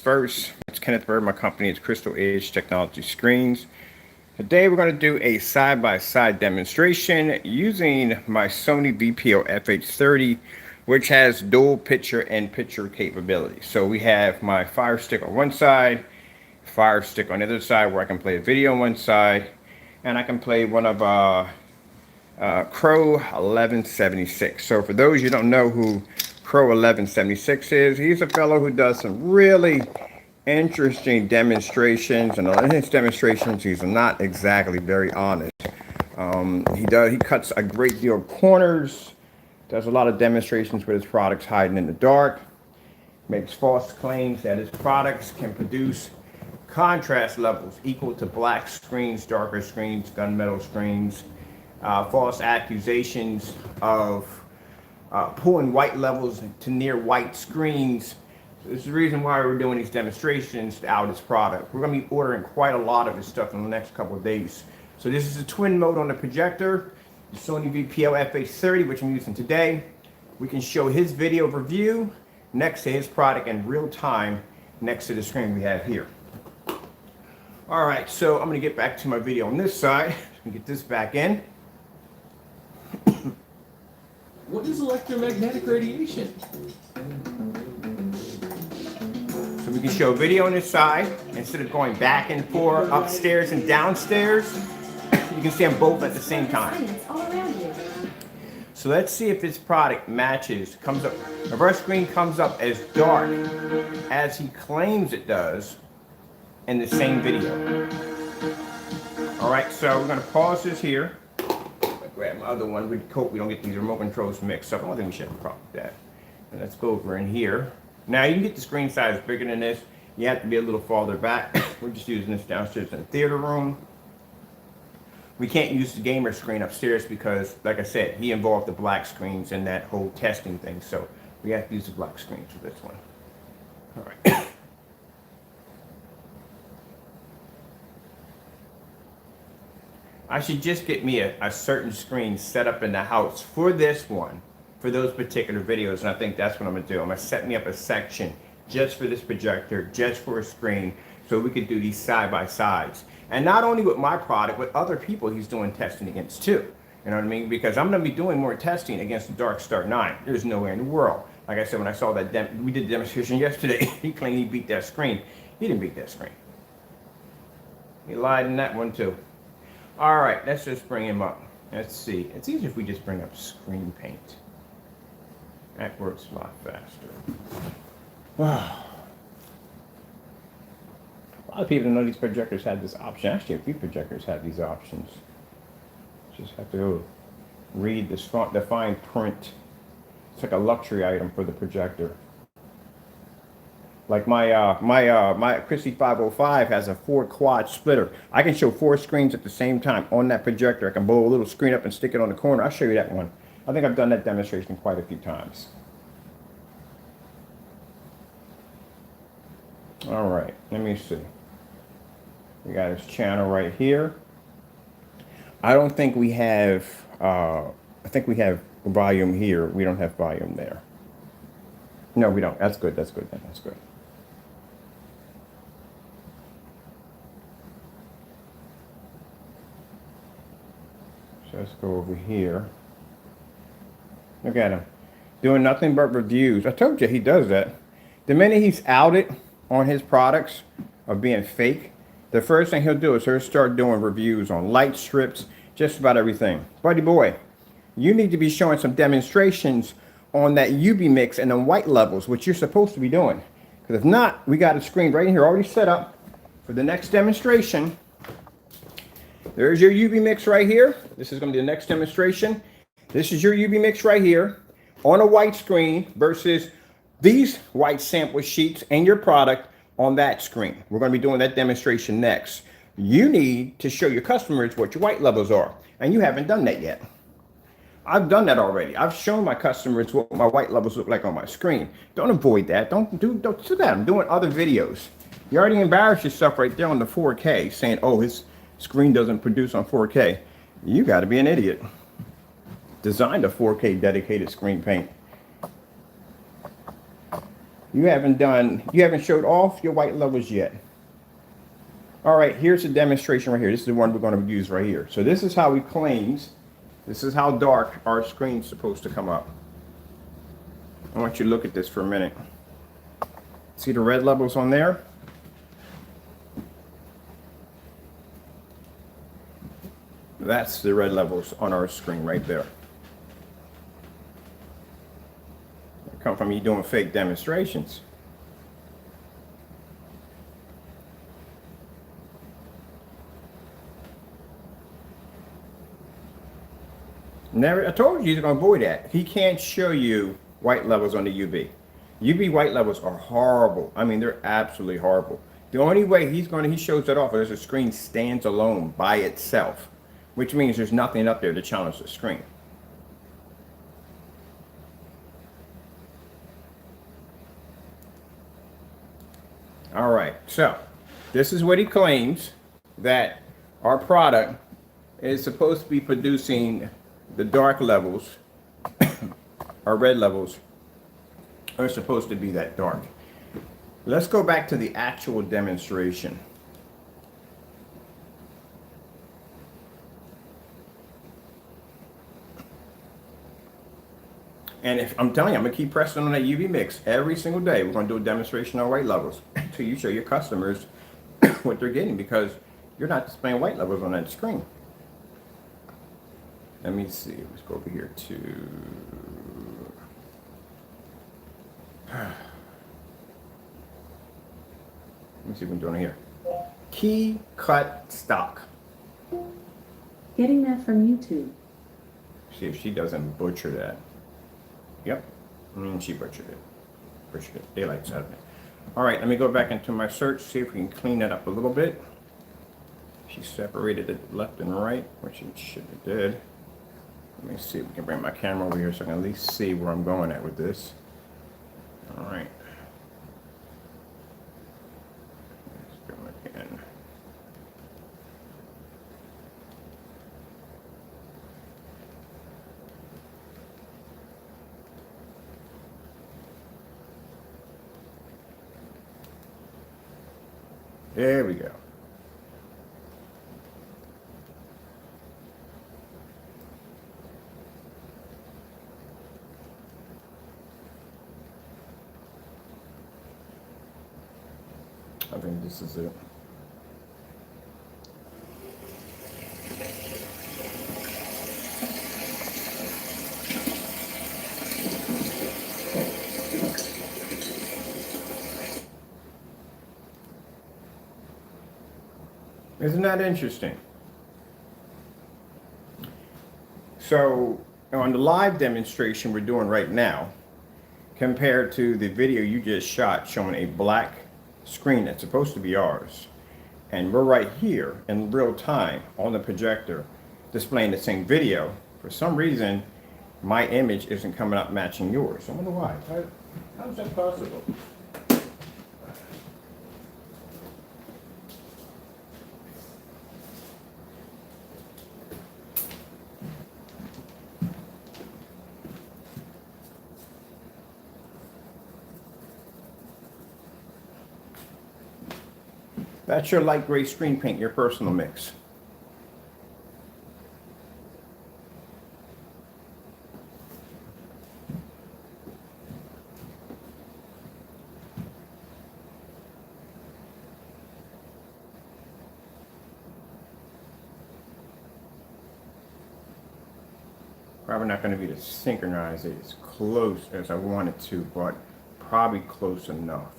first. It's Kenneth Bird. My company is Crystal Edge Technology Screens. Today we're going to do a side-by-side demonstration using my Sony VPO FH30, which has dual picture and picture capability. So we have my Fire Stick on one side, Fire Stick on the other side, where I can play a video on one side, and I can play one of CROWS1176. So for those you don't know who CROWS1176 is, he's a fellow who does some really interesting demonstrations, and in his demonstrations he's not exactly very honest. He cuts a great deal of corners, does a lot of demonstrations with his products hiding in the dark, makes false claims that his products can produce contrast levels equal to black screens, darker screens, gunmetal screens, false accusations of pulling white levels to near white screens. So this is the reason why we're doing these demonstrations out his product. We're going to be ordering quite a lot of his stuff in the next couple of days. So this is a twin mode on the projector, the Sony VPO FH30, which I'm using today. We can show his video review next to his product in real time next to the screen we have here. All right, so I'm going to get back to my video on this side and get this back in. What is electromagnetic radiation? So we can show video on this side instead of going back and forth, upstairs and downstairs. You can see them both at the same time. So let's see if this product matches, comes up, if our screen comes up as dark as he claims it does in the same video. All right, so we're going to pause this here. Grab my other one. We hope we don't get these remote controls mixed up. I don't think we should have a problem with that. And let's go over in here. Now you can get the screen size bigger than this. You have to be a little farther back. We're just using this downstairs in the theater room. We can't use the gamer screen upstairs because, like I said, he involved the black screens in that whole testing thing. So we have to use the black screens for this one. All right. I should just get me a certain screen set up in the house for this one, for those particular videos, and I think that's what I'm going to do. I'm going to set me up a section just for this projector, just for a screen, so we could do these side-by-sides. And not only with my product, but other people he's doing testing against too. You know what I mean? Because I'm going to be doing more testing against the Dark Star 9. There's nowhere in the world. Like I said, when I saw that, we did the demonstration yesterday, he claimed he beat that screen. He didn't beat that screen. He lied in that one too. All right, let's just bring him up. Let's see. It's easier if we just bring up screen paint. That works a lot faster. Wow. A lot of people don't know these projectors have this option. Actually, a few projectors have these options. Just have to go read this the fine print. It's like a luxury item for the projector. Like my Christie 505 has a 4-quad splitter. I can show 4 screens at the same time on that projector. I can blow a little screen up and stick it on the corner. I'll show you that one. I think I've done that demonstration quite a few times. All right, let me see. We got his channel right here. I don't think we have, I think we have volume here. We don't have volume there. No, we don't. That's good. That's good. That's good. So let's go over here. Look at him. Doing nothing but reviews. I told you he does that. The minute he's outed on his products of being fake, the first thing he'll do is he'll start doing reviews on light strips, just about everything. Buddy boy, you need to be showing some demonstrations on that UV mix and the white levels, which you're supposed to be doing. Because if not, we got a screen right here already set up for the next demonstration. There's your UV mix right here. This is going to be the next demonstration. This is your UV mix right here on a white screen versus these white sample sheets and your product on that screen. We're going to be doing that demonstration next. You need to show your customers what your white levels are, and you haven't done that yet. I've done that already. I've shown my customers what my white levels look like on my screen. Don't avoid that. Don't do that. I'm doing other videos. You already embarrassed yourself right there on the 4K saying, oh, his screen doesn't produce on 4K. You got to be an idiot. Designed a 4K dedicated screen paint. You haven't showed off your white levels yet. All right, here's a demonstration right here. This is the one we're going to use right here. So this is how he claims, this is how dark our screen's supposed to come up. I want you to look at this for a minute. See the red levels on there? That's the red levels on our screen right there. They come from you doing fake demonstrations. Never, I told you he's going to avoid that. He can't show you white levels on the UV. UV white levels are horrible. I mean, they're absolutely horrible. The only way he shows that off is the screen stands alone by itself, which means there's nothing up there to challenge the screen. All right, so this is what he claims, that our product is supposed to be producing the dark levels, our red levels are supposed to be that dark. Let's go back to the actual demonstration. And if I'm telling you, I'm gonna keep pressing on that UV mix every single day. We're gonna do a demonstration on white levels until you show your customers what they're getting, because you're not displaying white levels on that screen. Let me see, let's go over here to, let me see what I'm doing here. Key cut stock. Getting that from YouTube. See if she doesn't butcher that. Yep, she butchered it. Butchered it. Daylight's out of it. All right, let me go back into my search, see if we can clean that up a little bit. She separated it left and right, which it should have did. Let me see if we can bring my camera over here so I can at least see where I'm going at with this. All right. Let's go again. There we go. I think this is it. Isn't that interesting? So on the live demonstration we're doing right now, compared to the video you just shot showing a black screen that's supposed to be ours, and we're right here in real time on the projector displaying the same video, for some reason my image isn't coming up matching yours. I wonder why. How is that possible? That's your light gray screen paint, your personal mix. Probably not going to be to synchronize it as close as I want it to, but probably close enough.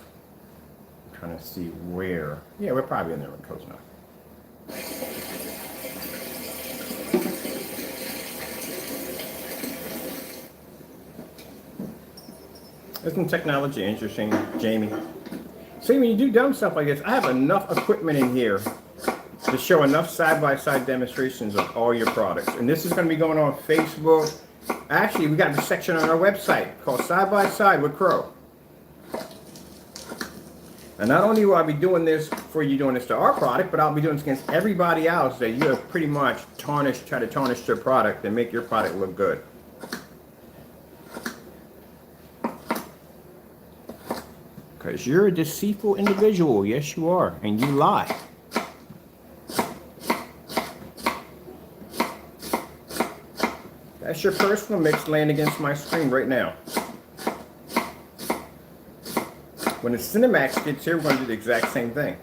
Trying to see where. Yeah, we're probably in there with close enough. Isn't technology interesting, Jamie? See, when you do dumb stuff like this, I have enough equipment in here to show enough side-by-side demonstrations of all your products. And this is going to be going on Facebook. Actually, we got a section on our website called Side by Side with Crow. And not only will I be doing this for you doing this to our product, but I'll be doing this against everybody else that you have pretty much try to tarnish their product and make your product look good. Because you're a deceitful individual. Yes, you are. And you lie. That's your personal mix laying against my screen right now. When the Cinemax gets here, we're going to do the exact same thing.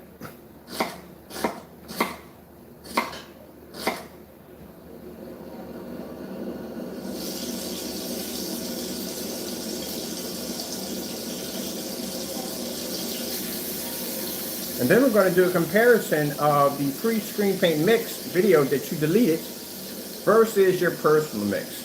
And then we're going to do a comparison of the free screen paint mix video that you deleted versus your personal mix.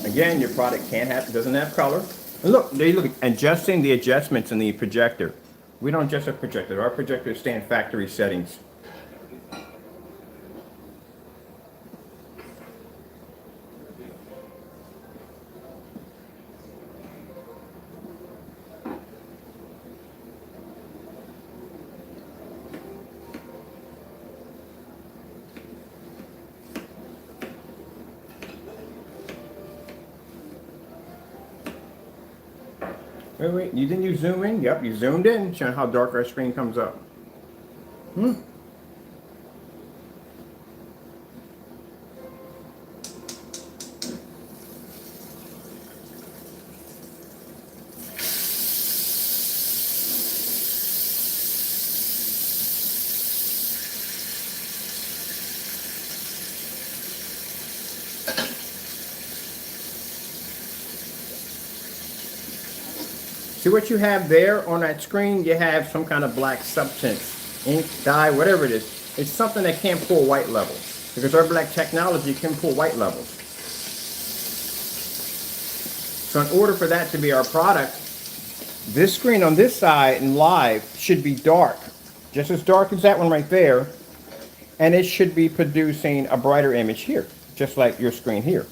Again, your product doesn't have color. And look, there you look, adjusting the adjustments in the projector. We don't adjust our projector. Our projectors stay in factory settings. Wait, you didn't you zoom in? Yep, you zoomed in, showing how dark our screen comes up. See what you have there on that screen? You have some kind of black substance, ink, dye, whatever it is. It's something that can't pull white levels because our black technology can pull white levels. So in order for that to be our product, this screen on this side and live should be dark, just as dark as that one right there, and it should be producing a brighter image here, just like your screen here.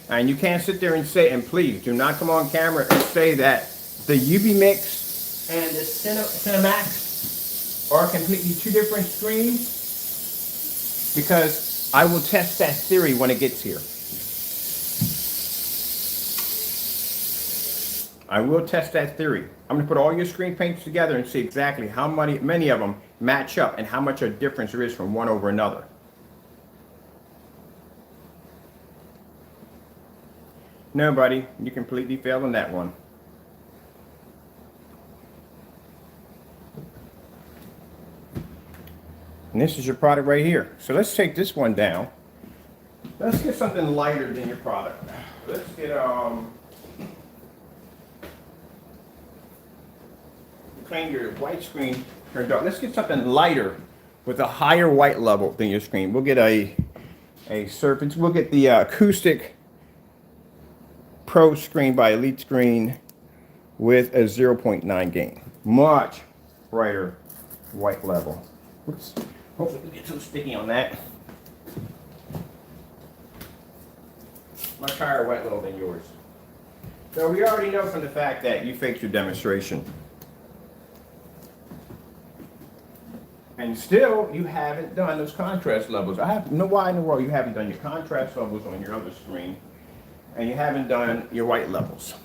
And you can't sit there and say, and please do not come on camera and say that the UV Mix and the Cinemax are completely two different screens, because I will test that theory when it gets here. I will test that theory. I'm going to put all your screen paints together and see exactly how many of them match up and how much a difference there is from one over another. No, buddy, you completely failed on that one. And this is your product right here. So let's take this one down. Let's get something lighter than your product. Let's get clean your white screen turned dark. Let's get something lighter with a higher white level than your screen. We'll get a surface. We'll get the Acoustic Pro screen by Elite Screen with a 0.9 gain. Much brighter white level. Oops. Hopefully we get some sticky on that. Much higher white level than yours. So we already know from the fact that you faked your demonstration. And still, you haven't done those contrast levels. I have no why in the world you haven't done your contrast levels on your other screen, and you haven't done your white levels.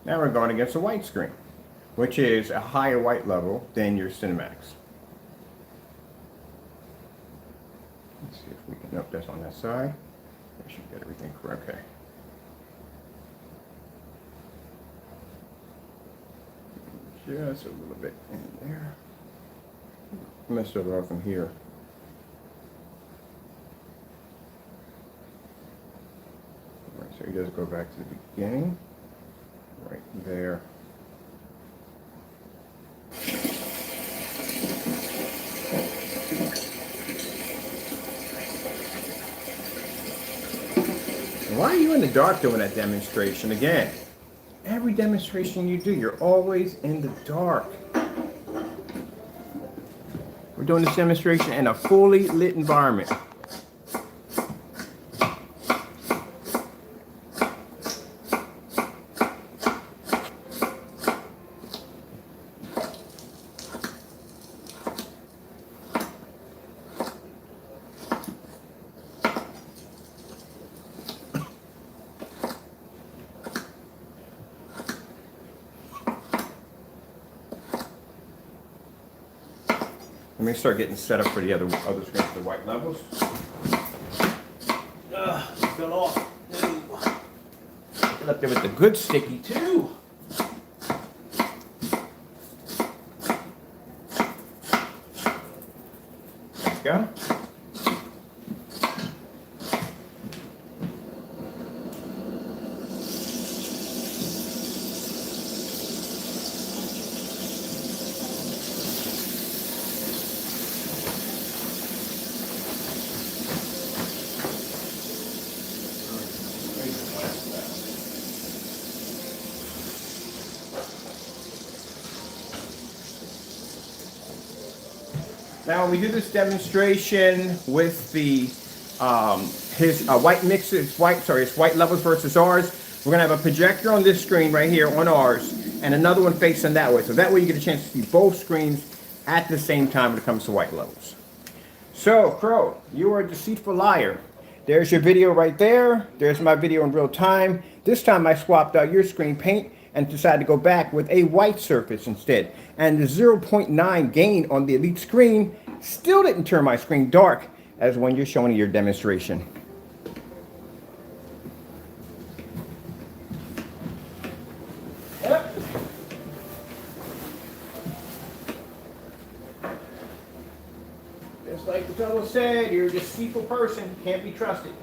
Now we're going against a white screen, which is a higher white level than your Cinemax. Let's see if we can, nope, that's on that side. I should get everything correct. Okay. Just a little bit in there. I'm going to start off from here. All right, so he does go back to the beginning. Right there. Why are you in the dark doing that demonstration again? Every demonstration you do, you're always in the dark. We're doing this demonstration in a fully lit environment. Let me start getting set up for the other screens, the white levels. Fell off. Get up there with the good sticky too. There we go. Now, when we do this demonstration with the his white mixes, it's white levels versus ours. We're gonna have a projector on this screen right here on ours, and another one facing that way. So that way you get a chance to see both screens at the same time when it comes to white levels. So, Crow, you are a deceitful liar. There's your video right there. There's my video in real time. This time I swapped out your screen paint and decided to go back with a white surface instead. And the 0.9 gain on the Elite screen still didn't turn my screen dark as when you're showing your demonstration. Yep. Just like the fellow said, you're a deceitful person, can't be trusted.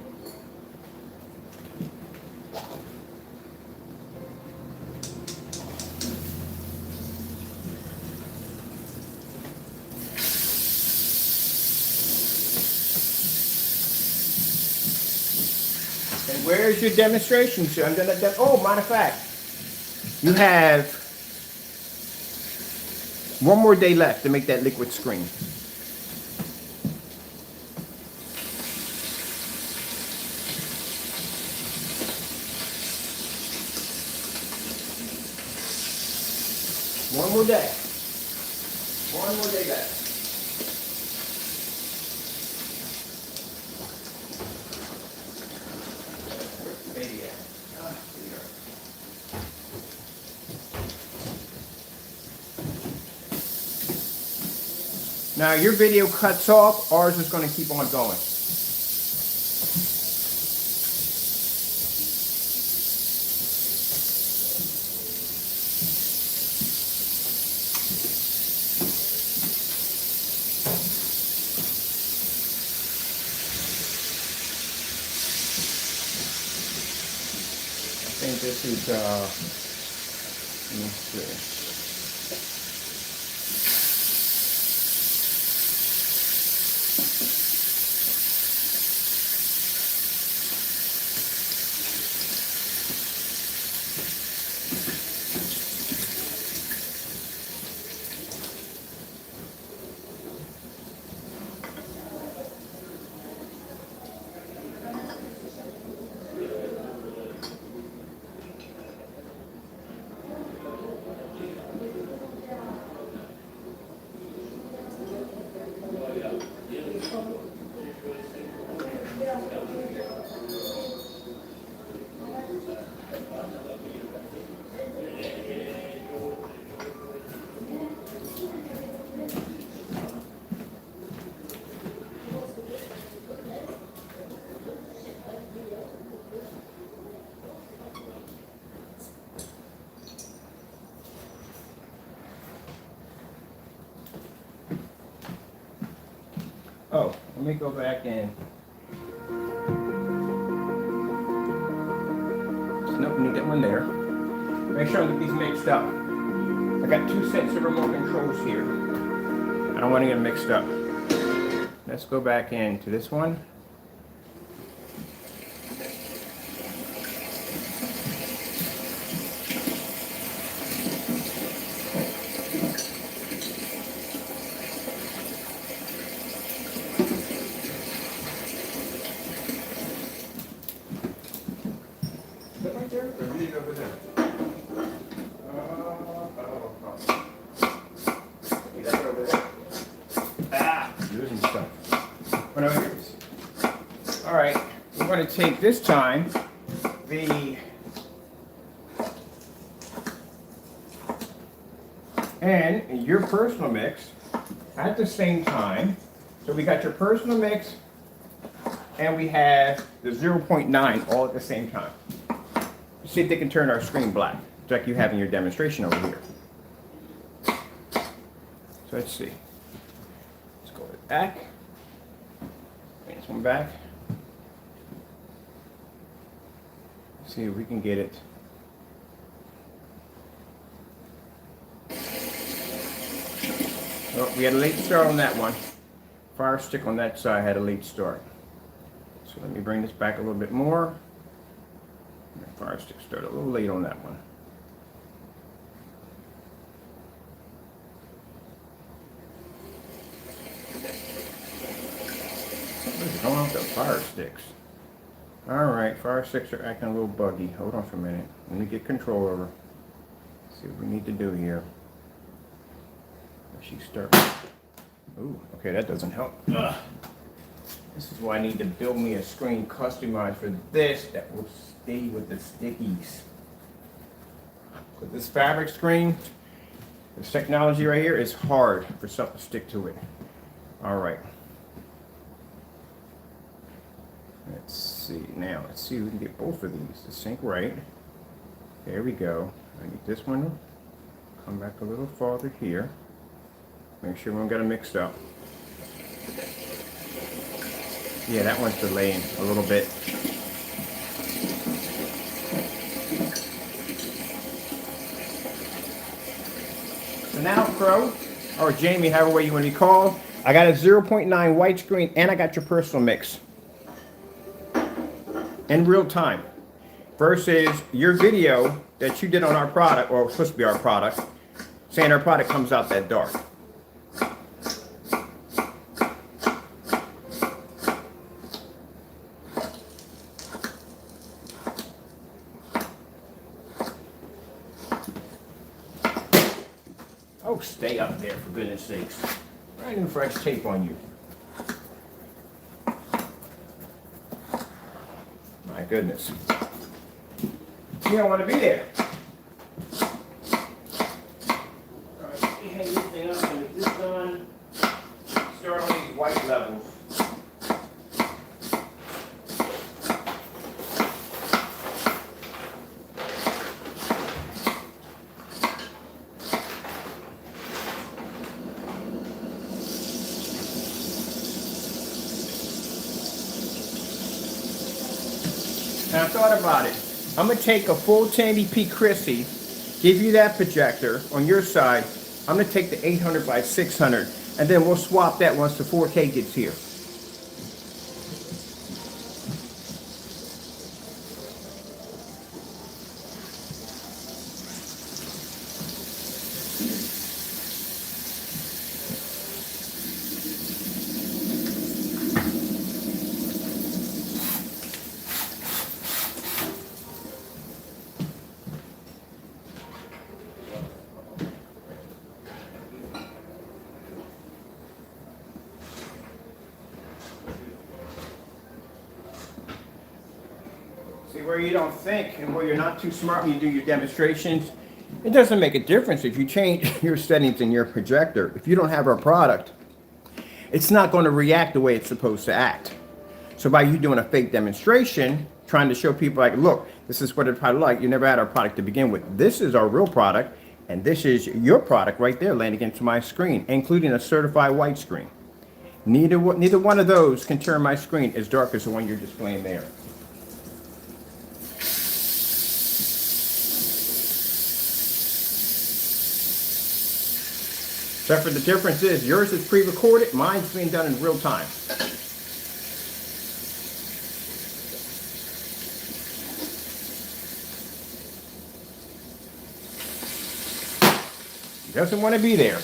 And where's your demonstration? So I'm gonna. Oh, matter of fact, you have one more day left to make that liquid screen. One more day. One more day left. Now your video cuts off, ours is going to keep on going. I think this is, let me see. Oh, let me go back and nope, need that one there. Make sure I get these mixed up. I got two sets of remote controls here. I don't want to get them mixed up. Let's go back into this one. All right, we're going to take this time the and your personal mix at the same time. So we got your personal mix and we have the 0.9 all at the same time. See if they can turn our screen black, just like you have in your demonstration over here. So let's see. Let's go back. Bring this one back. See if we can get it. Oh, we had a late start on that one. Fire stick on that side had a late start. So let me bring this back a little bit more. The fire stick started a little late on that one. What is going on with the fire sticks? Alright, fire sticks are acting a little buggy. Hold on for a minute. Let me get control over. See what we need to do here. She starts. Ooh, okay, that doesn't help. Ugh. This is why I need to build me a screen customized for this that will stay with the stickies. With this fabric screen, this technology right here is hard for something to stick to it. All right. Let's see. Now, let's see if we can get both of these to sync right. There we go. I need this one. Come back a little farther here. Make sure we don't get them mixed up. Yeah, that one's delaying a little bit. So now, Crow, or Jamie, however way you want to be called, I got a 0.9 white screen and I got your personal mix in real time versus your video that you did on our product, or supposed to be our product, saying our product comes out that dark. Oh, stay up there, for goodness sakes. Brand new fresh tape on you. My goodness. You don't want to be there. Alright, let me hang this thing up and get this done. Start on these white levels. And I thought about it. I'm going to take a full 1080p Chrissy, give you that projector on your side. I'm going to take the 800 by 600, and then we'll swap that once the 4K gets here. See, where you don't think and where you're not too smart when you do your demonstrations, it doesn't make a difference if you change your settings in your projector. If you don't have our product, it's not going to react the way it's supposed to act. So by you doing a fake demonstration, trying to show people like, look, this is what it's probably like. You never had our product to begin with. This is our real product, and this is your product right there laying against my screen, including a certified white screen. Neither one of those can turn my screen as dark as the one you're displaying there. Except for the difference is yours is pre-recorded, mine's being done in real time. He doesn't want to be there.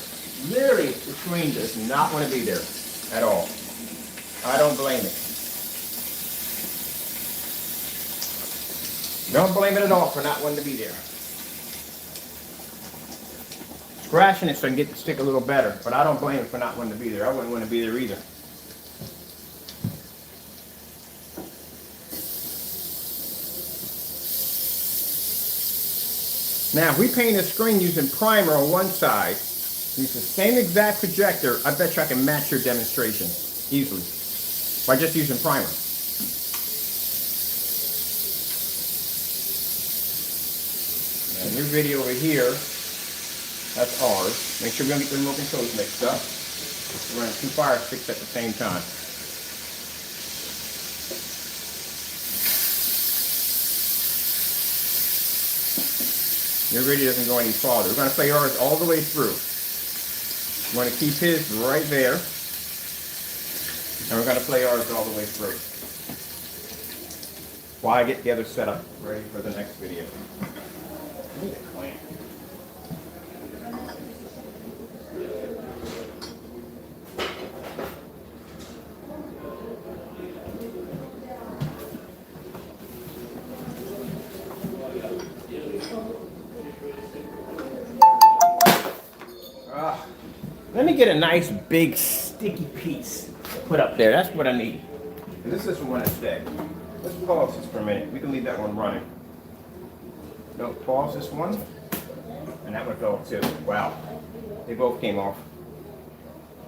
Literally, the screen does not want to be there at all. I don't blame it. Don't blame it at all for not wanting to be there. Scratching it so I can get the stick a little better, but I don't blame it for not wanting to be there. I wouldn't want to be there either. Now, if we paint a screen using primer on one side, use the same exact projector, I bet you I can match your demonstration easily by just using primer. And your video over here, that's ours. Make sure we don't get the remote controls mixed up. We're running 2 fire sticks at the same time. Your video doesn't go any farther. We're going to play ours all the way through. We're going to keep his right there. And we're going to play ours all the way through. While I get the other setup ready for the next video. I need a clamp. Let me get a nice big sticky piece to put up there. That's what I need. And this doesn't want to stay. Let's pause this for a minute. We can leave that one running. No, pause this one. And that one fell off too. Wow. They both came off.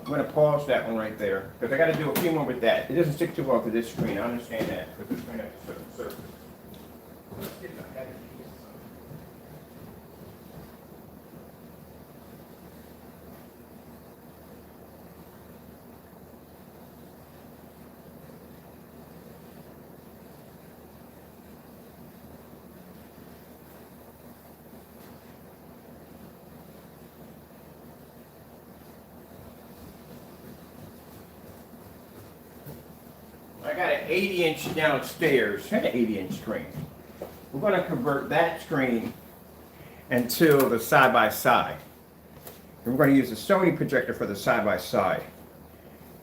I'm going to pause that one right there. Because I got to do a few more with that. It doesn't stick too well to this screen. I understand that. But this screen has a certain surface. Let's get the heavy piece. I got an 80-inch downstairs, an 80-inch screen. We're going to convert that screen into the side-by-side. And we're going to use the Sony projector for the side-by-side.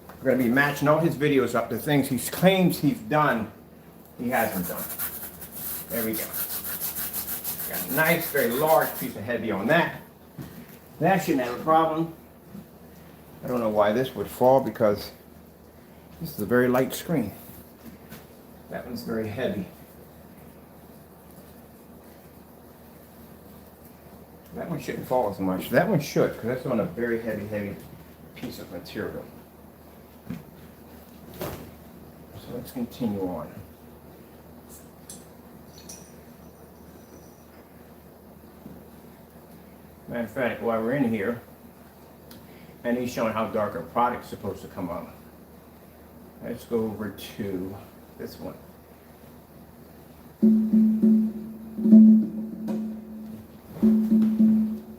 We're going to be matching all his videos up to things he claims he's done, he hasn't done. There we go. Got a nice, very large piece of heavy on that. That shouldn't have a problem. I don't know why this would fall because this is a very light screen. That one's very heavy. That one shouldn't fall as much. That one should, because that's on a very heavy, heavy piece of material. So let's continue on. Matter of fact, while we're in here, and he's showing how dark our product's supposed to come up. Let's go over to this one.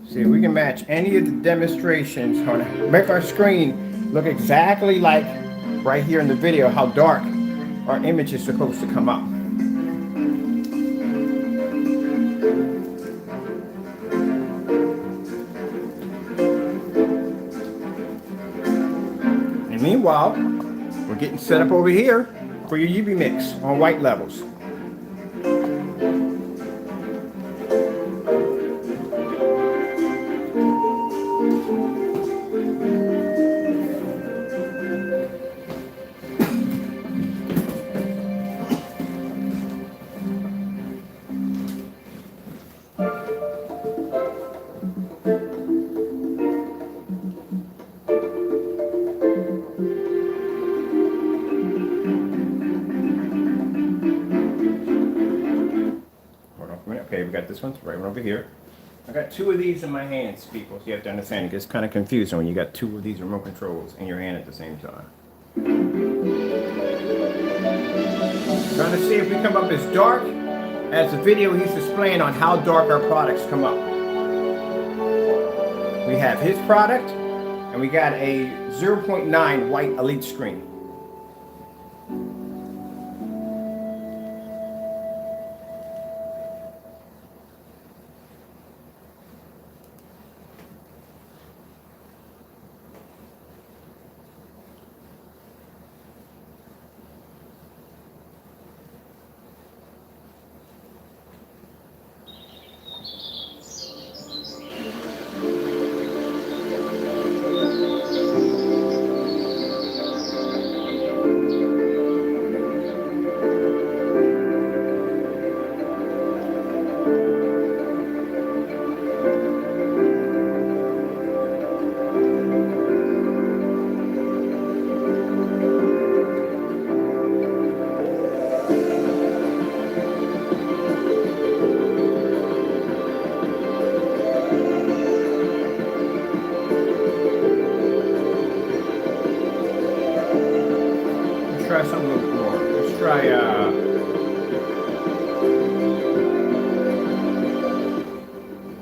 See if we can match any of the demonstrations on make our screen look exactly like right here in the video how dark our image is supposed to come up. And meanwhile, we're getting set up over here for your UV mix on white levels. Okay, we got this one right over here. I got 2 of these in my hands, people, so you have to understand it gets kind of confusing when you got 2 of these remote controls in your hand at the same time. Trying to see if we come up as dark as the video he's displaying on how dark our products come up. We have his product, and we got a 0.9 white elite screen.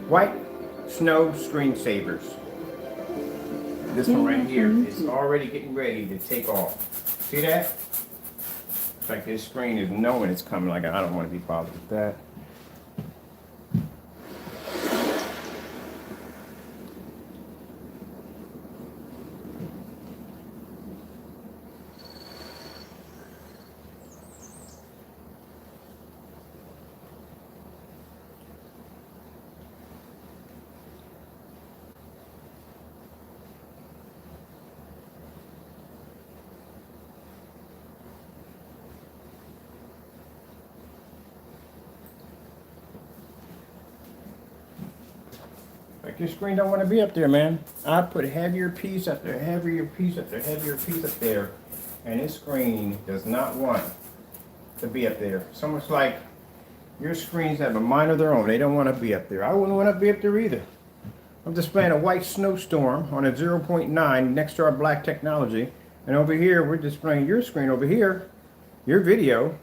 white snow screensavers. This one right here is already getting ready to take off. See that? It's like this screen is knowing it's coming. Like, I don't want to be bothered with that. Like, your screen don't want to be up there, man. I put heavier piece after heavier piece after heavier piece up there, and this screen does not want to be up there. It's almost like your screens have a mind of their own. They don't want to be up there. I wouldn't want to be up there either. I'm displaying a white snowstorm on a 0.9 next to our black technology, and over here we're displaying your screen over here, your video.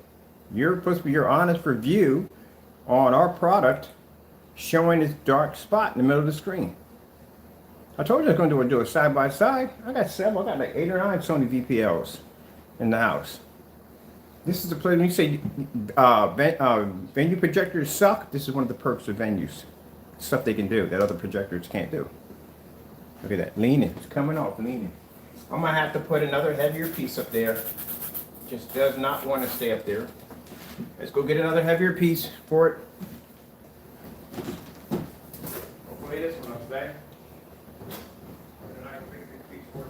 You're supposed to be your honest review on our product, showing this dark spot in the middle of the screen. I told you I was going to do a side by side. I got several. I got like 8 or 9 Sony VPLs in the house. This is the place when you say venue projectors suck. This is one of the perks of venues. Stuff they can do that other projectors can't do. Look at that, leaning. It's coming off, leaning. I'm gonna have to put another heavier piece up there. Just does not want to stay up there. Let's go get another heavier piece for it. Hopefully this one will stay. And I can make a big piece for it.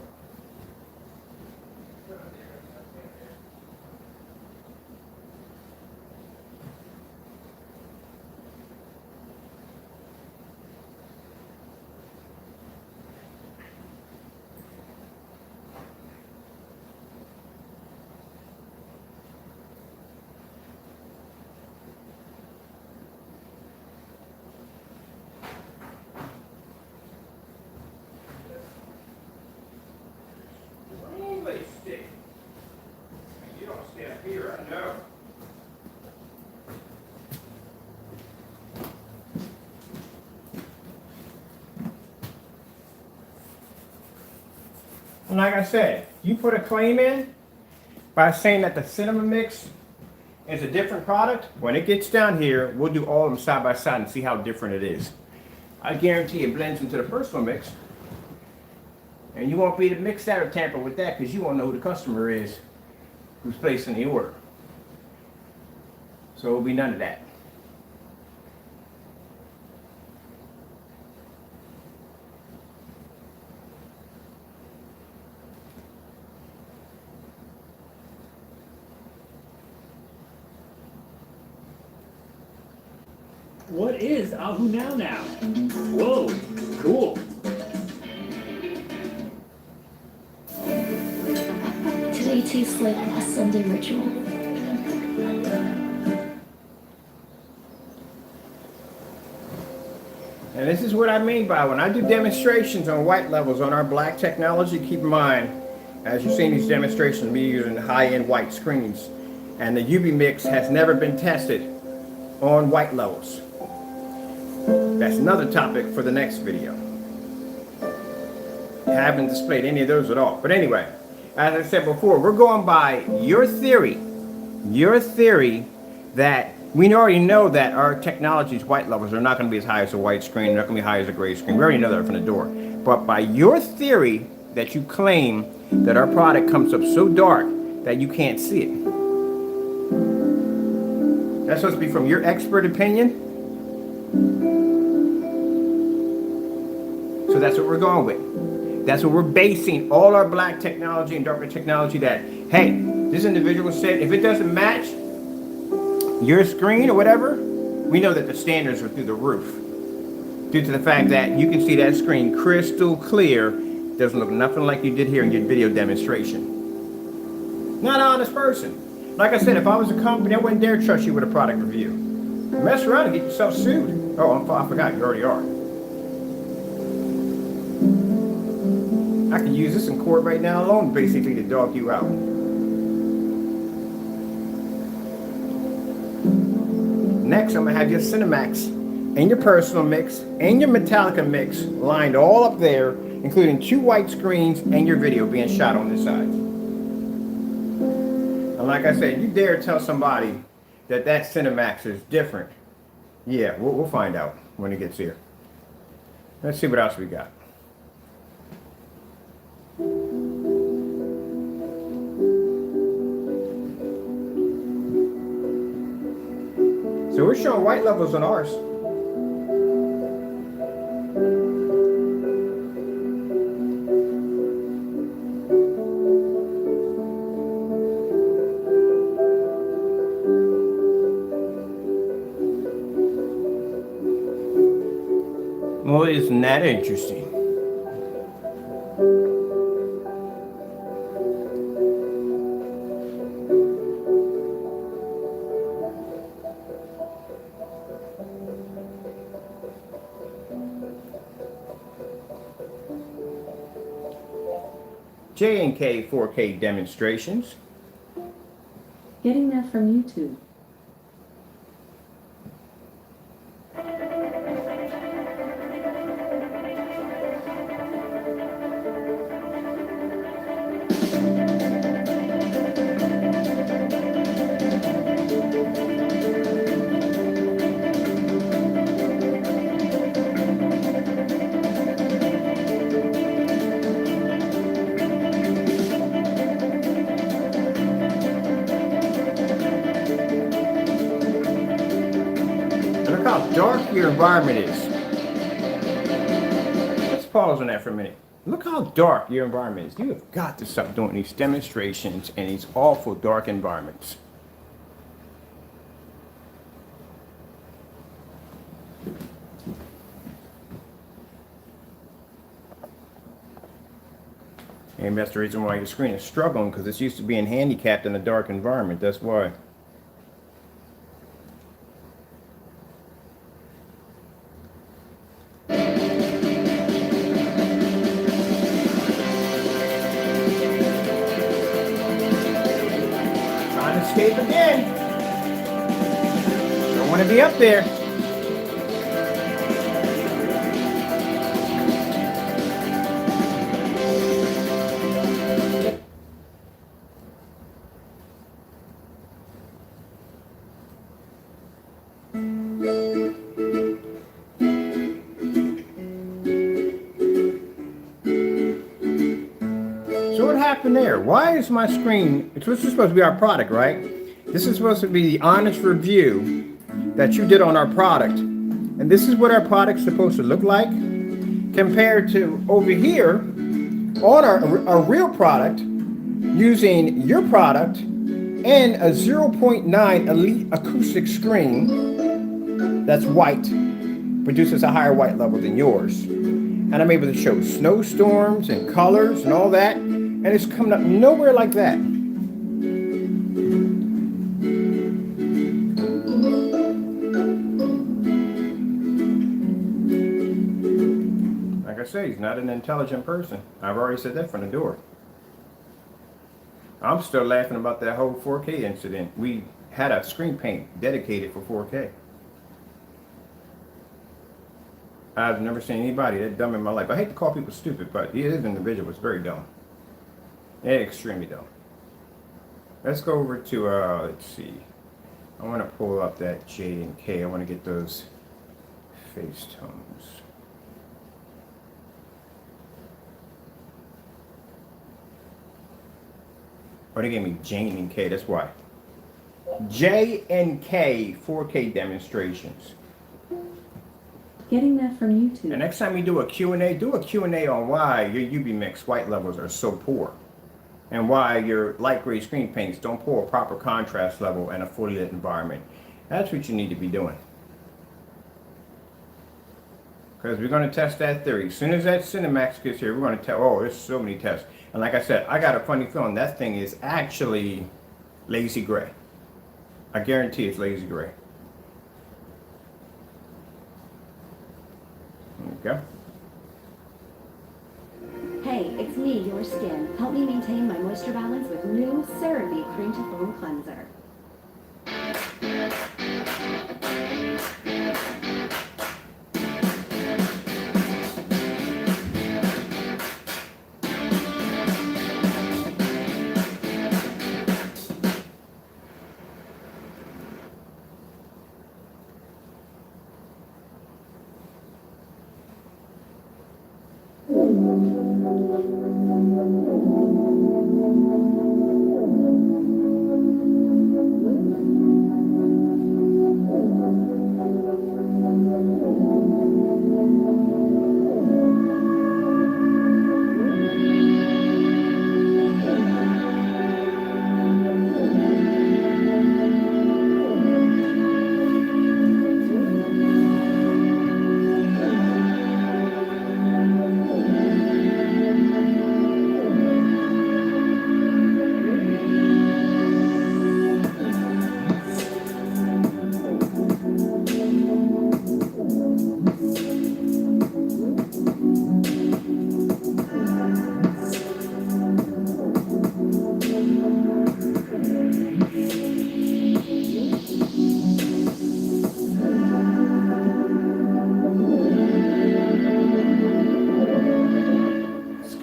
You don't stay up here, I know. And like I said, you put a claim in by saying that the cinema mix is a different product. When it gets down here, we'll do all of them side by side and see how different it is. I guarantee it blends into the personal mix. And you won't be to mix that or tamper with that because you won't know who the customer is who's placing the order. So it'll be none of that. What is Ahu Now Now? Whoa, cool. Today tastes like a Sunday ritual. And this is what I mean by when I do demonstrations on white levels on our black technology, keep in mind, as you've seen these demonstrations, me using high-end white screens, and the UV mix has never been tested on white levels. That's another topic for the next video. I haven't displayed any of those at all. But anyway, as I said before, we're going by your theory that we already know that our technology's white levels are not going to be as high as a white screen, they're not going to be high as a gray screen. We already know that from the door. But by your theory that you claim that our product comes up so dark that you can't see it. That's supposed to be from your expert opinion. So that's what we're going with. That's what we're basing all our black technology and darker technology that, hey, this individual said if it doesn't match your screen or whatever, we know that the standards are through the roof. Due to the fact that you can see that screen crystal clear, doesn't look nothing like you did here in your video demonstration. Not an honest person. Like I said, if I was a company, I wouldn't dare trust you with a product review. Mess around and get yourself sued. Oh, I forgot, you already are. I can use this in court right now alone, basically, to dog you out. Next, I'm gonna have your Cinemax and your personal mix and your Metallica mix lined all up there, including 2 white screens and your video being shot on this side. And like I said, you dare tell somebody that that Cinemax is different. Yeah, we'll find out when it gets here. Let's see what else we got. So we're showing white levels on ours. Well, isn't that interesting? J&K 4K demonstrations. Getting that from YouTube. Look how dark your environment is. Let's pause on that for a minute. Look how dark your environment is. You have got to stop doing these demonstrations in these awful dark environments. Maybe that's the reason why your screen is struggling, because it's used to being handicapped in a dark environment. That's why. Trying to escape again. Don't want to be up there. So what happened there? Why is my screen, this is supposed to be our product, right? This is supposed to be the honest review that you did on our product. And this is what our product's supposed to look like compared to over here on our real product using your product and a 0.9 Elite acoustic screen that's white, produces a higher white level than yours. And I'm able to show snowstorms and colors and all that, and it's coming up nowhere like that. Like I say, he's not an intelligent person. I've already said that from the door. I'm still laughing about that whole 4K incident. We had a screen paint dedicated for 4K. I've never seen anybody that dumb in my life. I hate to call people stupid, but this individual was very dumb. Extremely dumb. Let's go over to, let's see. I want to pull up that J and K. I want to get those face tones. Oh, they gave me Jane and K, that's why. J and K 4K demonstrations. Getting that from YouTube. And next time you do a Q&A, do a Q&A on why your UV mix white levels are so poor. And why your light gray screen paints don't pull a proper contrast level in a fully lit environment. That's what you need to be doing. Because we're going to test that theory. As soon as that Cinemax gets here, we're going to tell, oh, there's so many tests. And like I said, I got a funny feeling that thing is actually lazy gray. I guarantee it's lazy gray. There we go. Hey, it's me, your skin. Help me maintain my moisture balance with new CeraVe Cream to Foam Cleanser.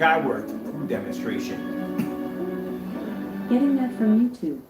Skyward food demonstration. Getting that from YouTube.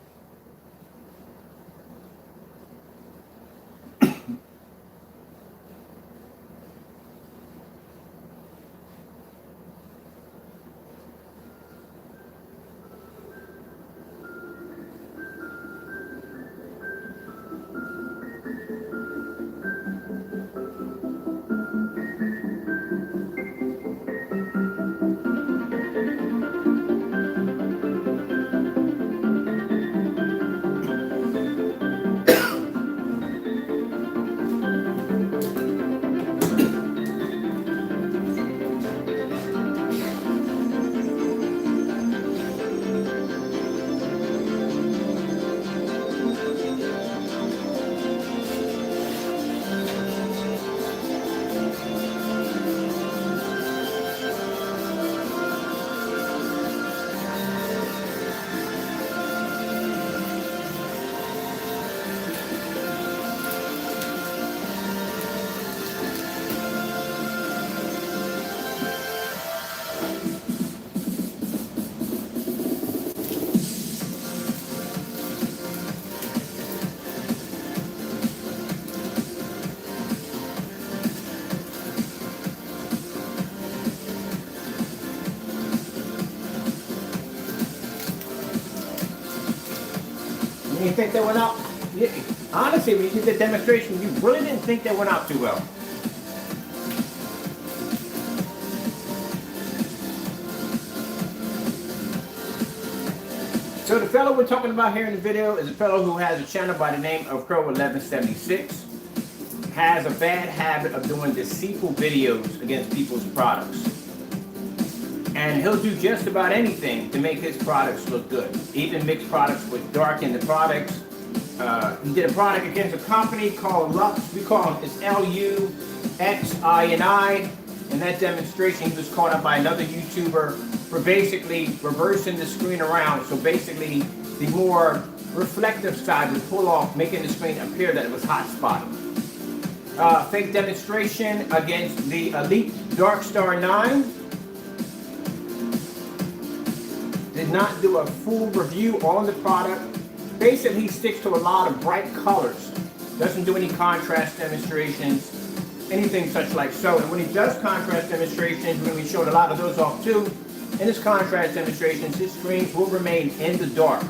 You think they went out? Honestly, when you did the demonstration, you really didn't think they went out too well. So the fellow we're talking about here in the video is a fellow who has a channel by the name of CROWS1176. Has a bad habit of doing deceitful videos against people's products. And he'll do just about anything to make his products look good. Even mix products with dark in the products. He did a product against a company called Lux. We call it, it's Luxini. In that demonstration, he was caught up by another YouTuber for basically reversing the screen around. So basically, the more reflective side would pull off, making the screen appear that it was hot spotted. Fake demonstration against the Elite Darkstar 9. Did not do a full review on the product. Basically, he sticks to a lot of bright colors. Doesn't do any contrast demonstrations, anything such like so. And when he does contrast demonstrations, when we showed a lot of those off too, in his contrast demonstrations, his screens will remain in the dark.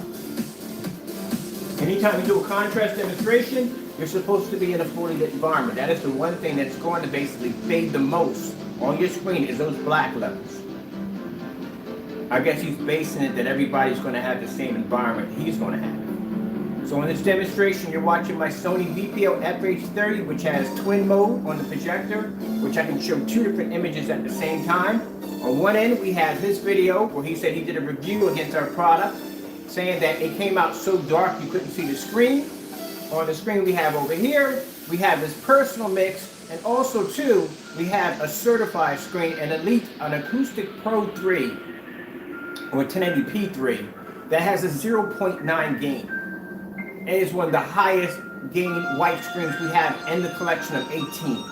Anytime you do a contrast demonstration, you're supposed to be in a fully lit environment. That is the one thing that's going to basically fade the most on your screen is those black levels. I guess he's basing it that everybody's going to have the same environment he's going to have. So in this demonstration, you're watching my Sony VPO FH30, which has twin mode on the projector, which I can show two different images at the same time. On one end, we have this video where he said he did a review against our product, saying that it came out so dark you couldn't see the screen. On the screen we have over here, we have this personal mix, and also too, we have a certified screen, an Elite, an Acoustic Pro 3, or 1080p3, that has a 0.9 gain. It is one of the highest gain white screens we have in the collection of 18.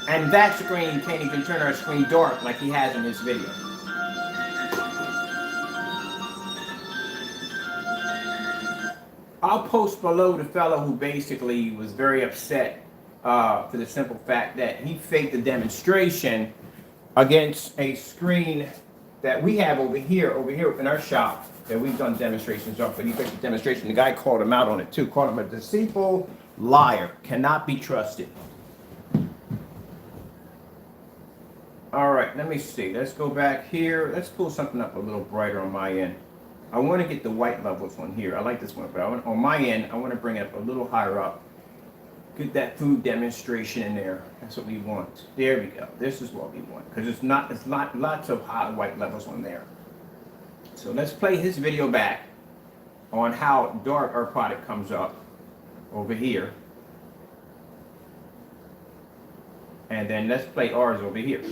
And that screen can't even turn our screen dark like he has in this video. I'll post below the fellow who basically was very upset for the simple fact that he faked the demonstration against a screen that we have over here in our shop that we've done demonstrations of. But he took the demonstration. The guy called him out on it too. Called him a deceitful liar. Cannot be trusted. All right, let me see. Let's go back here. Let's pull something up a little brighter on my end. I want to get the white levels on here. I like this one, but on my end, I want to bring it up a little higher up. Get that food demonstration in there. That's what we want. There we go. This is what we want, because it's not lots of high white levels on there. So let's play his video back on how dark our product comes up over here. And then let's play ours over here.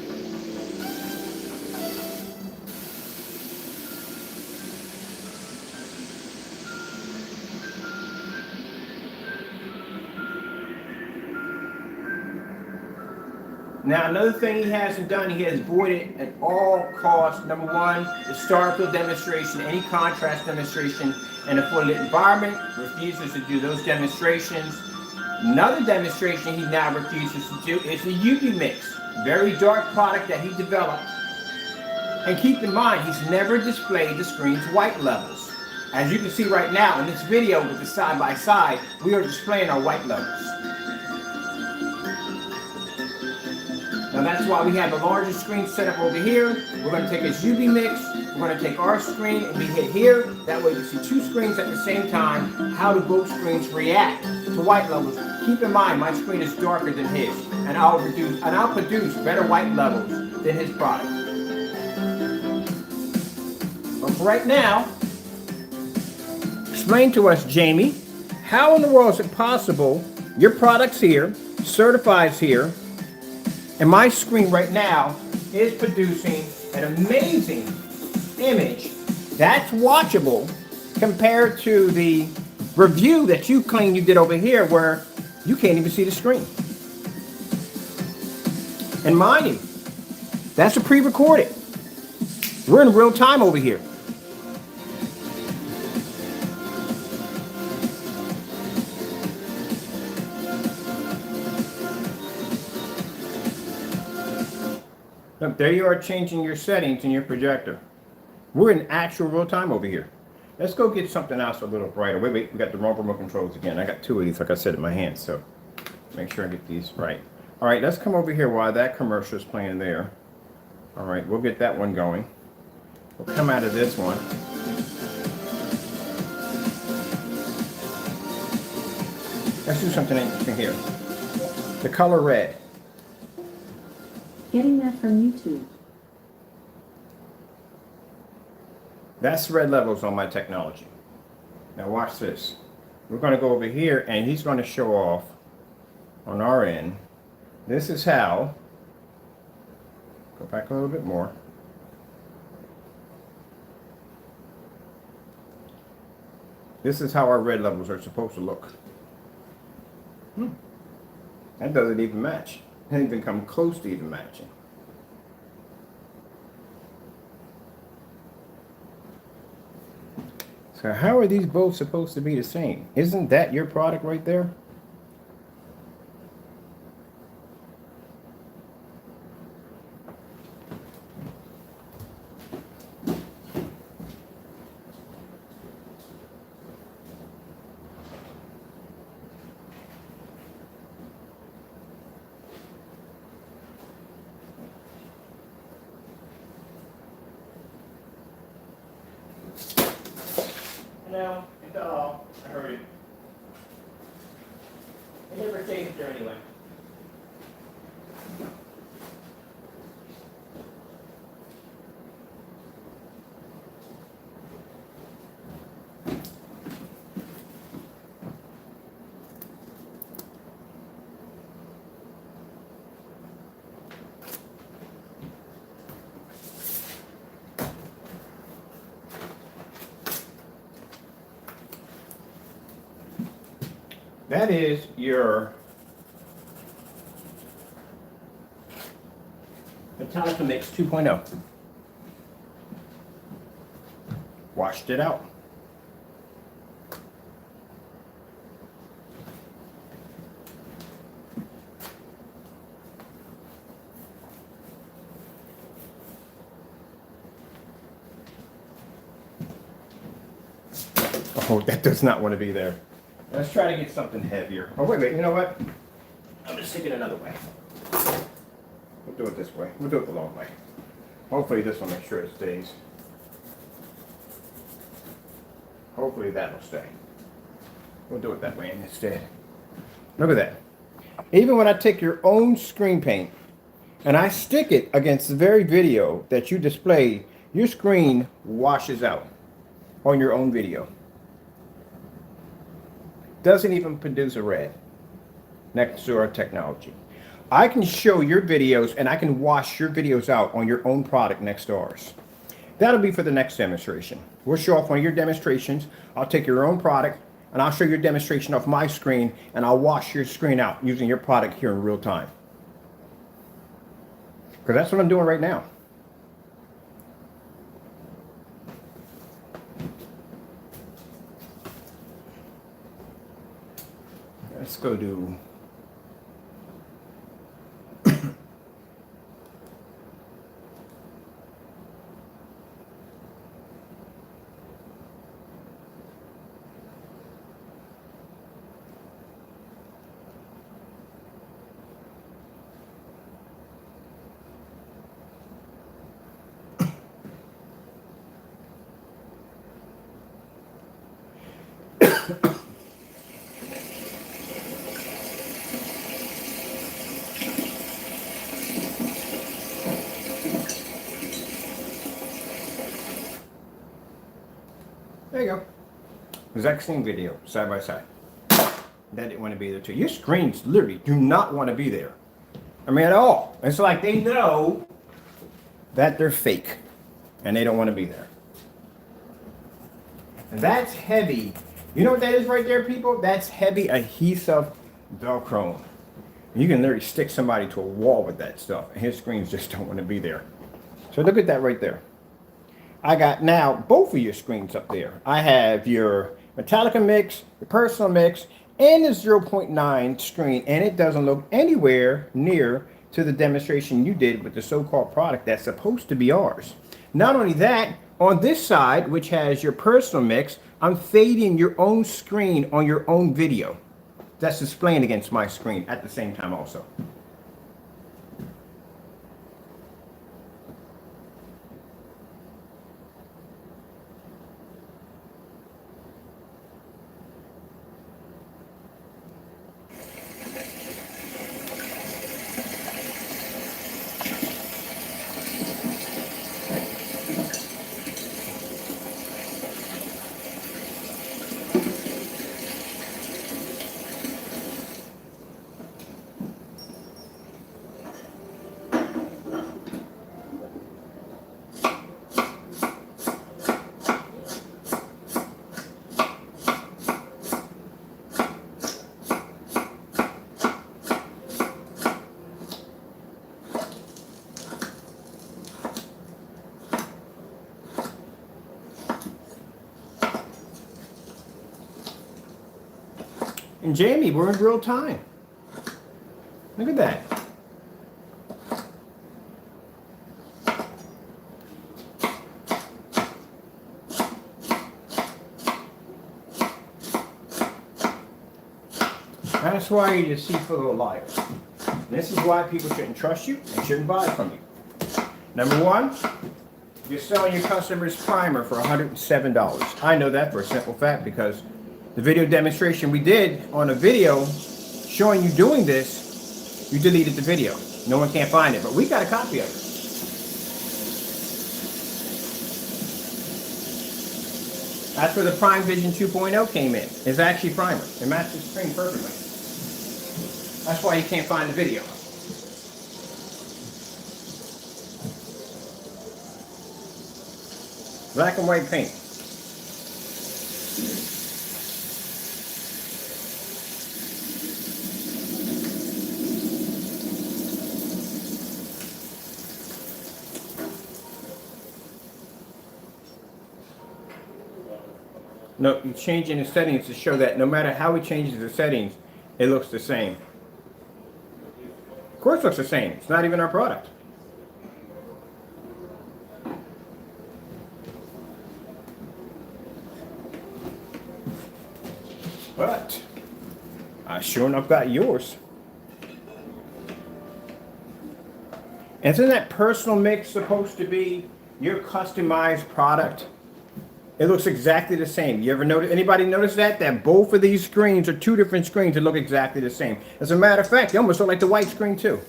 Now, another thing he hasn't done, he has avoided at all costs, number one, the star field demonstration, any contrast demonstration in a fully lit environment, refuses to do those demonstrations. Another demonstration he now refuses to do is the UV mix, very dark product that he developed. And keep in mind, he's never displayed the screen's white levels. As you can see right now in this video with the side-by-side, we are displaying our white levels. Now that's why we have the larger screen set up over here. We're going to take his UV mix, we're going to take our screen and we hit here. That way we see two screens at the same time. How do both screens react to white levels? Keep in mind, my screen is darker than his, and I'll produce better white levels than his product. But for right now, explain to us, Jamie, how in the world is it possible your product's here, certifies here, and my screen right now is producing an amazing image that's watchable compared to the review that you claim you did over here where you can't even see the screen. And mind you, that's a pre-recorded. We're in real time over here. Look, there you are changing your settings in your projector. We're in actual real time over here. Let's go get something else a little brighter. Wait, we got the wrong remote controls again. I got two of these, like I said, in my hand, so make sure I get these right. All right, let's come over here while that commercial is playing there. All right, we'll get that one going. We'll come out of this one. Let's do something interesting here. The color red. Getting that from YouTube. That's red levels on my technology. Now watch this. We're going to go over here and he's going to show off on our end. This is how, go back a little bit more. This is how our red levels are supposed to look. That doesn't even match. It doesn't even come close to even matching. So how are these both supposed to be the same? Isn't that your product right there? No, it's all. I heard it. It never changed there anyway. That is your Metallica Mix 2.0. Washed it out. Oh, that does not want to be there. Let's try to get something heavier. Oh, wait, you know what? I'm just stick it another way. We'll do it this way. We'll do it the long way. Hopefully this will make sure it stays. Hopefully that'll stay. We'll do it that way instead. Look at that. Even when I take your own screen paint and I stick it against the very video that you displayed, your screen washes out on your own video. Doesn't even produce a red next to our technology. I can show your videos and I can wash your videos out on your own product next to ours. That'll be for the next demonstration. We'll show off one of your demonstrations. I'll take your own product and I'll show your demonstration off my screen and I'll wash your screen out using your product here in real time. Because that's what I'm doing right now. Let's go do there you go. Exact same video, side by side. That didn't want to be there too. Your screens literally do not want to be there. I mean, at all. It's like they know that they're fake and they don't want to be there. And that's heavy. You know what that is right there, people? That's heavy adhesive Velcro. You can literally stick somebody to a wall with that stuff and his screens just don't want to be there. So look at that right there. I got now both of your screens up there. I have your Metallica mix, the personal mix, and the 0.9 screen, and it doesn't look anywhere near to the demonstration you did with the so-called product that's supposed to be ours. Not only that, on this side, which has your personal mix, I'm fading your own screen on your own video. That's displaying against my screen at the same time also. And Jamie, we're in real time. Look at that. That's why you're deceitful little liars. And this is why people shouldn't trust you and shouldn't buy from you. Number one, you're selling your customers primer for $107. I know that for a simple fact because the video demonstration we did on a video showing you doing this, you deleted the video. No one can't find it, but we got a copy of it. That's where the Prime Vision 2.0 came in. It's actually primer. It matches the screen perfectly. That's why you can't find the video. Black and white paint. No, you're changing the settings to show that no matter how he changes the settings, it looks the same. Of course it looks the same. It's not even our product. I sure enough got yours. Isn't that personal mix supposed to be your customized product? It looks exactly the same. You ever notice, anybody notice that? That both of these screens are two different screens that look exactly the same. As a matter of fact, they almost look like the white screen too.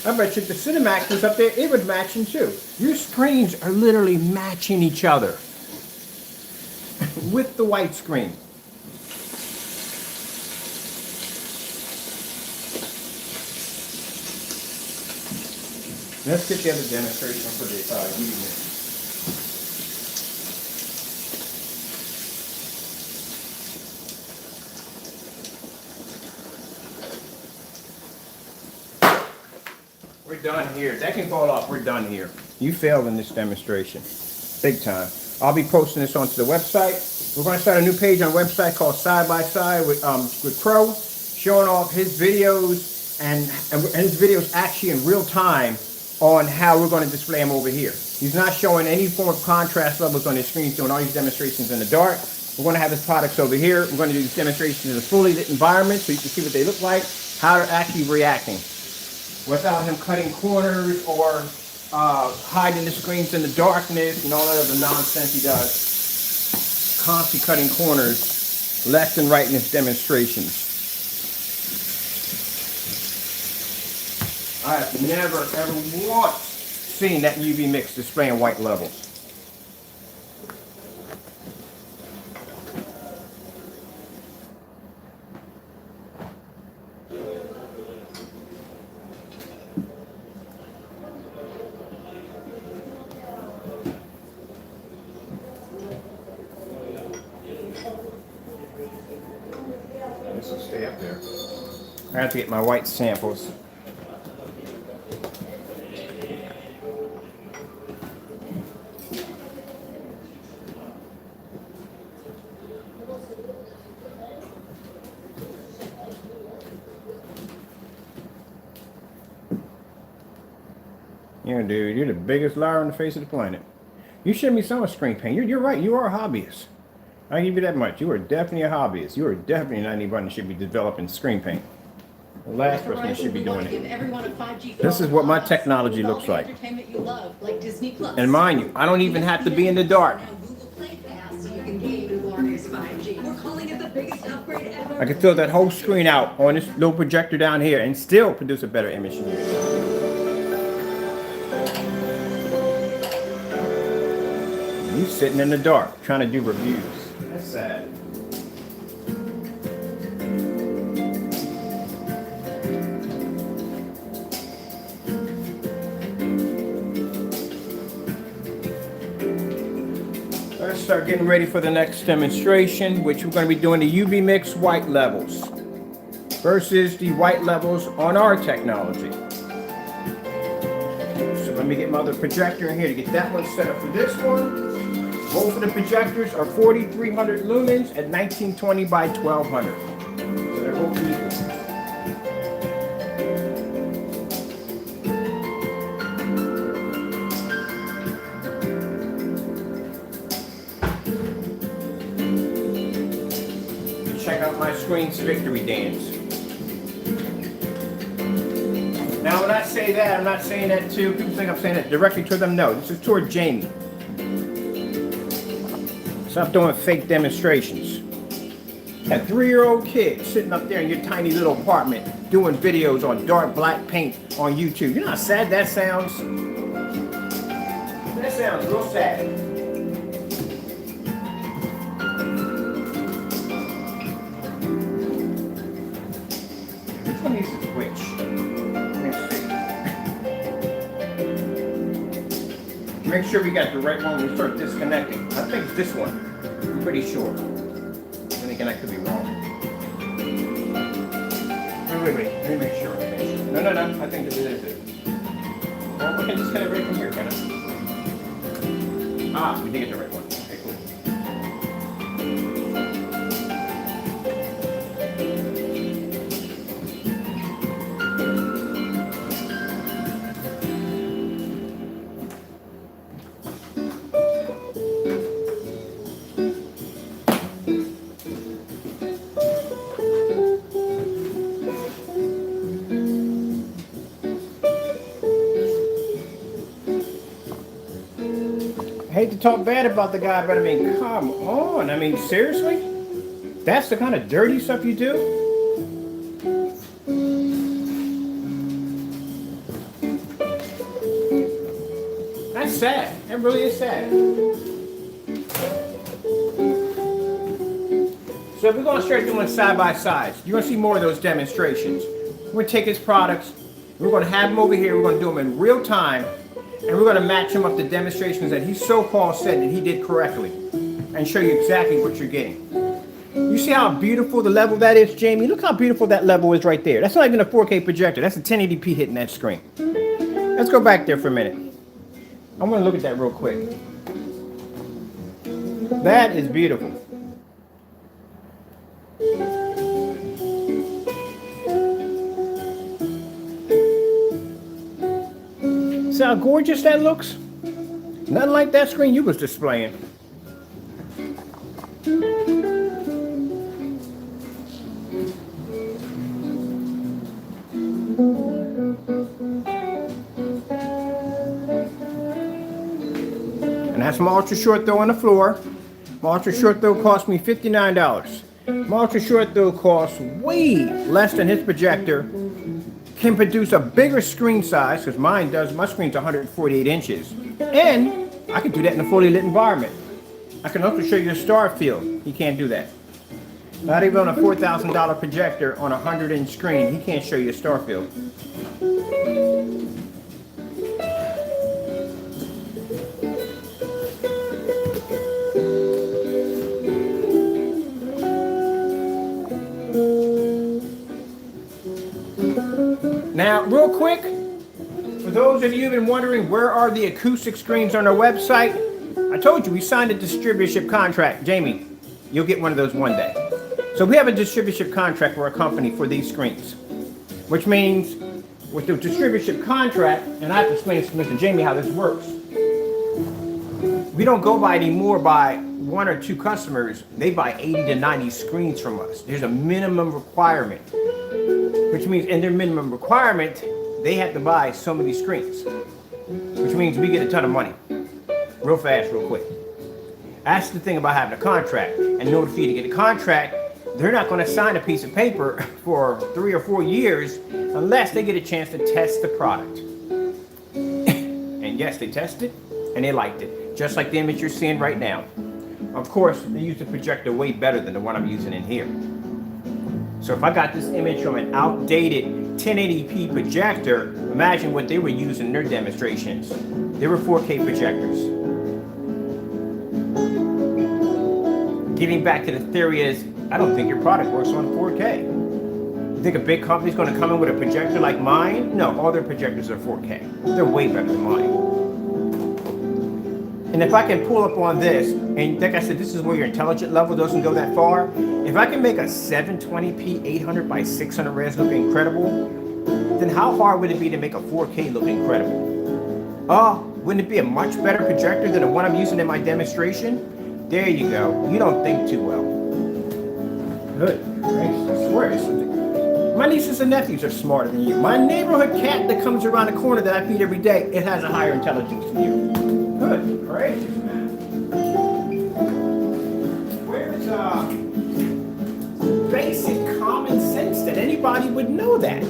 I bet you if the Cinemax was up there, it would matching too. Your screens are literally matching each other with the white screen. Let's get the other demonstration for the unit. We're done here. That can fall off. We're done here. You failed in this demonstration. Big time. I'll be posting this onto the website. We're going to start a new page on the website called Side by Side with Crow, showing off his videos and his videos actually in real time on how we're going to display them over here. He's not showing any form of contrast levels on his screen, doing all these demonstrations in the dark. We're going to have his products over here. We're going to do these demonstrations in a fully lit environment so you can see what they look like, how they're actually reacting, without him cutting corners or hiding the screens in the darkness and all that other nonsense he does. Constantly cutting corners left and right in his demonstrations. I have never, ever once seen that UV mix displaying white levels. This will stay up there. I have to get my white samples. Yeah, dude, you're the biggest liar on the face of the planet. You showed me some screen paint. You're right. You are a hobbyist. I give you that much. You are definitely a hobbyist. You are definitely not anybody that should be developing screen paint. The last person that should be doing it. This is what my technology looks like. And mind you, I don't even have to be in the dark. I can throw that whole screen out on this little projector down here and still produce a better image than you. You sitting in the dark trying to do reviews. That's sad. Let's start getting ready for the next demonstration, which we're going to be doing the UV mix white levels versus the white levels on our technology. So let me get my other projector in here to get that one set up for this one. Both of the projectors are 4300 lumens at 1920 by 1200. So they're both equal. Check out my screen's victory dance. Now when I say that, I'm not saying that to people think I'm saying that directly to them. No, this is toward Jamie. Stop doing fake demonstrations. A 3-year-old kid sitting up there in your tiny little apartment doing videos on dark black paint on YouTube. You know how sad that sounds? That sounds real sad. Which one is which? Let me see. Make sure we got the right one when we start disconnecting. I think it's this one. I'm pretty sure. Then again, I could be wrong. Wait. Let me make sure. No. I think this is it. Well, we can disconnect right from here, can I? Ah, we did get the right one. Okay, cool. hate to talk bad about the guy, but I mean, come on. I mean, seriously? That's the kind of dirty stuff you do? That's sad. That really is sad. So we're going to start doing side-by-sides. You're going to see more of those demonstrations. We're going to take his products. We're going to have them over here. We're going to do them in real time. And we're going to match him up to demonstrations that he so-called said that he did correctly. And show you exactly what you're getting. You see how beautiful the level that is, Jamie? Look how beautiful that level is right there. That's not even a 4K projector. That's a 1080p hitting that screen. Let's go back there for a minute. I want to look at that real quick. That is beautiful. See how gorgeous that looks? Nothing like that screen you was displaying. And that's my ultra short throw on the floor. My ultra short throw cost me $59. My ultra short throw costs way less than his projector. Can produce a bigger screen size, because mine does, my screen's 148 inches. And I can do that in a fully lit environment. I can also show you a star field. He can't do that. Not even on a $4,000 projector on a 100-inch screen, he can't show you a star field. Now, real quick, for those of you who've been wondering where are the acoustic screens on our website, I told you we signed a distributorship contract. Jamie, you'll get one of those one day. So we have a distributorship contract with our company for these screens, which means with the distributorship contract, and I have to explain to Mr. Jamie how this works. We don't go by anymore by 1 or 2 customers. They buy 80 to 90 screens from us. There's a minimum requirement, which means in their minimum requirement, they have to buy so many screens, which means we get a ton of money real fast, real quick. That's the thing about having a contract. And in order for you to get a contract, they're not going to sign a piece of paper for 3 or 4 years unless they get a chance to test the product. And yes, they tested and they liked it, just like the image you're seeing right now. Of course, they use the projector way better than the one I'm using in here. So if I got this image from an outdated 1080p projector, imagine what they were using in their demonstrations. They were 4K projectors. Getting back to the theory is, I don't think your product works on 4K. You think a big company's going to come in with a projector like mine? No, all their projectors are 4K. They're way better than mine. And if I can pull up on this, and like I said, this is where your intelligent level doesn't go that far. If I can make a 720p 800 by 600 res look incredible, then how hard would it be to make a 4K look incredible? Oh, wouldn't it be a much better projector than the one I'm using in my demonstration? There you go. You don't think too well. Good. I swear. My nieces and nephews are smarter than you. My neighborhood cat that comes around the corner that I feed every day, it has a higher intelligence than you. Good. Great. Where's basic common sense that anybody would know that?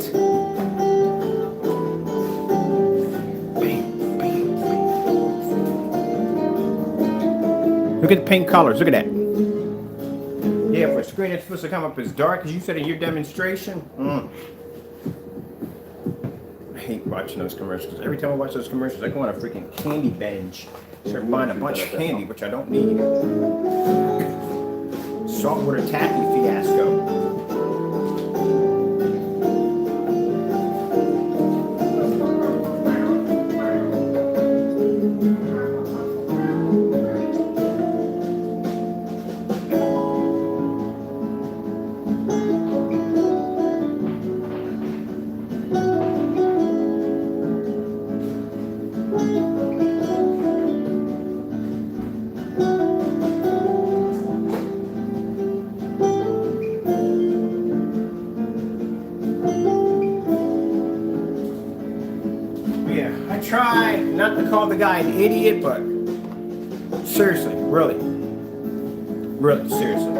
Look at the pink colors. Look at that. Yeah, for a screen it's supposed to come up as dark as you said in your demonstration. I hate watching those commercials. Every time I watch those commercials, I go on a freaking candy binge. Start buying a bunch of candy, which I don't need. Saltwater taffy fiasco. Try not to call the guy an idiot, but Seriously, really. Really, seriously.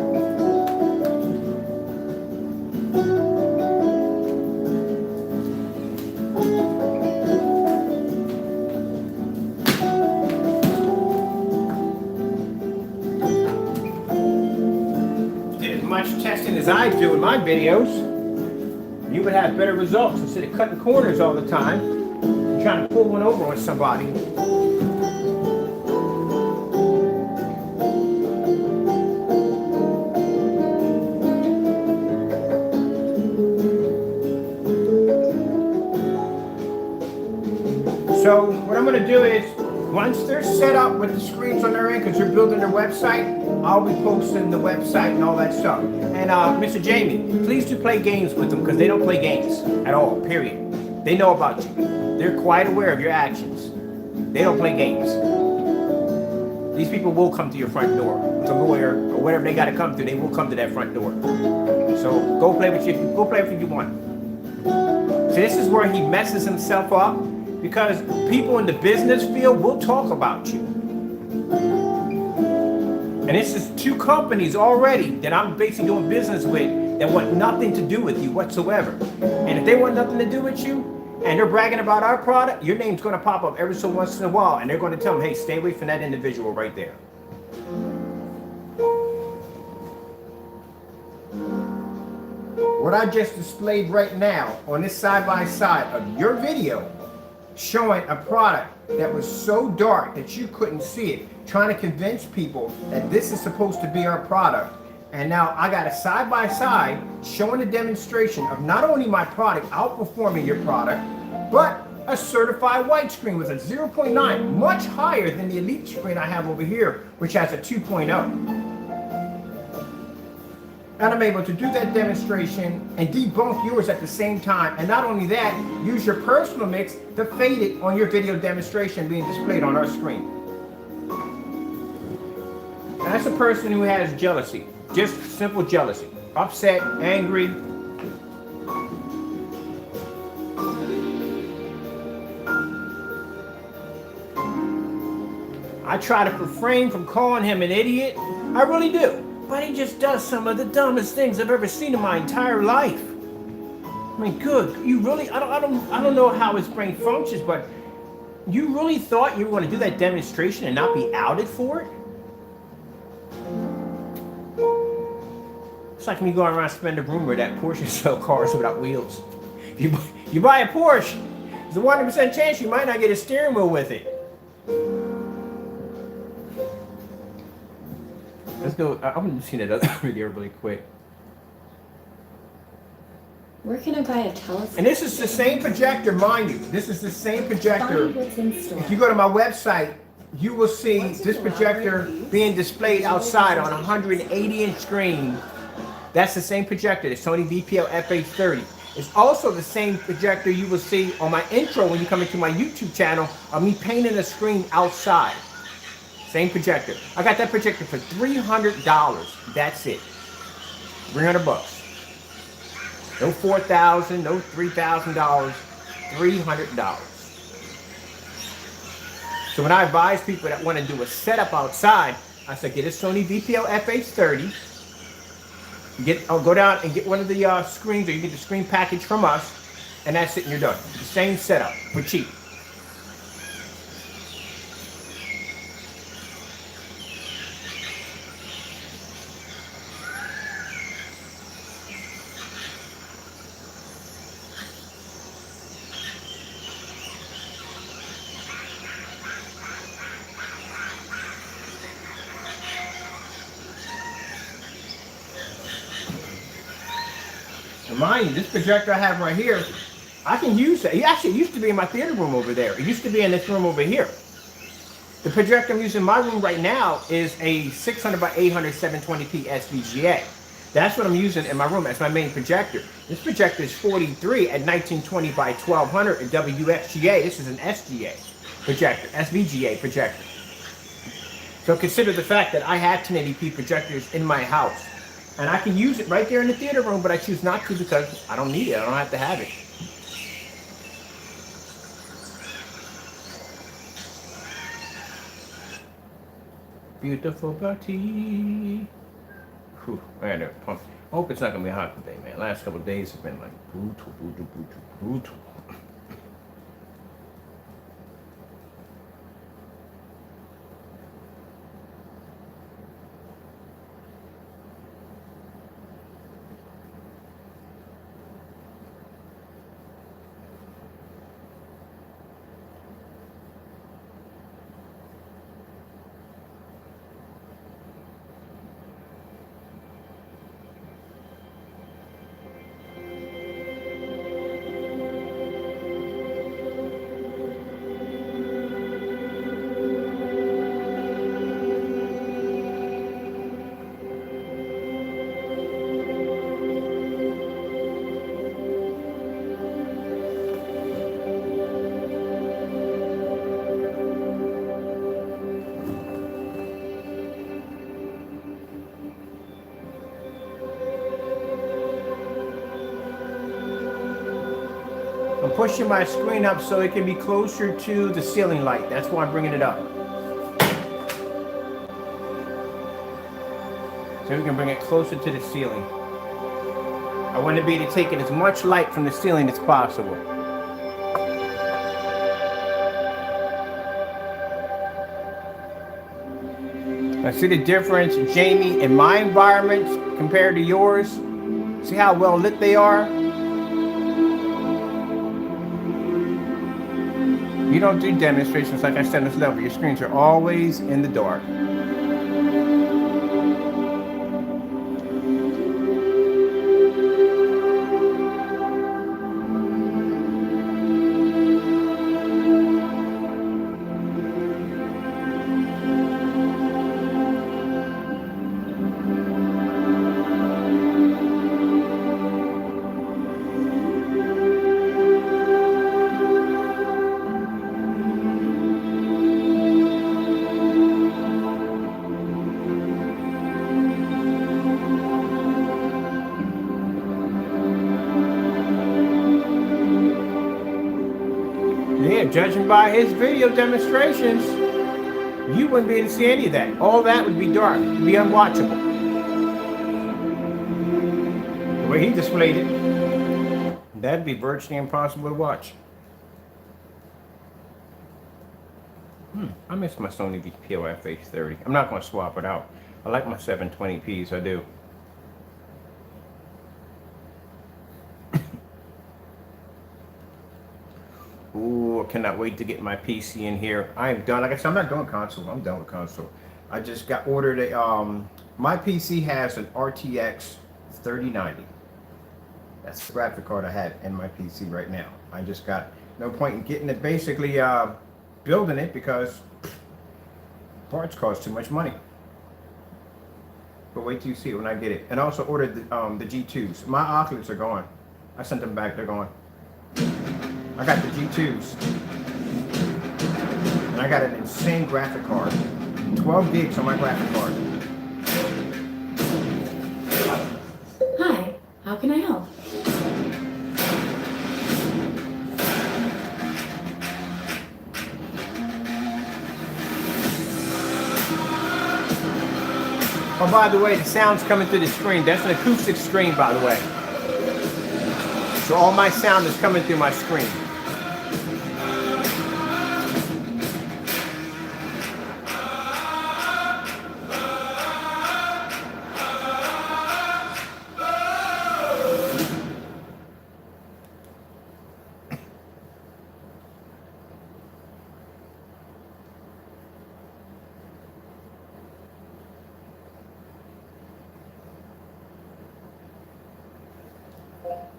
Did as much testing as I do in my videos, you would have better results instead of cutting corners all the time and trying to pull one over on somebody. So what I'm going to do is, once they're set up with the screens on their end, because they're building their website, I'll be posting the website and all that stuff. And Mr. Jamie, please do play games with them, because they don't play games at all, period. They know about you. They're quite aware of your actions. They don't play games. These people will come to your front door. The lawyer or whatever they got to come to, they will come to that front door. So go play with you. Go play with you if you want. So this is where he messes himself up, because people in the business field will talk about you. And this is 2 companies already that I'm basically doing business with that want nothing to do with you whatsoever. And if they want nothing to do with you and they're bragging about our product, your name's going to pop up every so once in a while, and they're going to tell them, hey, stay away from that individual right there. What I just displayed right now on this side-by-side of your video showing a product that was so dark that you couldn't see it, trying to convince people that this is supposed to be our product. And now I got a side-by-side showing a demonstration of not only my product outperforming your product, but a certified white screen with a 0.9, much higher than the elite screen I have over here, which has a 2.0. And I'm able to do that demonstration and debunk yours at the same time. And not only that, use your personal mix to fade it on your video demonstration being displayed on our screen. And that's a person who has jealousy, just simple jealousy, upset, angry. I try to refrain from calling him an idiot. I really do. But he just does some of the dumbest things I've ever seen in my entire life. I mean, good. You really, I don't know how his brain functions, but you really thought you were going to do that demonstration and not be outed for it? It's like when you go around spend a rumor that Porsche sell cars without wheels. You buy a Porsche, there's a 100% chance you might not get a steering wheel with it. Let's go. I'm going to see that other video really quick. Where can I buy a telescope? And this is the same projector, mind you. This is the same projector. Find what's in store. If you go to my website, you will see this projector being displayed outside on a 180-inch screen. That's the same projector, the Sony VPL FH30. It's also the same projector you will see on my intro when you come into my YouTube channel of me painting a screen outside. Same projector. I got that projector for $300. That's it. 300 bucks. No $4,000, no $3,000. $300. So when I advise people that want to do a setup outside, I say get a Sony VPL FH30. Go down and get one of the screens, or you get the screen package from us, and that's it, and you're done. The same setup for cheap. Mind you, this projector I have right here, I can use it. It actually used to be in my theater room over there. It used to be in this room over here. The projector I'm using in my room right now is a 600 by 800 720p SVGA. That's what I'm using in my room. That's my main projector. This projector is 43 at 1920 by 1200 in WXGA. This is an SGA projector, SVGA projector. So consider the fact that I have 1080p projectors in my house. And I can use it right there in the theater room, but I choose not to because I don't need it. I don't have to have it. beautiful body. Whew, I had to pump. I hope it's not gonna be hot today, man. Last couple of days have been like brutal, brutal, brutal, brutal. I'm pushing my screen up so it can be closer to the ceiling light. That's why I'm bringing it up. So we can bring it closer to the ceiling. I want to be able to take in as much light from the ceiling as possible. I see the difference, Jamie, in my environment compared to yours. See how well lit they are? You don't do demonstrations like I said on this level. Your screens are always in the dark. Yeah, judging by his video demonstrations, you wouldn't be able to see any of that. All that would be dark. It would be unwatchable. The way he displayed it, that'd be virtually impossible to watch. I miss my Sony POF H30. I'm not going to swap it out. I like my 720p's, I do. Ooh, I cannot wait to get my PC in here. I am done. Like I said, I'm not doing console. I'm done with console. I just got ordered a, my PC has an RTX 3090. That's the graphic card I had in my PC right now. I just got no point in getting it, basically building it because parts cost too much money. But wait till you see it when I get it. And I also ordered the G2s. My Oculus are gone. I sent them back. They're gone. I got the G2s. And I got an insane graphic card. 12 gigs on my graphic card. Hi, how can I help? Oh, by the way, the sound's coming through the screen. That's an acoustic screen, by the way. So all my sound is coming through my screen.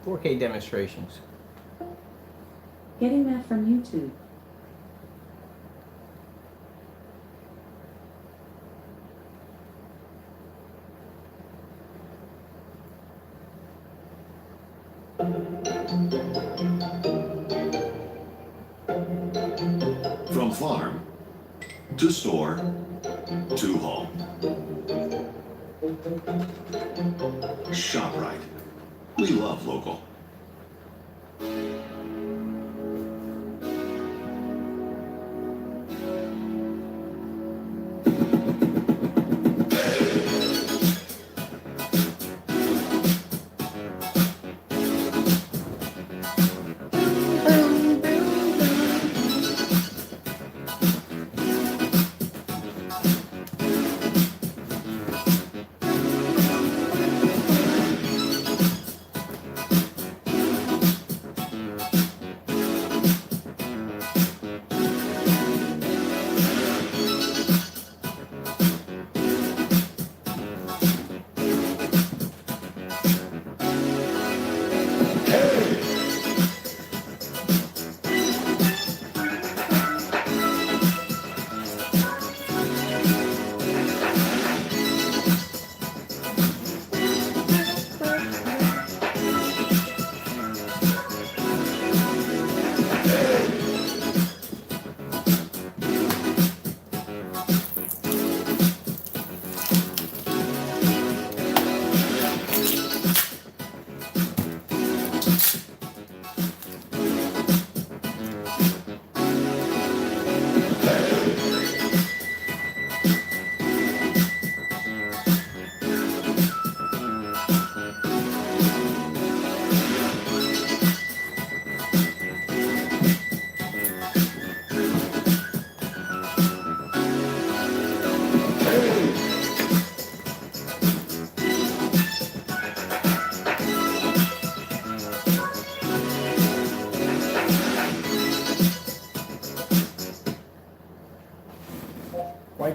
.4K demonstrations. Getting that from YouTube. From farm to store to home. ShopRite. We love local.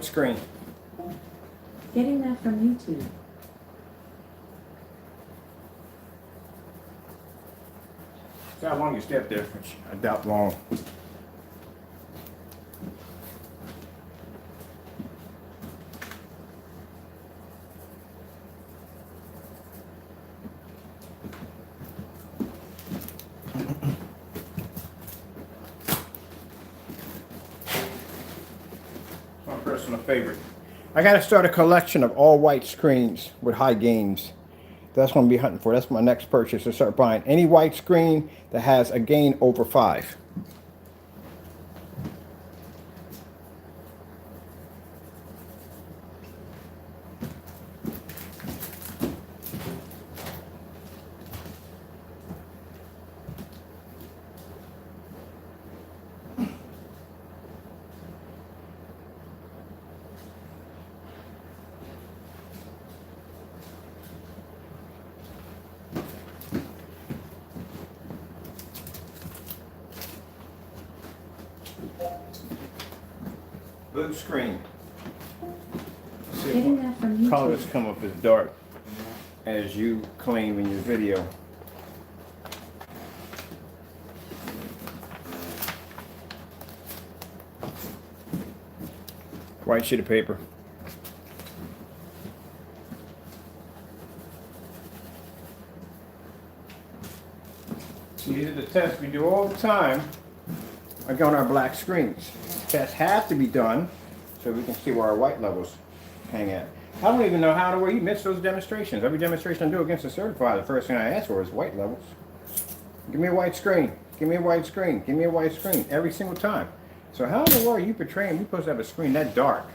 white screen. Getting that from YouTube. See how long you stay up there, which I doubt long. My personal favorite. I gotta start a collection of all white screens with high gains. That's what I'm gonna be hunting for. That's my next purchase, to start buying any white screen that has a gain over 5. Blue screen. Let's see Getting what that from YouTube. colors come up as dark as you claim in your video. White sheet of paper. These are the tests we do all the time, like on our black screens. Tests have to be done so we can see where our white levels hang at. I don't even know how to where you miss those demonstrations. Every demonstration I do against a certified, the first thing I ask for is white levels. Give me a white screen. Give me a white screen. Give me a white screen every single time. So how in the world are you portraying we're supposed to have a screen that dark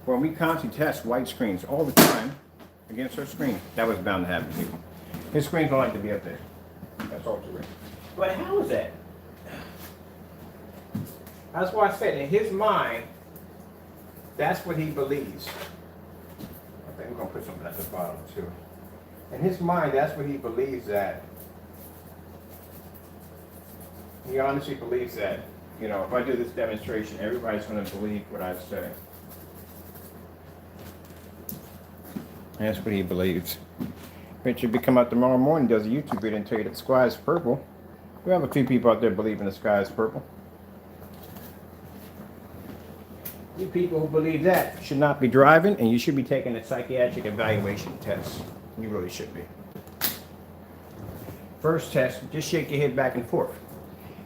when we constantly test white screens all the time against our screen? That was bound to happen to people. His screens don't like to be up there. That's all to it. But how is that? That's why I said in his mind, that's what he believes. I think we're gonna put something at the bottom too. In his mind, that's what he believes that. He honestly believes that, you know, if I do this demonstration, everybody's gonna believe what I say. That's what he believes. Bet you if he come out tomorrow morning, does a YouTube video and tell you that the sky is purple. We have a few people out there believing the sky is purple. You people who believe that should not be driving, and you should be taking a psychiatric evaluation test. You really should be. First test, just shake your head back and forth.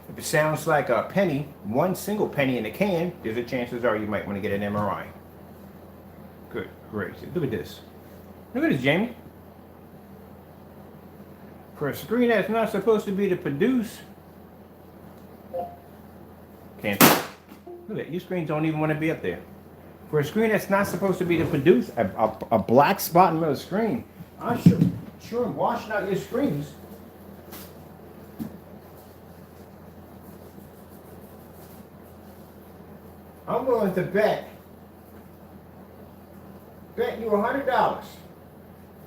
If it sounds like a penny, one single penny in a can, there's a chances are you might want to get an MRI. Good, great. Look at this. Look at this, Jamie. For a screen that's not supposed to be to produce, can't. Look at it, your screens don't even want to be up there. For a screen that's not supposed to be to produce a black spot in the middle of the screen, I'm sure I'm washing out your screens. I'm willing to bet you $100.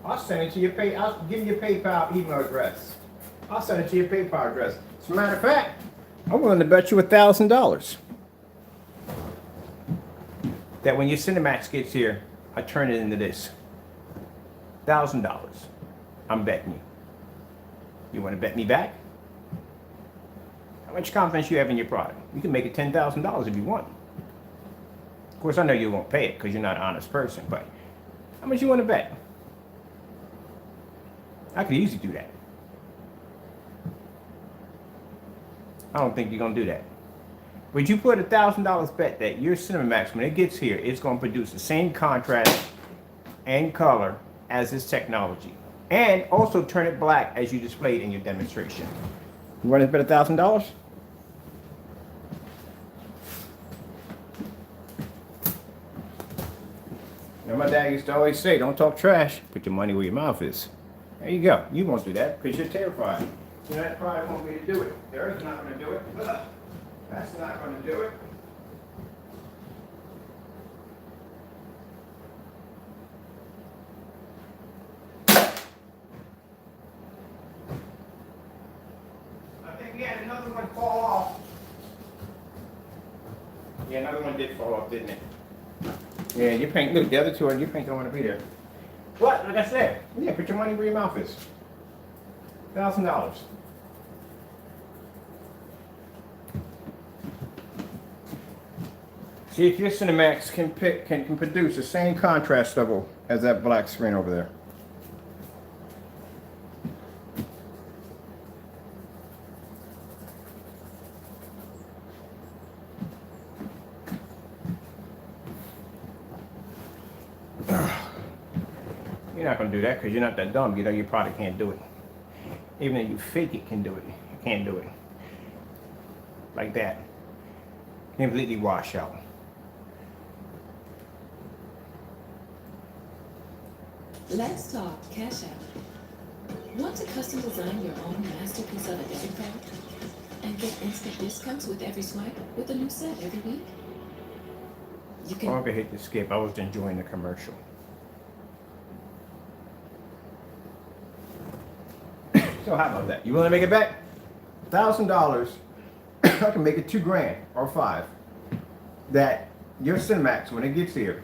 I'll send it to your I'll give you your PayPal email address. I'll send it to your PayPal address. As a matter of fact, I'm willing to bet you $1,000 that when your Cinemax gets here, I turn it into this. $1,000. I'm betting you. You want to bet me back? How much confidence you have in your product? You can make it $10,000 if you want. Of course, I know you won't pay it because you're not an honest person, but how much you want to bet? I could easily do that. I don't think you're going to do that. But you put $1,000 bet that your Cinemax, when it gets here, it's going to produce the same contrast and color as this technology. And also turn it black as you displayed in your demonstration. You want to bet $1,000? Now my dad used to always say, don't talk trash, put your money where your mouth is. There you go. You won't do that because you're terrified. You know, that probably won't be to do it. The earth's not going to do it. Ugh. That's not going to do it. I think we had another one fall off. Yeah, another one did fall off, didn't it? Yeah, your paint, look, the other two, your paint don't want to be there. What? Like I said, yeah, put your money where your mouth is. $1,000. See if your Cinemax can produce the same contrast level as that black screen over there. You're not going to do that because you're not that dumb. You know your product can't do it. Even though you fake it can do it, you can't do it. Like that. Completely wash out. Let's talk cash out. Want to custom design your own masterpiece of a debit card? And get instant discounts with every swipe with a new set every week? You can... I'm going to hit the skip. I was enjoying the commercial. So how about that? You want to make it back? $1,000. I can make it $2,000 or $5,000. That your Cinemax, when it gets here,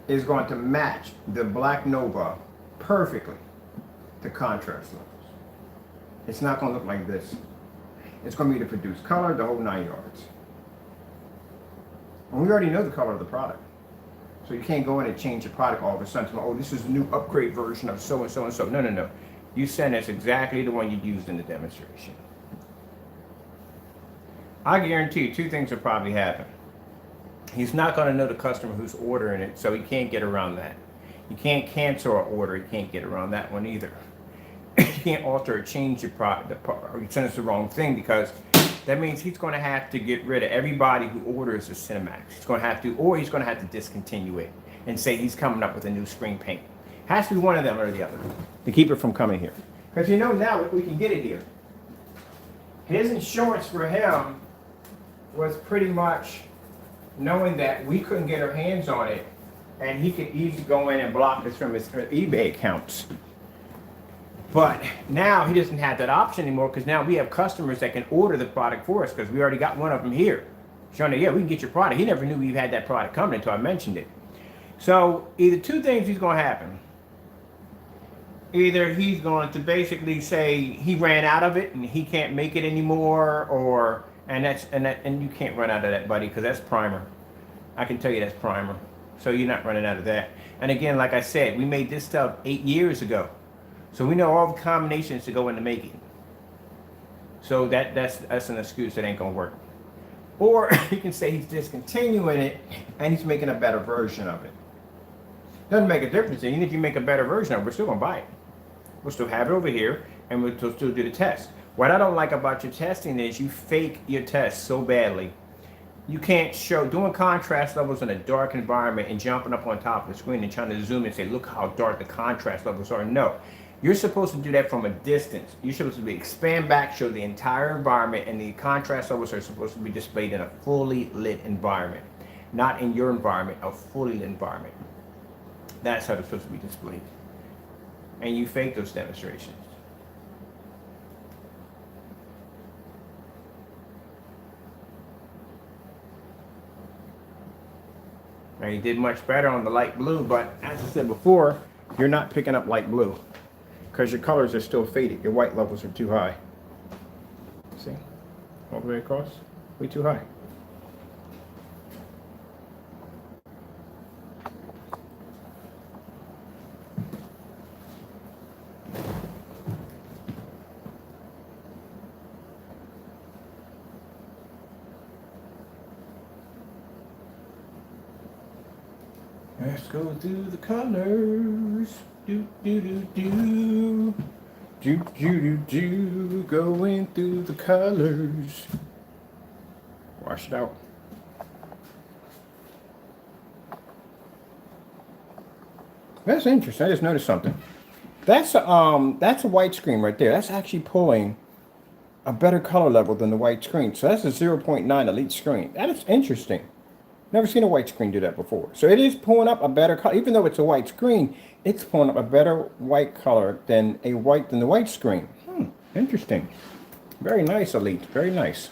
is going to match the Black Nova perfectly to contrast levels. It's not going to look like this. It's going to be to produce color, the whole 9 yards. And we already know the color of the product. So you can't go in and change the product all of a sudden. Oh, this is a new upgrade version of so and so and so. No, no, no. You send us exactly the one you used in the demonstration. I guarantee you 2 things will probably happen. He's not going to know the customer who's ordering it, so he can't get around that. You can't cancel an order. You can't get around that one either. You can't alter or change your product, or you send us the wrong thing, because that means he's going to have to get rid of everybody who orders a Cinemax. He's going to have to, or he's going to have to discontinue it and say he's coming up with a new screen paint. Has to be one of them or the other to keep it from coming here. Because you know now we can get it here. His insurance for him was pretty much knowing that we couldn't get our hands on it, and he could easily go in and block us from his eBay accounts. But now he doesn't have that option anymore, because now we have customers that can order the product for us, because we already got one of them here. Showing that, yeah, we can get your product. He never knew we had that product coming until I mentioned it. So either 2 things is going to happen. Either he's going to basically say he ran out of it and he can't make it anymore, or and you can't run out of that, buddy, because that's primer. I can tell you that's primer. So you're not running out of that. And again, like I said, we made this stuff 8 years ago, so we know all the combinations to go into making. So that's an excuse that ain't gonna work. Or you can say he's discontinuing it and he's making a better version of it. Doesn't make a difference. Even if you make a better version of it, we're still gonna buy it. We'll still have it over here, and we'll still do the test. What I don't like about your testing is you fake your test so badly. You can't show, doing contrast levels in a dark environment and jumping up on top of the screen and trying to zoom and say, look how dark the contrast levels are. No, you're supposed to do that from a distance. You're supposed to expand back, show the entire environment, and the contrast levels are supposed to be displayed in a fully lit environment. Not in your environment, a fully lit environment. That's how they're supposed to be displayed. And you fake those demonstrations. Now you did much better on the light blue, but as I said before, you're not picking up light blue because your colors are still faded. Your white levels are too high. See? All the way across? Way too high. Let's go through the colors. Do do do do. Do do do do. Going through the colors. Wash it out. That's interesting. I just noticed something. That's a white screen right there. That's actually pulling a better color level than the white screen. So that's a 0.9 elite screen. That is interesting. Never seen a white screen do that before. So it is pulling up a better color. Even though it's a white screen, it's pulling up a better white color than the white screen. Interesting. Very nice, Elite. Very nice.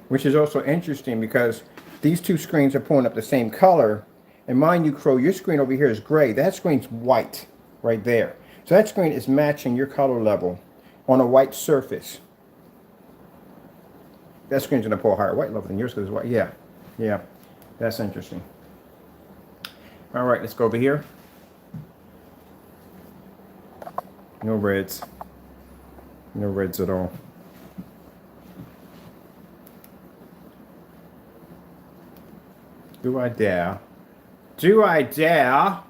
which is also interesting because these two screens are pulling up the same color. And mind you, Crow, your screen over here is gray. That screen's white right there. So that screen is matching your color level on a white surface. That screen's going to pull a higher white level than yours because it's white. Yeah, yeah, that's interesting. All right, let's go over here. No reds. No reds at all. Do I dare? Do I dare?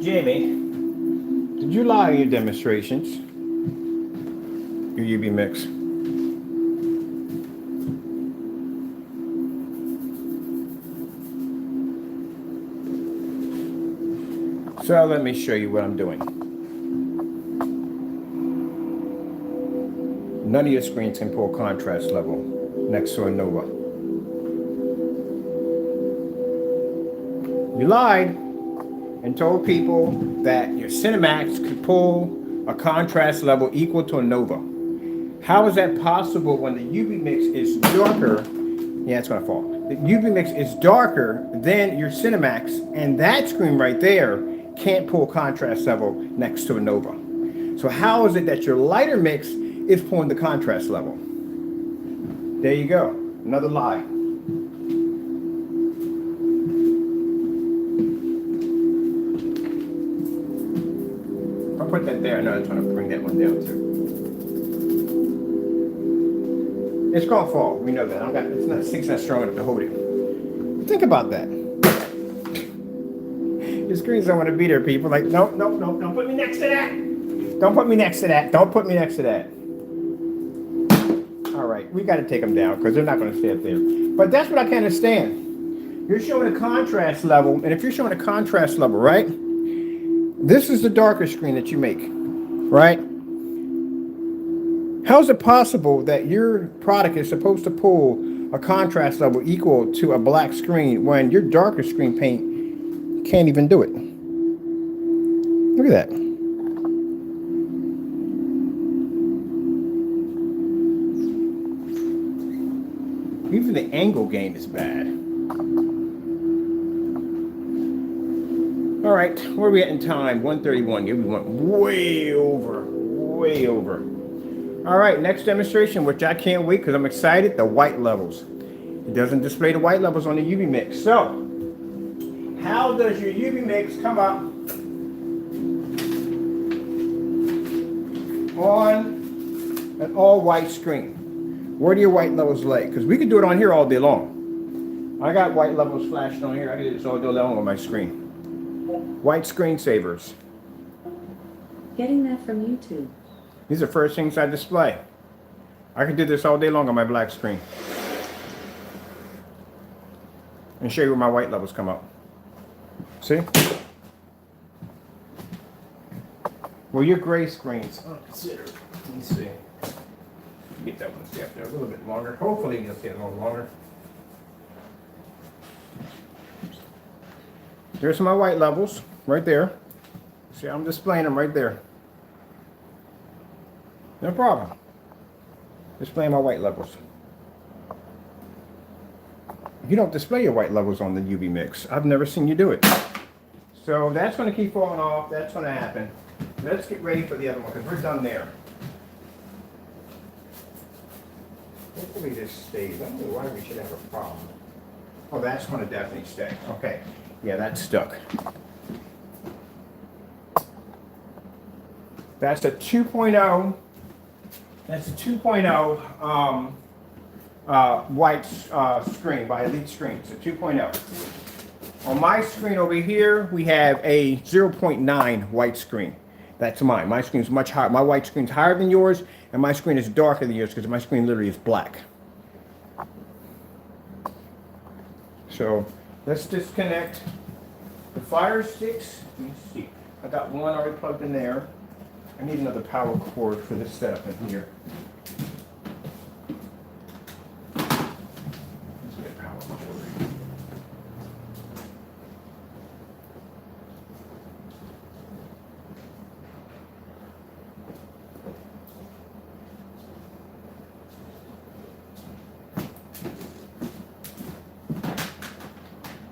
Jamie, did you lie in your demonstrations? Your UV mix. So let me show you what I'm doing. None of your screens can pull contrast level next to a Nova. You lied and told people that your Cinemax could pull a contrast level equal to a Nova. How is that possible when the UV mix is darker? Yeah, it's gonna fall. The UV mix is darker than your Cinemax, and that screen right there can't pull contrast level next to a Nova. So how is it that your lighter mix is pulling the contrast level? There you go, another lie. I'll put that there. No, I'm trying to bring that one down too. It's gonna fall. We know that. It's not strong enough to hold it. Think about that. Your screens don't want to be there, people. Like, no, don't put me next to that. Don't put me next to that. Don't put me next to that. All right, we got to take them down because they're not going to stay up there. But that's what I can't understand. You're showing a contrast level, and if you're showing a contrast level, right? This is the darker screen that you make, right? How is it possible that your product is supposed to pull a contrast level equal to a black screen when your darker screen paint can't even do it? Look at that. Even the angle gain is bad. All right, where are we at in time? 1:31. Yeah, we went way over, way over. All right, next demonstration, which I can't wait because I'm excited, the white levels. It doesn't display the white levels on the UV mix. So, how does your UV mix come up on an all-white screen? Where do your white levels lay? Because we could do it on here all day long. I got white levels flashed on here. I can do this all day long on my screen. White screensavers. Getting that from YouTube. These are first things I display. I can do this all day long on my black screen. And show you where my white levels come up. See? Well, your gray screens are considered. Let me see. Get that one stay up there a little bit longer. Hopefully you'll stay a little longer. There's my white levels right there. See, I'm displaying them right there. No problem. Displaying my white levels. You don't display your white levels on the UV mix. I've never seen you do it. So that's going to keep falling off. That's going to happen. Let's get ready for the other one because we're done there. Hopefully this stays. I don't know why we should have a problem. Oh, that's going to definitely stay. Okay. Yeah, that's stuck. That's a 2.0. That's a 2.0 white screen by Elite Screens. A 2.0. On my screen over here, we have a 0.9 white screen. That's mine. My screen's much higher. My white screen's higher than yours, and my screen is darker than yours because my screen literally is black. So let's disconnect the fire sticks. Let me see. I got one already plugged in there. I need another power cord for this setup in here. Let's get a power cord.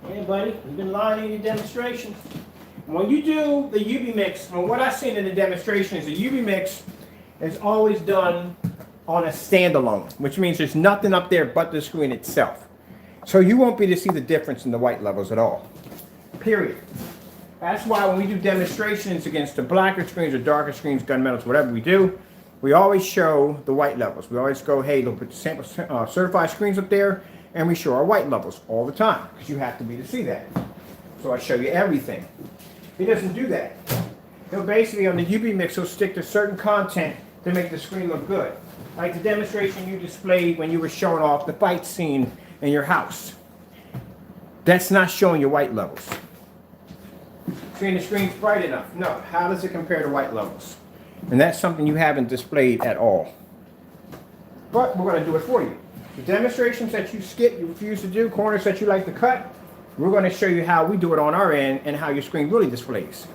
Hey buddy, you've been lying in your demonstration. When you do the UV mix, well, what I've seen in the demonstration is the UV mix is always done on a standalone, which means there's nothing up there but the screen itself. So you won't be able to see the difference in the white levels at all. Period. That's why when we do demonstrations against the blacker screens or darker screens, gunmetals, whatever we do, we always show the white levels. We always go, hey, look, put the sample certified screens up there, and we show our white levels all the time, because you have to be to see that. So I show you everything. He doesn't do that. He'll basically, on the UV mix, he'll stick to certain content to make the screen look good. Like the demonstration you displayed when you were showing off the fight scene in your house. That's not showing your white levels. Saying the screen's bright enough. No, how does it compare to white levels? And that's something you haven't displayed at all. But we're going to do it for you. The demonstrations that you skip, you refuse to do, corners that you like to cut, we're going to show you how we do it on our end and how your screen really displays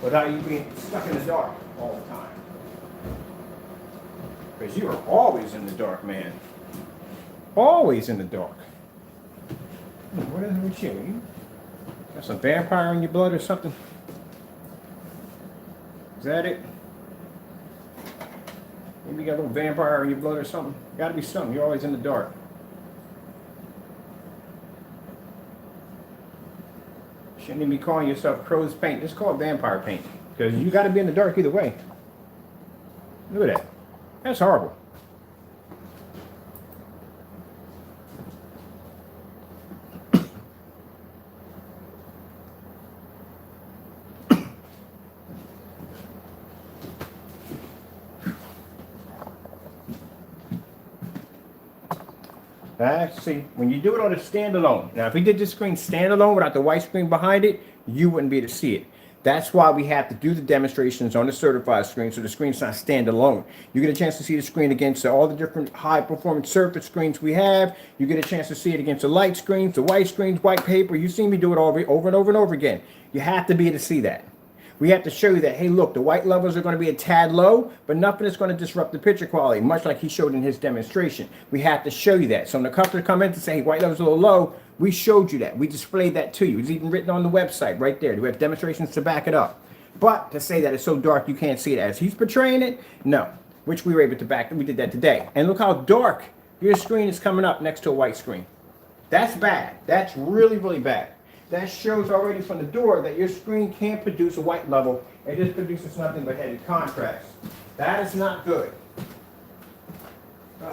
without you being stuck in the dark all the time. Because you are always in the dark, man. Always in the dark. What is it with you? You got some vampire in your blood or something? Is that it? Maybe you got a little vampire in your blood or something? Gotta be something. You're always in the dark. Shouldn't even be calling yourself crow's paint. Just call it vampire paint. Because you got to be in the dark either way. Look at that. That's horrible. See, when you do it on a standalone, now if we did this screen standalone without the white screen behind it, you wouldn't be able to see it. That's why we have to do the demonstrations on the certified screen, so the screen's not standalone. You get a chance to see the screen against all the different high performance surface screens we have. You get a chance to see it against the light screens, the white screens, white paper. You've seen me do it over and over and over again. You have to be able to see that. We have to show you that, hey, look, the white levels are going to be a tad low, but nothing is going to disrupt the picture quality, much like he showed in his demonstration. We have to show you that. So when the customer come in to say, hey, white levels are a little low, we showed you that. We displayed that to you. It's even written on the website right there. We have demonstrations to back it up. But to say that it's so dark you can't see it as he's portraying it, no. Which we were able to back. We did that today. And look how dark your screen is coming up next to a white screen. That's bad. That's really, really bad. That shows already from the door that your screen can't produce a white level. It just produces nothing but headed contrast. That is not good. We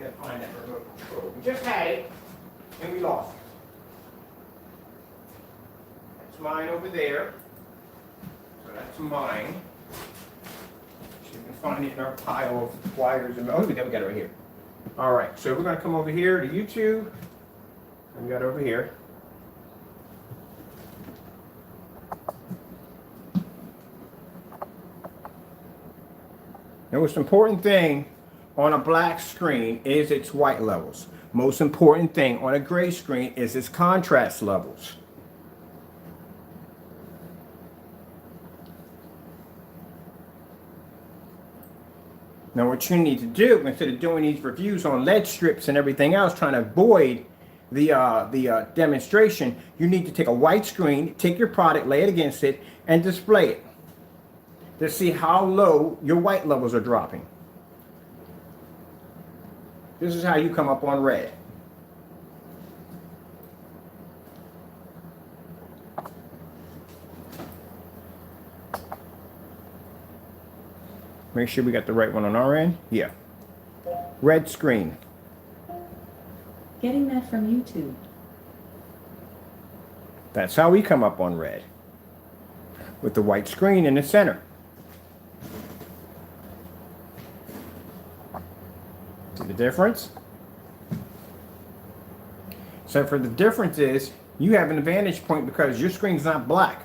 gotta find that remote control. We just had it, and we lost it. That's mine over there. So that's mine. You can find it in our pile of wires. And, oh, we got it right here. All right, so we're gonna come over here to YouTube. And we got it over here. The most important thing on a black screen is its white levels. Most important thing on a gray screen is its contrast levels. Now what you need to do, instead of doing these reviews on LED strips and everything else, trying to avoid the demonstration, you need to take a white screen, take your product, lay it against it, and display it to see how low your white levels are dropping. This is how you come up on red. Make sure we got the right one on our end. Yeah. Red screen. Getting that from YouTube. That's how we come up on red. With the white screen in the center. See the difference? So for the difference is you have an advantage point because your screen's not black.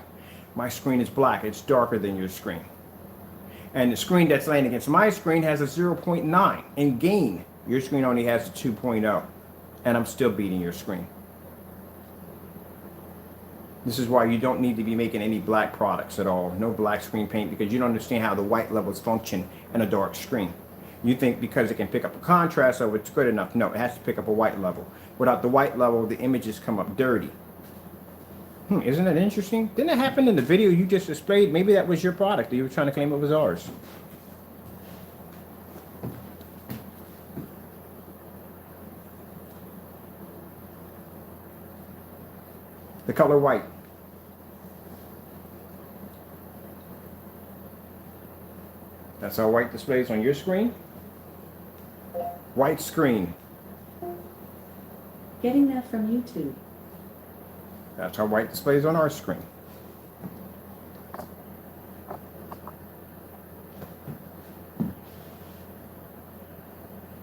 My screen is black. It's darker than your screen. And the screen that's laying against my screen has a 0.9 in gain. Your screen only has a 2.0. And I'm still beating your screen. This is why you don't need to be making any black products at all. No black screen paint, because you don't understand how the white levels function in a dark screen. You think because it can pick up a contrast, so it's good enough. No, it has to pick up a white level. Without the white level, the images come up dirty. Isn't that interesting? Didn't that happen in the video you just displayed? Maybe that was your product that you were trying to claim it was ours. The color white. That's how white displays on your screen. White screen. Getting that from YouTube. That's how white displays on our screen.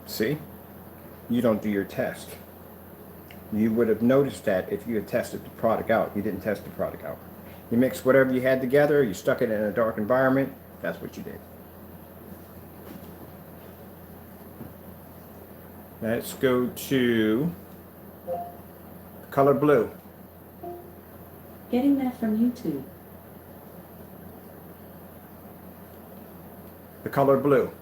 See? You don't do your test. You would have noticed that if you had tested the product out. You didn't test the product out. You mixed whatever you had together, you stuck it in a dark environment, that's what you did. Let's go to color blue. Getting that from YouTube. The color blue.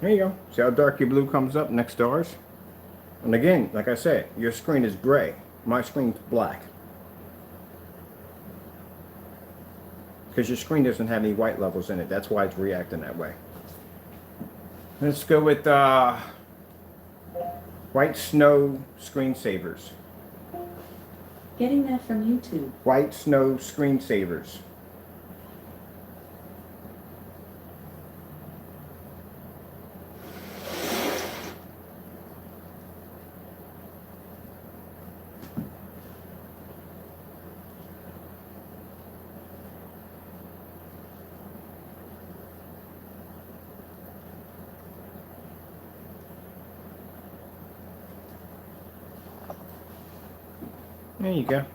There you go. See how dark your blue comes up next to ours? And again, like I said, your screen is gray. My screen's black. Because your screen doesn't have any white levels in it. That's why it's reacting that way. Let's go with white snow screensavers. Getting that from YouTube. White snow screensavers. There you go.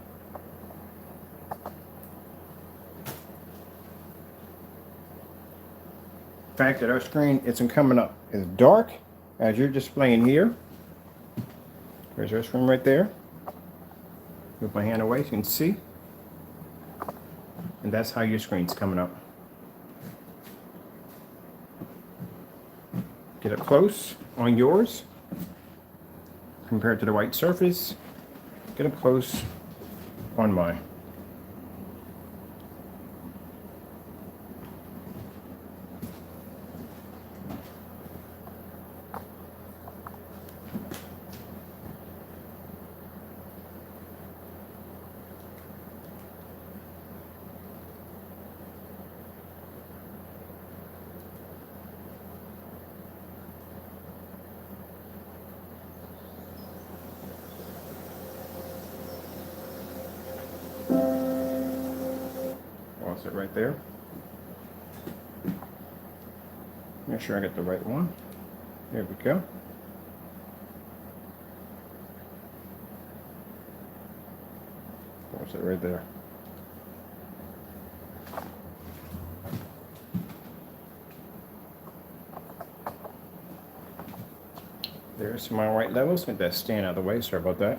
The fact that our screen isn't coming up as dark as you're displaying here. There's our screen right there. Move my hand away so you can see. And that's how your screen's coming up. Get up close on yours compared to the white surface. Get up close on mine. Pause it right there. Make sure I get the right one. There we go. Pause it right there. There's my white levels. Make that stand out of the way. Sorry about that.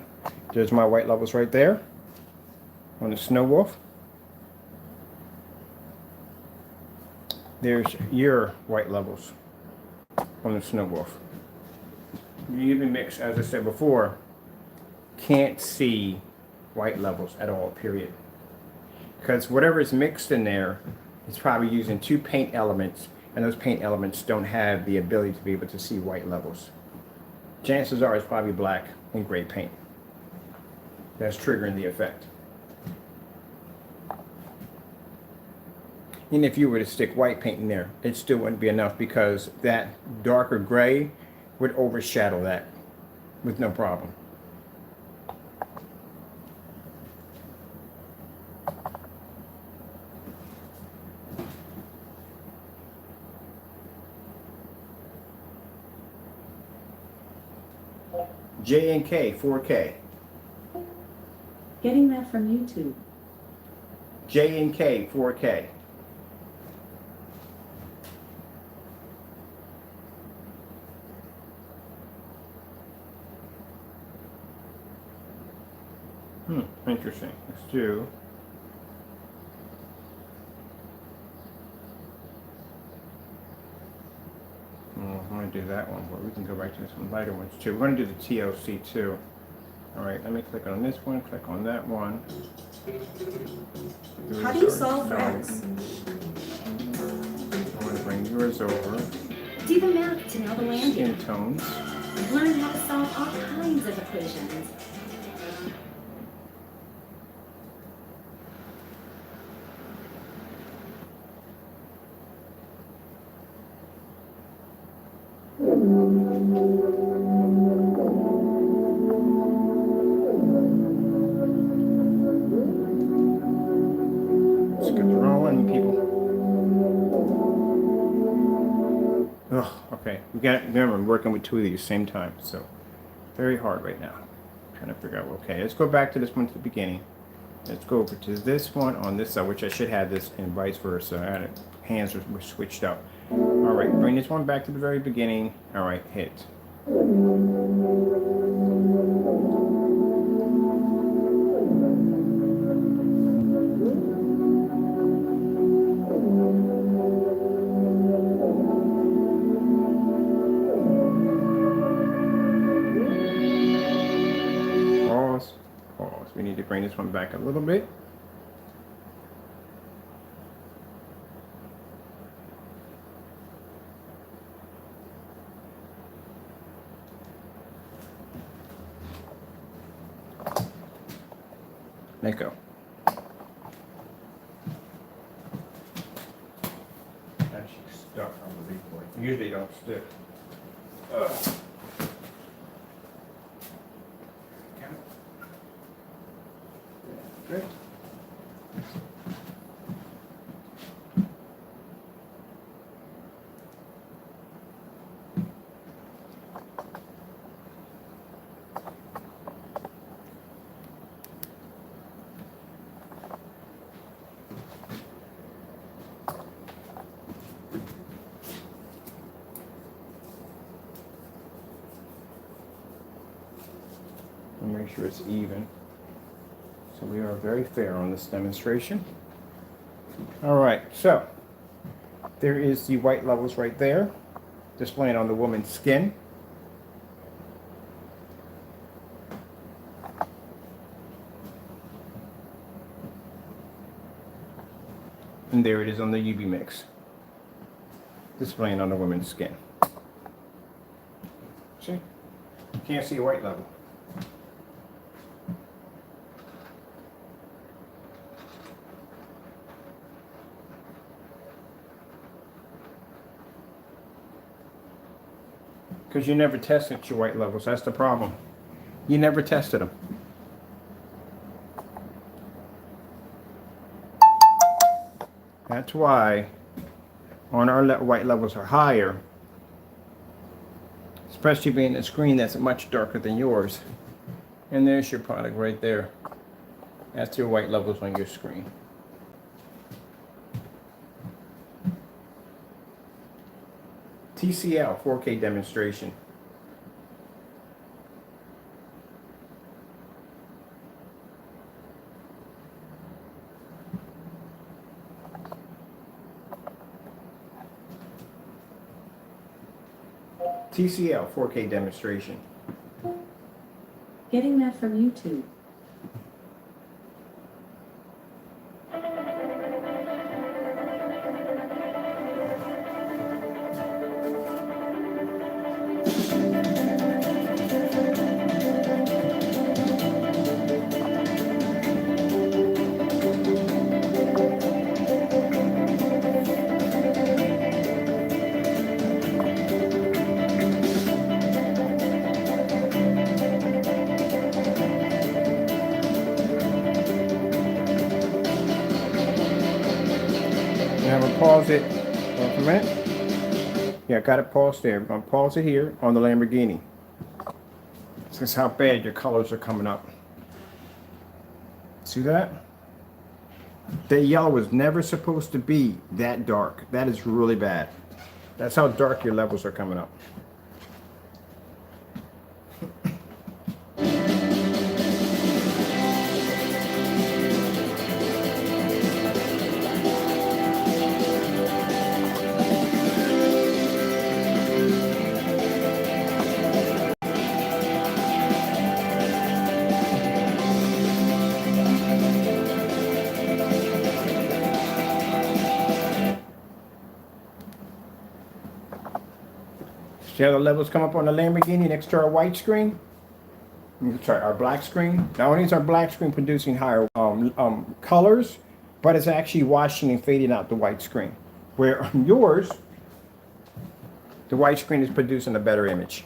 There's my white levels right there on the Snow Wolf. There's your white levels on the Snow Wolf. You even mix, as I said before, can't see white levels at all, period. Because whatever is mixed in there is probably using two paint elements, and those paint elements don't have the ability to be able to see white levels. Chances are it's probably black and gray paint that's triggering the effect. And if you were to stick white paint in there, it still wouldn't be enough because that darker gray would overshadow that with no problem. J&K 4K. Getting that from YouTube. J&K 4K. Interesting. Let's do. I'm going to do that one, but we can go back to some lighter ones too. We're going to do the TLC too. All right, let me click on this one, click on that one. How do you solve CROWS? I'm going to bring yours over. Do the math to know the landing. Skin tones. Learn how to solve all kinds of equations. Let's get rolling, people. Ugh, okay. We got, remember, I'm working with two of these same time, so very hard right now. Trying to figure out, okay, let's go back to this one to the beginning. Let's go over to this one on this side, which I should have this and vice versa. I had it, hands were switched up. All right, bring this one back to the very beginning. All right, hit. Pause, pause. We need to bring this one back a little bit. Let go. Actually stuck on the replay. Usually don't stick. Ugh. Good. And make sure it's even. So we are very fair on this demonstration. All right, so there is the white levels right there, displaying on the woman's skin. And there it is on the UV mix, displaying on the woman's skin. See? You can't see a white level. Because you never tested your white levels. That's the problem. You never tested them. That's why on our white levels are higher, especially being a screen that's much darker than yours. And there's your product right there. That's your white levels on your screen. TCL 4K demonstration. TCL 4K demonstration. Getting that from YouTube. Now we'll pause it for a minute. Yeah, I got it paused there. I'm going to pause it here on the Lamborghini. This is how bad your colors are coming up. See that? That yellow was never supposed to be that dark. That is really bad. That's how dark your levels are coming up. See how the levels come up on the Lamborghini next to our white screen? Sorry, our black screen. Not only is our black screen producing higher colors, but it's actually washing and fading out the white screen. Where on yours, the white screen is producing a better image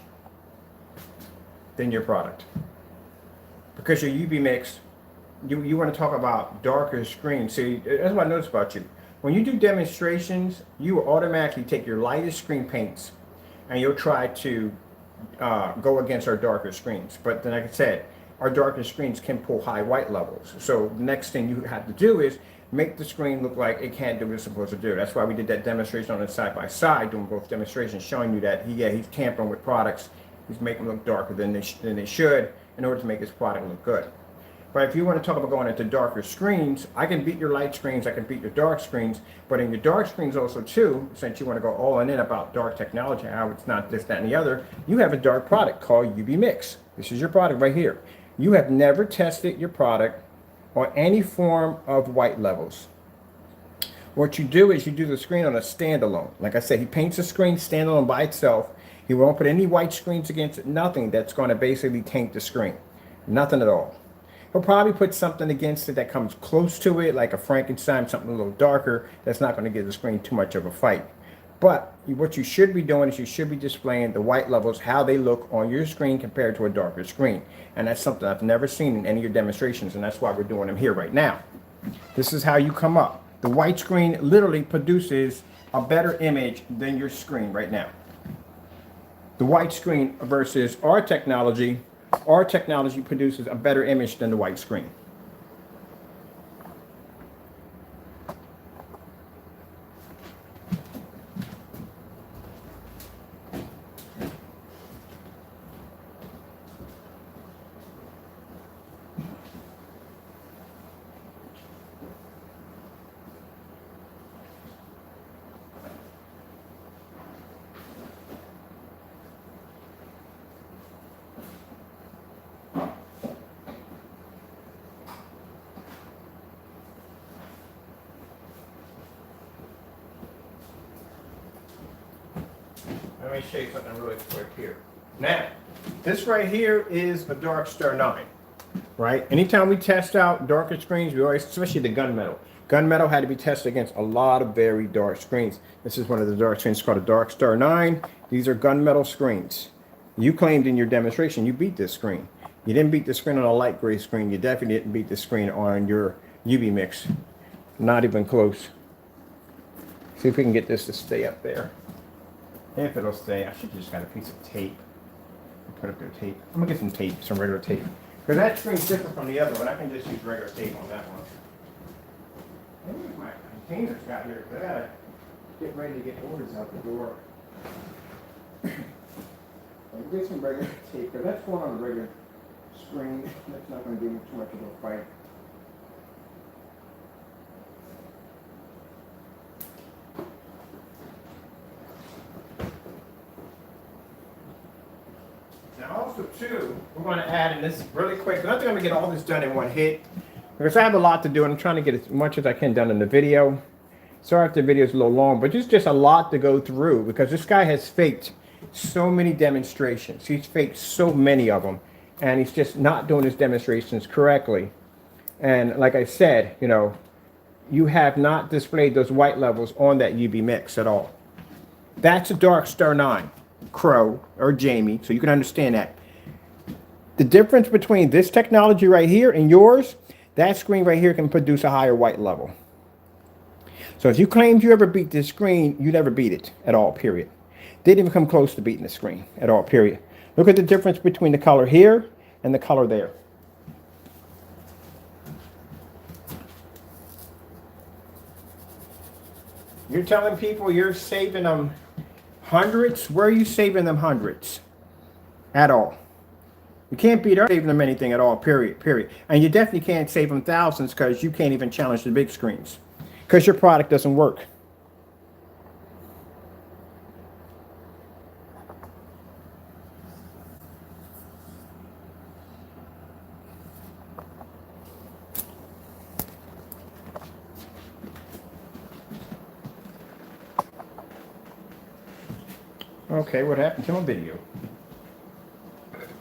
than your product. Because your UV mix, you want to talk about darker screens. See, that's what I noticed about you. When you do demonstrations, you will automatically take your lightest screen paints and you'll try to go against our darker screens. But then, like I said, our darker screens can pull high white levels. So the next thing you have to do is make the screen look like it can't do what it's supposed to do. That's why we did that demonstration on it side by side, doing both demonstrations, showing you that he's tampering with products. He's making them look darker than they should in order to make his product look good. But if you want to talk about going into darker screens, I can beat your light screens, I can beat your dark screens, but in your dark screens also too, since you want to go all in about dark technology, how it's not this, that, and the other, you have a dark product called UV Mix. This is your product right here. You have never tested your product on any form of white levels. What you do is you do the screen on a standalone. Like I said, he paints the screen standalone by itself. He won't put any white screens against it, nothing that's going to basically taint the screen. Nothing at all. He'll probably put something against it that comes close to it, like a Frankenstein, something a little darker, that's not going to give the screen too much of a fight. But what you should be doing is you should be displaying the white levels, how they look on your screen compared to a darker screen. And that's something I've never seen in any of your demonstrations, and that's why we're doing them here right now. This is how you come up. The white screen literally produces a better image than your screen right now. The white screen versus our technology produces a better image than the white screen. Let me show you something really quick here. Now, this right here is a Dark Star 9, right? Anytime we test out darker screens, we always, especially the gunmetal. Gunmetal had to be tested against a lot of very dark screens. This is one of the dark screens called a Dark Star 9. These are gunmetal screens. You claimed in your demonstration you beat this screen. You didn't beat the screen on a light gray screen. You definitely didn't beat the screen on your UV mix. Not even close. See if we can get this to stay up there. If it'll stay, I should just got a piece of tape. Put up their tape. I'm gonna get some tape, some regular tape. Because that screen's different from the other one. I can just use regular tape on that one. Maybe my containers got here, but I gotta get ready to get orders out the door. I'll get some regular tape, because that's going on the regular screen. That's not gonna be too much of a fight. Now also too, we're going to add, and this is really quick, because I think I'm going to get all this done in one hit, because I have a lot to do, and I'm trying to get as much as I can done in the video. Sorry if the video is a little long, but just a lot to go through, because this guy has faked so many demonstrations. He's faked so many of them, and he's just not doing his demonstrations correctly. And like I said, you know, you have not displayed those white levels on that UV mix at all. That's a Dark Star 9. Crow or Jamie, so you can understand that. The difference between this technology right here and yours, that screen right here can produce a higher white level. So if you claimed you ever beat this screen, you never beat it at all, period. Didn't even come close to beating the screen at all, period. Look at the difference between the color here and the color there. You're telling people you're saving them hundreds? Where are you saving them hundreds? At all. You can't be saving them anything at all, period. And you definitely can't save them thousands because you can't even challenge the big screens. Because your product doesn't work. Okay, what happened to my video?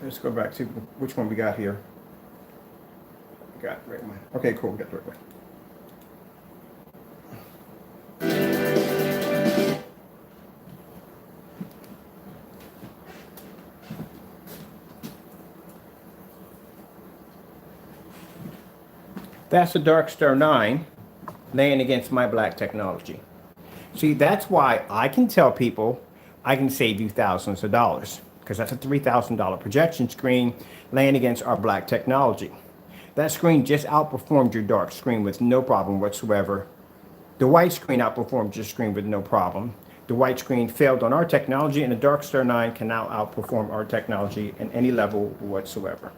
Let's go back to which one we got here. We got the right one. Okay, cool, we got the right one. That's the Dark Star 9 laying against my black technology. See, that's why I can tell people I can save you thousands of dollars, because that's a $3,000 projection screen laying against our black technology. That screen just outperformed your dark screen with no problem whatsoever. The white screen outperformed your screen with no problem. The white screen failed on our technology, and the Dark Star 9 can now outperform our technology in any level whatsoever.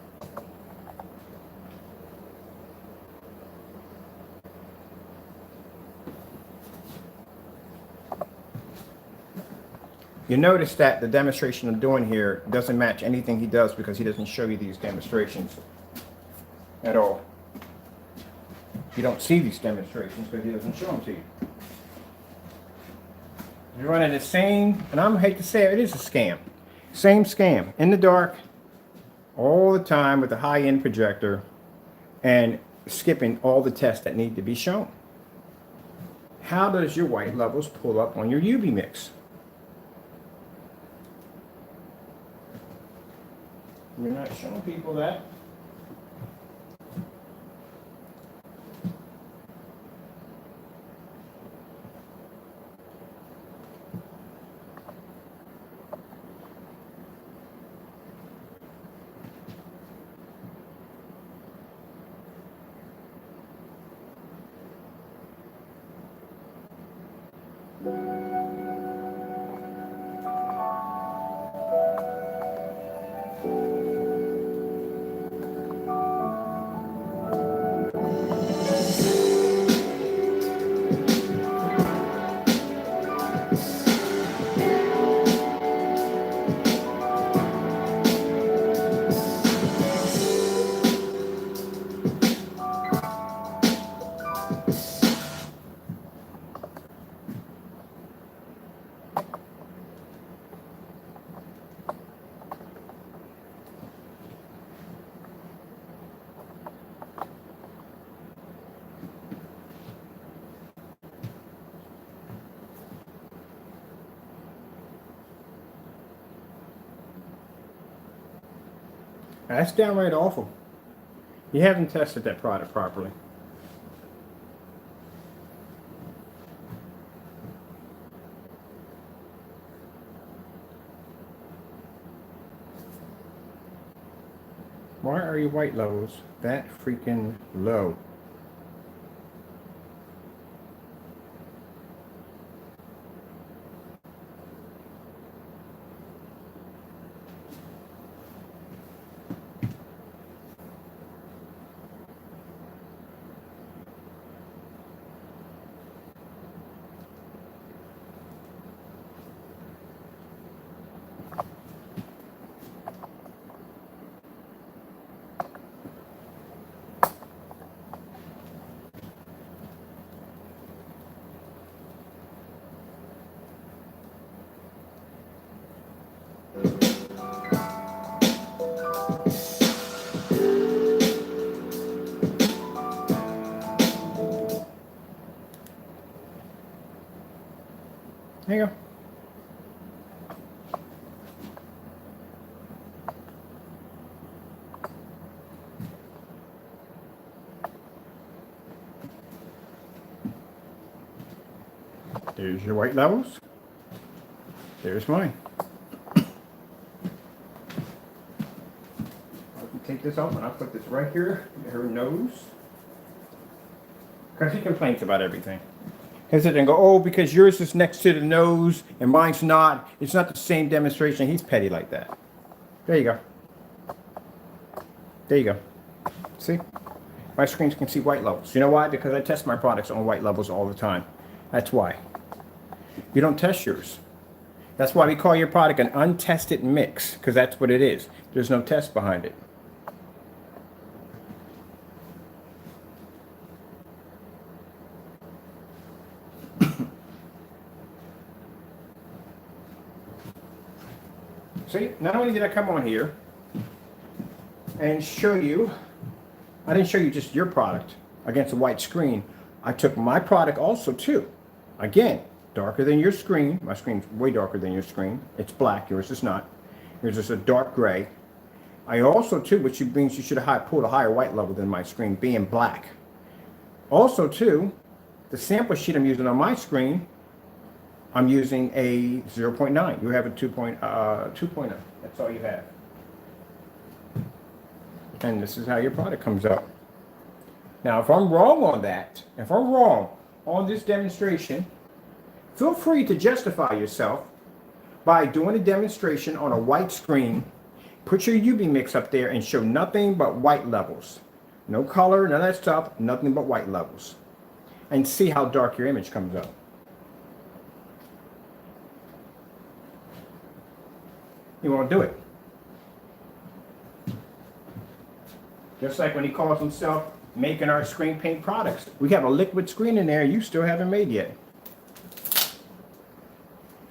You notice that the demonstration I'm doing here doesn't match anything he does because he doesn't show you these demonstrations at all. You don't see these demonstrations because he doesn't show them to you. You're running the same, and I hate to say it, it is a scam. Same scam, in the dark, all the time with a high-end projector and skipping all the tests that need to be shown. How does your white levels pull up on your UV mix? You're not showing people that. That's downright awful. You haven't tested that product properly. Why are your white levels that freaking low? There you go. There's your white levels. There's mine. take this off and I'll put this right here in her nose. Because he complains about everything. He'll sit there and go, oh, because yours is next to the nose and mine's not. It's not the same demonstration. He's petty like that. There you go. There you go. See? My screens can see white levels. You know why? Because I test my products on white levels all the time. That's why. You don't test yours. That's why we call your product an untested mix, because that's what it is. There's no test behind it. See, not only did I come on here and show you, I didn't show you just your product against a white screen. I took my product also too. Again, darker than your screen. My screen's way darker than your screen. It's black, yours is not. Yours is a dark gray. I also too, which means you should have pulled a higher white level than my screen, being black. Also too, the sample sheet I'm using on my screen, I'm using a 0.9. You have a 2.0. That's all you have. And this is how your product comes up. Now, if I'm wrong on that, if I'm wrong on this demonstration, feel free to justify yourself by doing a demonstration on a white screen. Put your UV mix up there and show nothing but white levels. No color, none of that stuff, nothing but white levels. And see how dark your image comes up. He won't do it. Just like when he calls himself making our screen paint products. We have a liquid screen in there you still haven't made yet.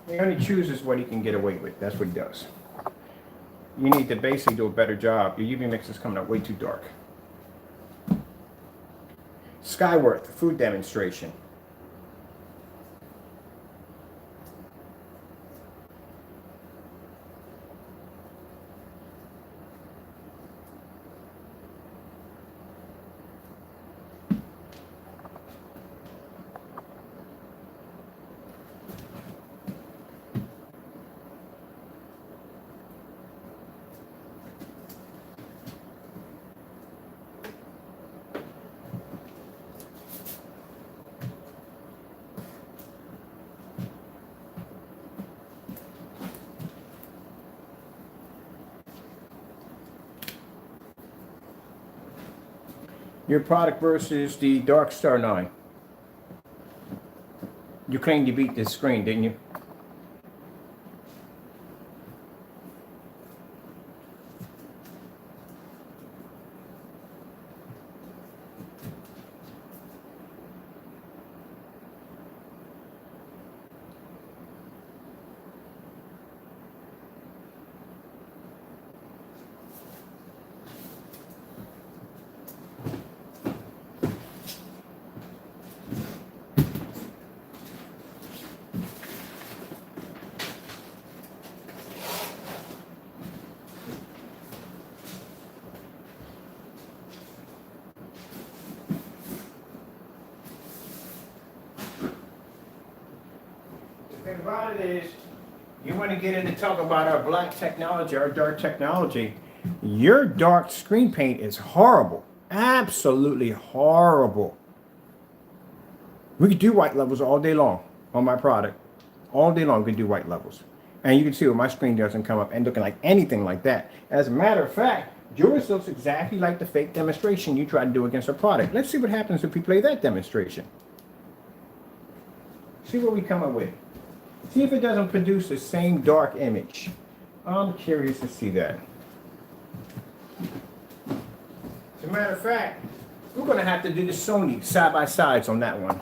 He only chooses what he can get away with. That's what he does. You need to basically do a better job. Your UV mix is coming up way too dark. Skyworth, food demonstration. Your product versus the Dark Star 9. You claimed you beat this screen, didn't you? The thing about it is, you want to get in and talk about our black technology, our dark technology. Your dark screen paint is horrible. Absolutely horrible. We could do white levels all day long on my product. All day long we can do white levels. And you can see what my screen doesn't come up and looking like anything like that. As a matter of fact, yours looks exactly like the fake demonstration you tried to do against a product. Let's see what happens if we play that demonstration. See what we come up with. See if it doesn't produce the same dark image. I'm curious to see that. As a matter of fact, we're going to have to do the Sony side-by-sides on that one.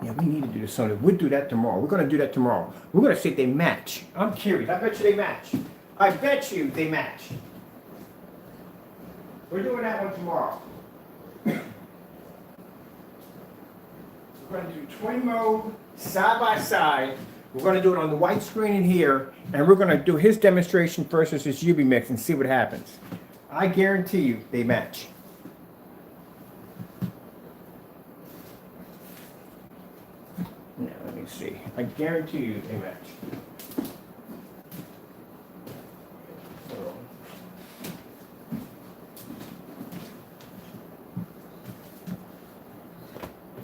Yeah, we need to do the Sony. We'll do that tomorrow. We're going to do that tomorrow. We're going to see if they match. I'm curious. I bet you they match. I bet you they match. We're doing that one tomorrow. We're going to do twin mode, side-by-side. We're going to do it on the white screen in here, and we're going to do his demonstration versus his UV mix and see what happens. I guarantee you they match. Now, let me see. I guarantee you they match.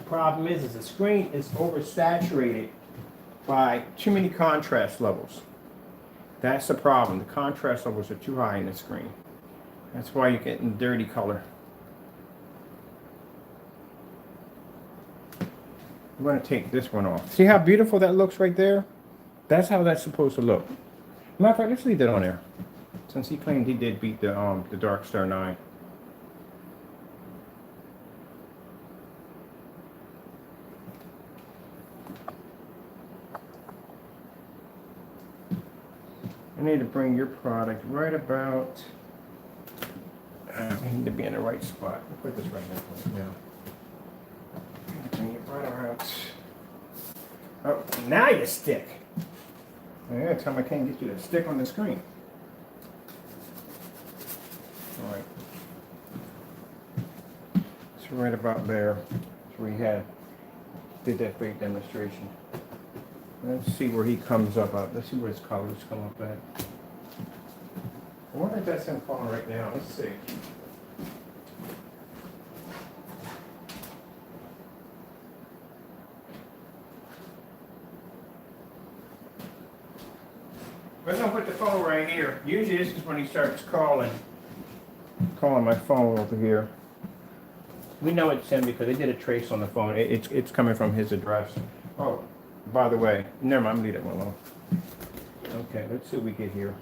problem is the screen is oversaturated by too many contrast levels. That's the problem. The contrast levels are too high in the screen. That's why you're getting dirty color. I'm going to take this one off. See how beautiful that looks right there? That's how that's supposed to look. Matter of fact, let's leave that on there. Since he claimed he did beat the Dark Star 9. I need to bring your product right about. We need to be in the right spot. I'll put this right now. Bring it right around. Oh, now you stick. Yeah, tell me I can't get you to stick on the screen. All right. So right about there. So we did that great demonstration. Let's see where he comes up at. Let's see where his colors come up at. I wonder if that's him falling right now. Let's see. We're gonna put the phone right here. Usually this is when he starts calling my phone over here. We know it's him because they did a trace on the phone. It's coming from his address. Oh, by the way, never mind, leave that one alone. Okay, let's see what we get here.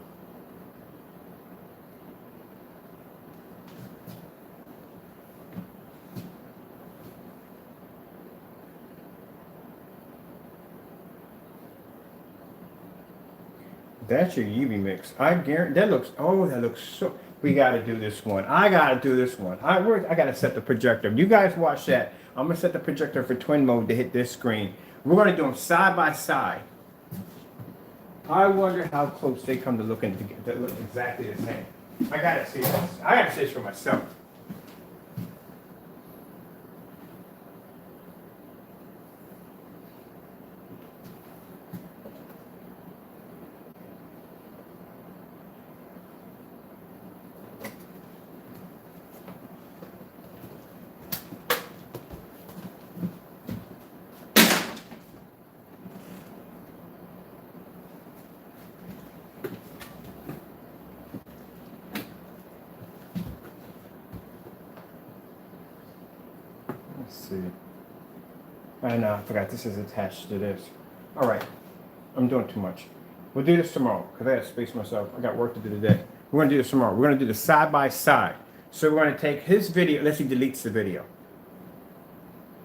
That's your UV mix. I guarantee that looks so. We got to do this one. I got to do this one. I got to set the projector. You guys watch that. I'm going to set the projector for twin mode to hit this screen. We're going to do them side by side. I wonder how close they come to looking that look exactly the same. I got to see this. I got to see this for myself. Let's see. I know, I forgot this is attached to this. All right, I'm doing too much. We'll do this tomorrow because I got to space myself. I got work to do today. We're going to do this tomorrow. We're going to do the side by side. So we're going to take his video, unless he deletes the video.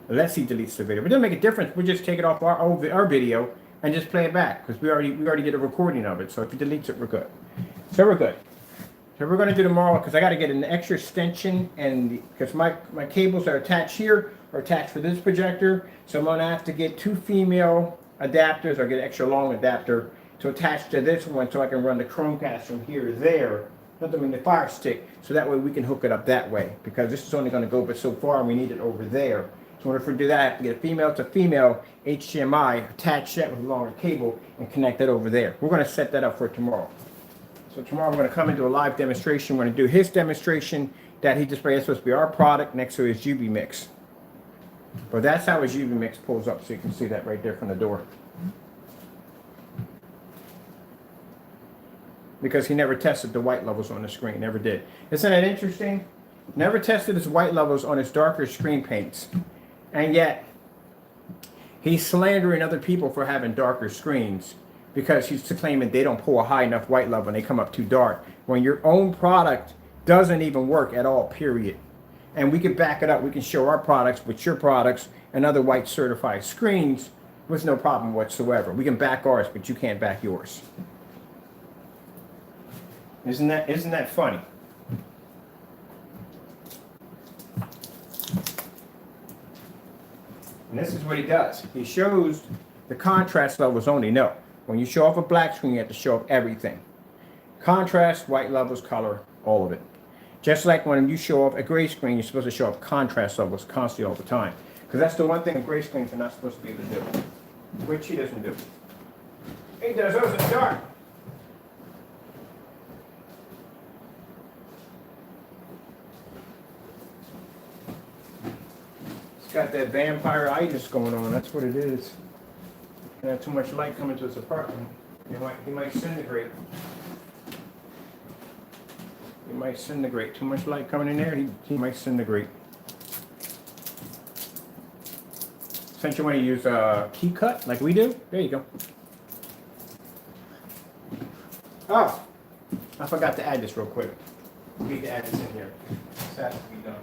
Unless he deletes the video. But it doesn't make a difference. We'll just take it off our video and just play it back because we already did a recording of it. So if he deletes it, we're good. So we're good. So we're going to do tomorrow because I got to get an extra extension and because my cables that are attached here are attached for this projector. So I'm going to have to get 2 female adapters or get an extra long adapter to attach to this one so I can run the Chromecast from here to there. Not I mean the Fire Stick. So that way we can hook it up that way because this is only going to go but so far and we need it over there. So in order for to do that, I have to get a female to female HDMI, attach that with a longer cable and connect that over there. We're going to set that up for tomorrow. So tomorrow we're going to come into a live demonstration. We're going to do his demonstration that he displayed. That's supposed to be our product next to his UV mix. But that's how his UV mix pulls up, so you can see that right there from the door. Because he never tested the white levels on the screen, never did. Isn't that interesting? Never tested his white levels on his darker screen paints. And yet, he's slandering other people for having darker screens because he's claiming they don't pull a high enough white level and they come up too dark. When your own product doesn't even work at all, period. And we can back it up. We can show our products with your products and other white certified screens with no problem whatsoever. We can back ours, but you can't back yours. Isn't that funny? And this is what he does. He shows the contrast levels only. No. When you show off a black screen, you have to show off everything. Contrast, white levels, color, all of it. Just like when you show off a gray screen, you're supposed to show off contrast levels constantly all the time. Because that's the one thing gray screens are not supposed to be able to do. Which he doesn't do. He does those in the dark. This got that vampire-itis going on. That's what it is. And have too much light coming to his apartment. He might disintegrate. He might disintegrate. Too much light coming in there, he might disintegrate. Since you want to use a key cut like we do, there you go. Oh, I forgot to add this real quick. We need to add this in here. This has to be done.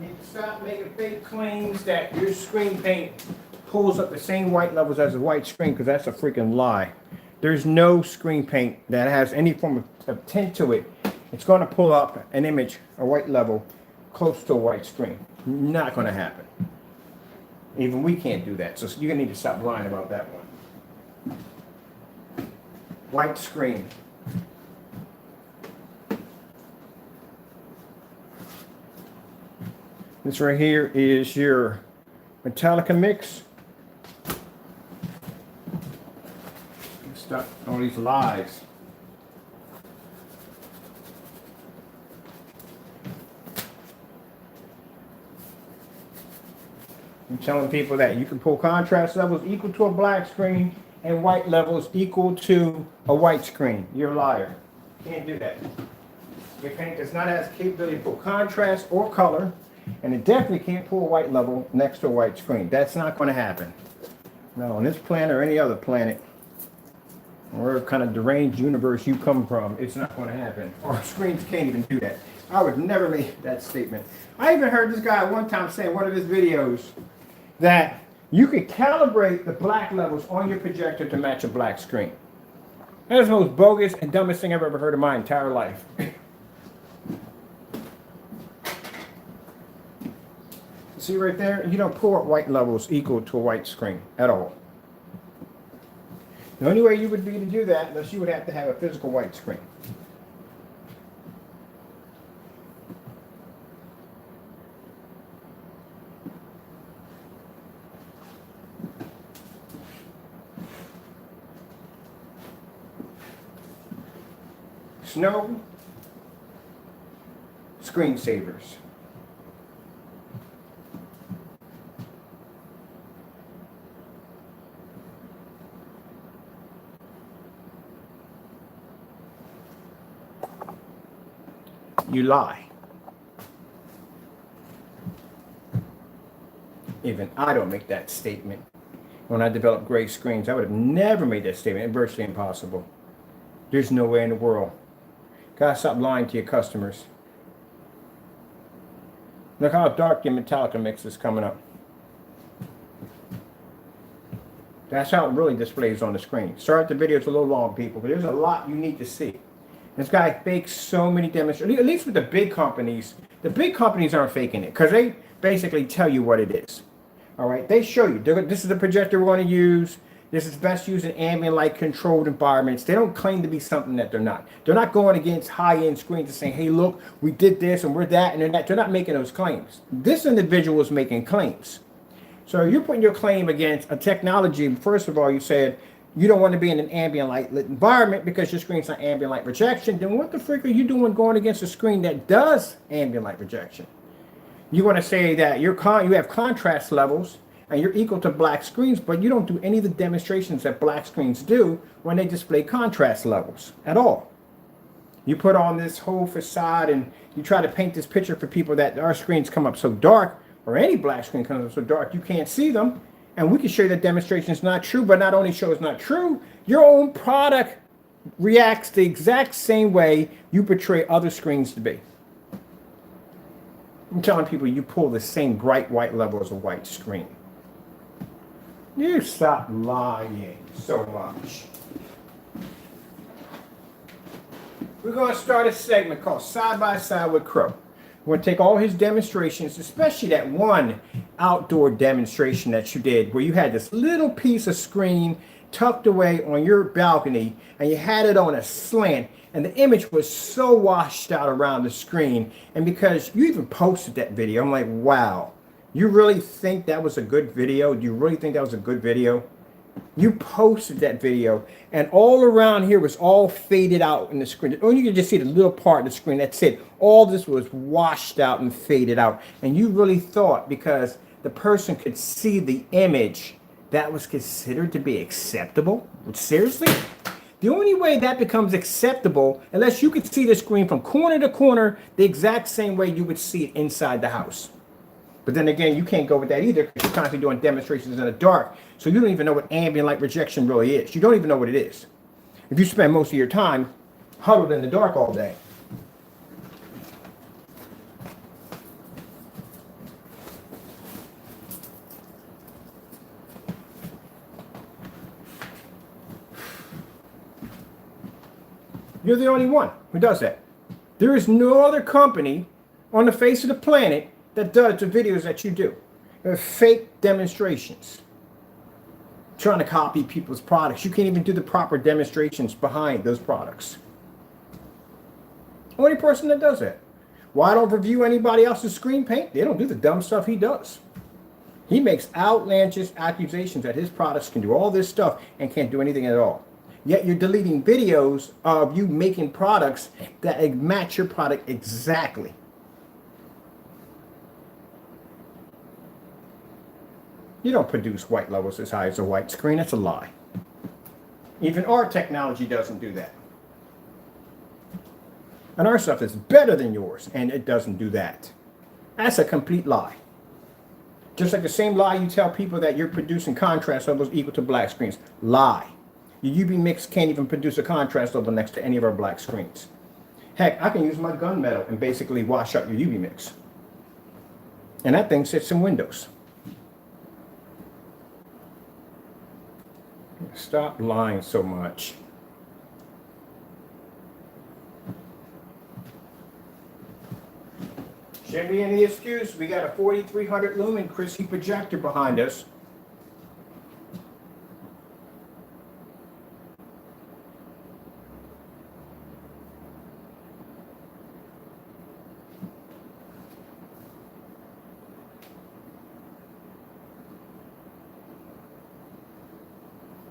You need to stop making fake claims that your screen paint pulls up the same white levels as a white screen, because that's a freaking lie. There's no screen paint that has any form of tint to it. It's going to pull up an image, a white level, close to a white screen. Not going to happen. Even we can't do that. So you're going to need to stop lying about that one. White screen. This right here is your Metallica mix. Stop all these lies. I'm telling people that you can pull contrast levels equal to a black screen and white levels equal to a white screen. You're a liar. Can't do that. Your paint does not have the capability to pull contrast or color, and it definitely can't pull a white level next to a white screen. That's not going to happen. No, on this planet or any other planet, or whatever kind of deranged universe you come from, it's not going to happen. Our screens can't even do that. I would never make that statement. I even heard this guy one time say in one of his videos that you could calibrate the black levels on your projector to match a black screen. That is the most bogus and dumbest thing I've ever heard in my entire life. See right there? You don't pull up white levels equal to a white screen at all. The only way you would be to do that, unless you would have to have a physical white screen. Snow screensavers. You lie. Even I don't make that statement. When I developed gray screens, I would have never made that statement. It's virtually impossible. There's no way in the world. Gotta stop lying to your customers. Look how dark your Metallica mix is coming up. That's how it really displays on the screen. Sorry if the video's a little long, people, but there's a lot you need to see. This guy fakes so many demonstrations. At least with the big companies aren't faking it, because they basically tell you what it is. All right, they show you. This is the projector we're going to use. This is best used in ambient light controlled environments. They don't claim to be something that they're not. They're not going against high-end screens and saying, hey, look, we did this and we're that and they're that. They're not making those claims. This individual is making claims. So you're putting your claim against a technology. First of all, you said you don't want to be in an ambient light lit environment because your screen's not ambient light projection. Then what the frick are you doing going against a screen that does ambient light projection? You want to say that you have contrast levels and you're equal to black screens, but you don't do any of the demonstrations that black screens do when they display contrast levels at all. You put on this whole facade and you try to paint this picture for people that our screens come up so dark, or any black screen comes up so dark you can't see them, and we can show you that demonstration is not true. But not only show it's not true, your own product reacts the exact same way you portray other screens to be. I'm telling people you pull the same bright white level as a white screen. You stop lying so much. We're going to start a segment called Side by Side with Crow. We're going to take all his demonstrations, especially that one outdoor demonstration that you did where you had this little piece of screen tucked away on your balcony and you had it on a slant and the image was so washed out around the screen. And because you even posted that video, I'm like, wow, You really think that was a good video? Do you really think that was a good video? You posted that video, and all around here was all faded out in the screen. Or you can just see the little part of the screen. That's it. All this was washed out and faded out. And you really thought because the person could see the image, that was considered to be acceptable? Seriously? The only way that becomes acceptable, unless you could see the screen from corner to corner the exact same way you would see it inside the house. But then again, you can't go with that either because you're constantly doing demonstrations in the dark. So you don't even know what ambient light rejection really is. You don't even know what it is. If you spend most of your time huddled in the dark all day. You're the only one who does that. There is no other company on the face of the planet that does the videos that you do. They're fake demonstrations. Trying to copy people's products. You can't even do the proper demonstrations behind those products. Only person that does that. Why don't review anybody else's screen paint? They don't do the dumb stuff he does. He makes outlandish accusations that his products can do all this stuff and can't do anything at all. Yet you're deleting videos of you making products that match your product exactly. You don't produce white levels as high as a white screen. That's a lie. Even our technology doesn't do that. And our stuff is better than yours, and it doesn't do that. That's a complete lie. Just like the same lie you tell people that you're producing contrast levels equal to black screens. Lie. Your UV mix can't even produce a contrast level next to any of our black screens. Heck, I can use my gunmetal and basically wash out your UV mix. And that thing sits in Windows. Stop lying so much. Shouldn't be any excuse. We got a 4300 lumen Christie projector behind us.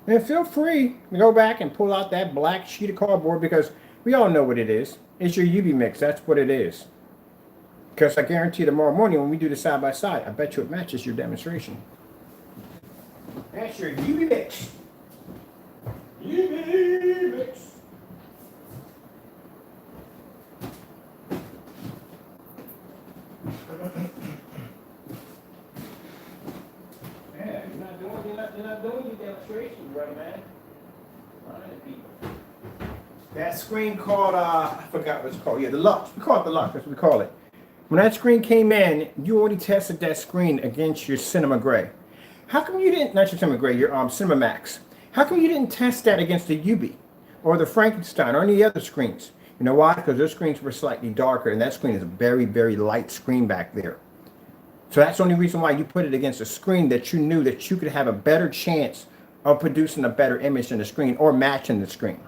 And feel free to go back and pull out that black sheet of cardboard because we all know what it is. It's your UV mix. That's what it is. Because I guarantee tomorrow morning when we do the side by side, I bet you it matches your demonstration. That's your UV mix. UV mix. Yeah, you're not doing your demonstrations right, man. That screen called, I forgot what it's called. Yeah, the Lux. We call it the Lux. That's what we call it. When that screen came in, you already tested that screen against your Cinema Gray. How come you didn't, not your Cinema Gray, your Cinema Max. How come you didn't test that against the UB or the Frankenstein or any other screens? You know why? Because those screens were slightly darker and that screen is a very, very light screen back there. So that's the only reason why you put it against a screen that you knew that you could have a better chance of producing a better image in the screen or matching the screen.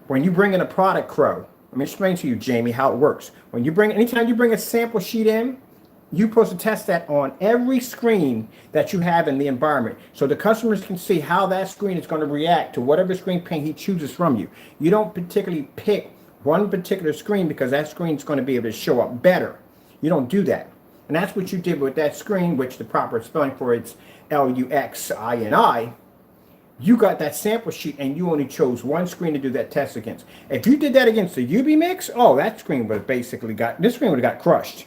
When you bring in a product, Crow, let me explain to you, Jamie, how it works. When you bring, anytime you bring a sample sheet in, you're supposed to test that on every screen that you have in the environment so the customers can see how that screen is going to react to whatever screen paint he chooses from you. You don't particularly pick one particular screen because that screen is going to be able to show up better. You don't do that. And that's what you did with that screen, which the proper spelling for it's Luxini. You got that sample sheet and you only chose one screen to do that test against. If you did that against the UV mix, oh, that screen would have basically got, this screen would have got crushed.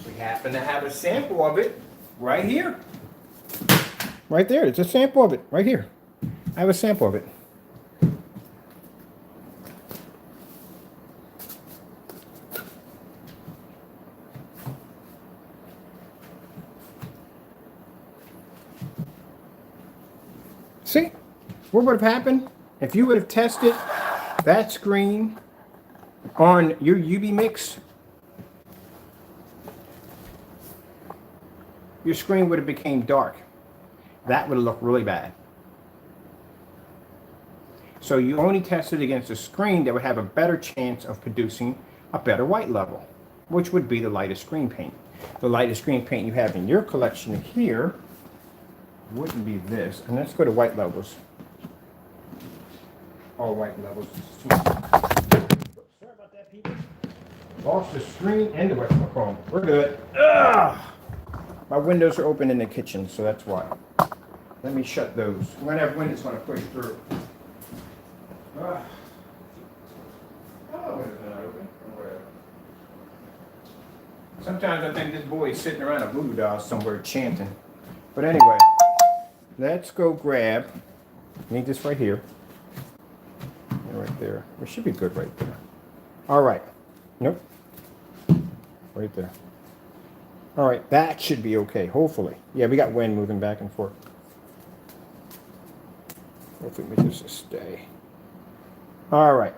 We happen to have a sample of it right here. Right there, it's a sample of it right here. I have a sample of it. See, what would have happened if you would have tested that screen on your UV mix? Your screen would have became dark. That would have looked really bad. So you only test it against a screen that would have a better chance of producing a better white level, which would be the lightest screen paint. The lightest screen paint you have in your collection here wouldn't be this. And let's go to white levels. All white levels. Sorry about that, people. Lost the screen and the webcam. We're good. Ugh! My windows are open in the kitchen, so that's why. Let me shut those. I'm going to have wind that's going to push through. Oh, window's not open. Sometimes I think this boy is sitting around a voodoo doll somewhere chanting. But anyway, let's go grab. Need this right here. And right there. It should be good right there. All right. Nope. Right there. All right, that should be okay, hopefully. Yeah, we got wind moving back and forth. Hopefully this will stay. All right.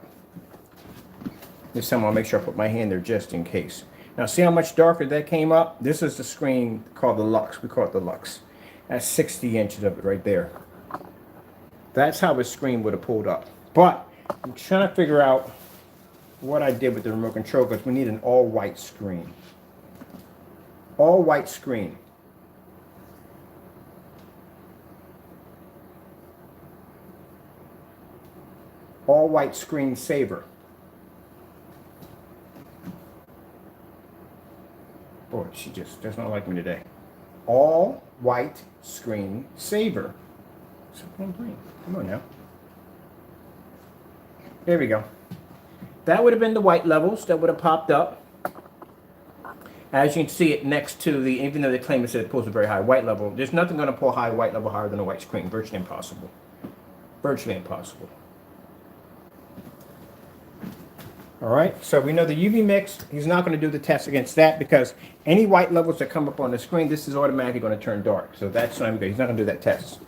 This time I'll make sure I put my hand there just in case. Now see how much darker that came up? This is the screen called the Lux. We call it the Lux. That's 60 inches of it right there. That's how the screen would have pulled up. But I'm trying to figure out what I did with the remote control because we need an all-white screen. All-white screen. All-white screen saver. Boy, she just does not like me today. All-white screen saver. Something green. Come on now. There we go. That would have been the white levels that would have popped up. As you can see it next to the, even though they claim it pulls a very high white level, there's nothing going to pull high white level higher than a white screen. Virtually impossible. Virtually impossible. All right, so we know the UV mix, he's not going to do the test against that because any white levels that come up on the screen, this is automatically going to turn dark. So that's not good. He's not going to do that test.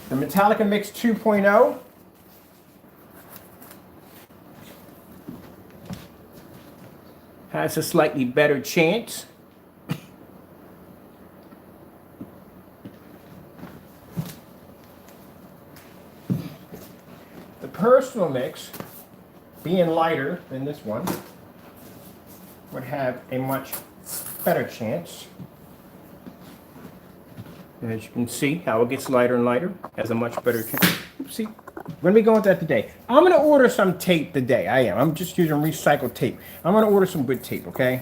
The Metallica Mix 2.0. Has a slightly better chance. The Personal Mix, being lighter than this one, would have a much better chance. And as you can see, how it gets lighter and lighter has a much better chance. Oopsie. We're going to be going with that today. I'm going to order some tape today. I am. I'm just using recycled tape. I'm going to order some good tape, okay?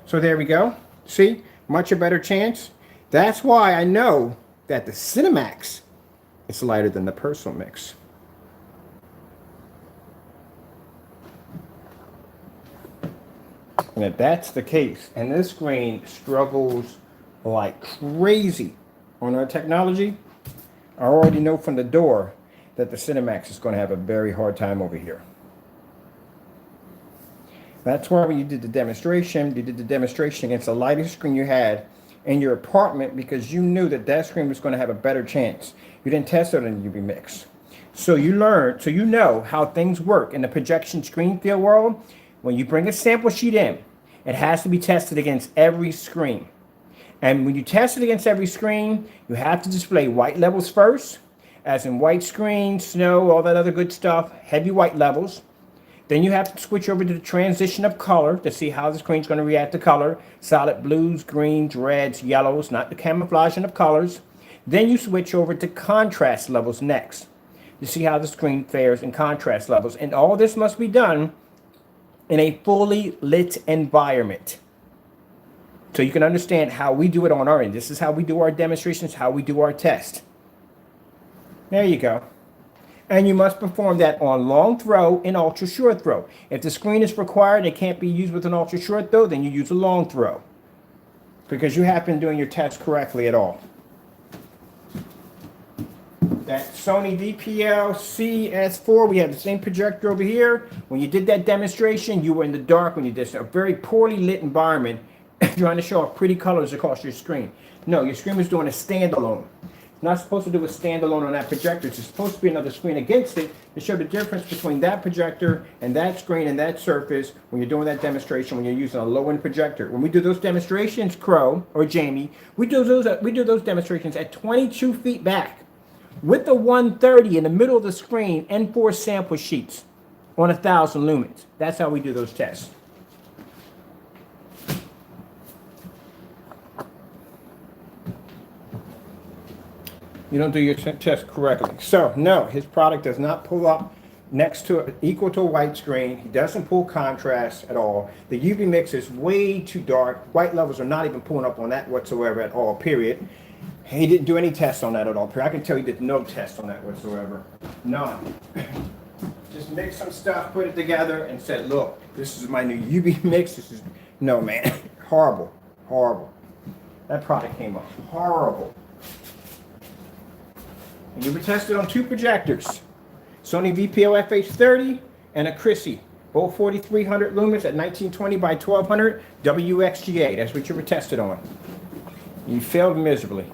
So there we go. See? Much a better chance. That's why I know that the Cinemax is lighter than the Personal Mix. And if that's the case, and this screen struggles like crazy on our technology, I already know from the door that the Cinemax is going to have a very hard time over here. That's why when you did the demonstration, you did the demonstration against the lightest screen you had in your apartment because you knew that that screen was going to have a better chance. You didn't test it in the UV mix. So you learned, so you know how things work in the projection screen field world. When you bring a sample sheet in, it has to be tested against every screen. And when you test it against every screen, you have to display white levels first, as in white screen, snow, all that other good stuff, heavy white levels. Then you have to switch over to the transition of color to see how the screen's going to react to color. Solid blues, greens, reds, yellows, not the camouflaging of colors. Then you switch over to contrast levels next to see how the screen fares in contrast levels. And all this must be done in a fully lit environment. So you can understand how we do it on our end. This is how we do our demonstrations, how we do our test. There you go. And you must perform that on long throw and ultra short throw. If the screen is required, it can't be used with an ultra short throw, then you use a long throw. Because you have been doing your test correctly at all. That Sony DPL CS4, we have the same projector over here. When you did that demonstration, you were in the dark when you did a very poorly lit environment trying to show off pretty colors across your screen. No, your screen was doing a standalone. It's not supposed to do a standalone on that projector. It's supposed to be another screen against it to show the difference between that projector and that screen and that surface when you're doing that demonstration, when you're using a low-end projector. When we do those demonstrations, Crow or Jamie, we do those demonstrations at 22 feet back with the 130 in the middle of the screen and 4 sample sheets on 1,000 lumens. That's how we do those tests. You don't do your test correctly. So no, his product does not pull up next to equal to a white screen. He doesn't pull contrast at all. The UV mix is way too dark. White levels are not even pulling up on that whatsoever at all, period. He didn't do any tests on that at all, period. I can tell you did no tests on that whatsoever. None. Just mixed some stuff, put it together, and said, look, this is my new UV mix. This is, no man, horrible, horrible. That product came up horrible. And you were tested on 2 projectors, Sony VPO FH30 and a Chrissy, both 4300 lumens at 1920 by 1200 WXGA. That's what you were tested on. You failed miserably.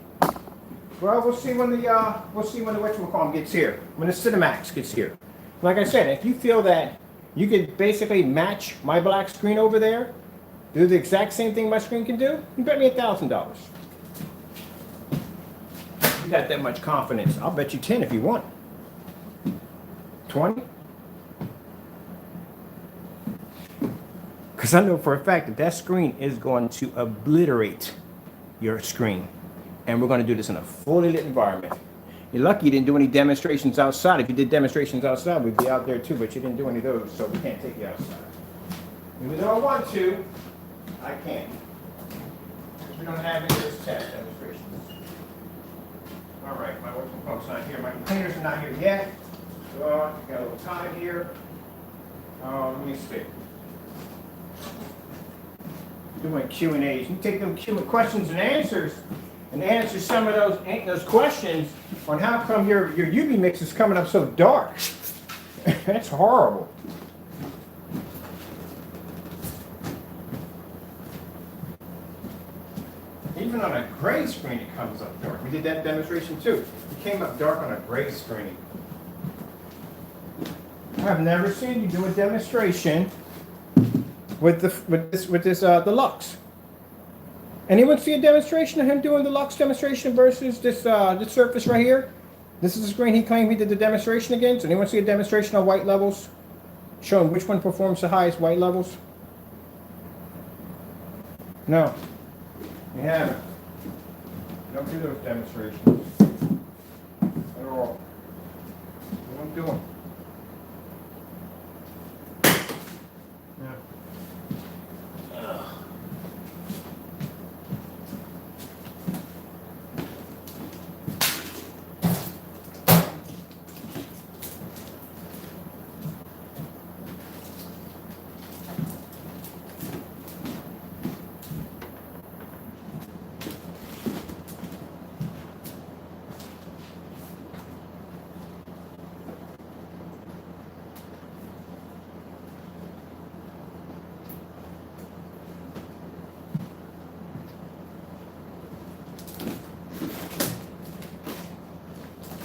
Well, we'll see when the whatchamacallit gets here, when the Cinemax gets here. Like I said, if you feel that you could basically match my black screen over there, do the exact same thing my screen can do, you bet me $1,000. You got that much confidence. I'll bet you 10 if you want. 20? Because I know for a fact that that screen is going to obliterate your screen. And we're going to do this in a fully lit environment. You're lucky you didn't do any demonstrations outside. If you did demonstrations outside, we'd be out there too, but you didn't do any of those, so we can't take you outside. Even though I want to, I can't. Because we don't have any of those test demonstrations. All right, my whatchamacallit's not here. My containers are not here yet. So I got a little time here. Let me see. Doing Q&As. You take them questions and answers, and answer some of those questions on how come your UV mix is coming up so dark. That's horrible. Even on a gray screen, it comes up dark. We did that demonstration too. It came up dark on a gray screen. I've never seen you do a demonstration with the Lux. Anyone see a demonstration of him doing the Lux demonstration versus this Surface right here? This is the screen he claimed he did the demonstration against. Anyone see a demonstration on white levels, showing which one performs the highest white levels? No. We haven't. Don't do those demonstrations at all. We don't do them.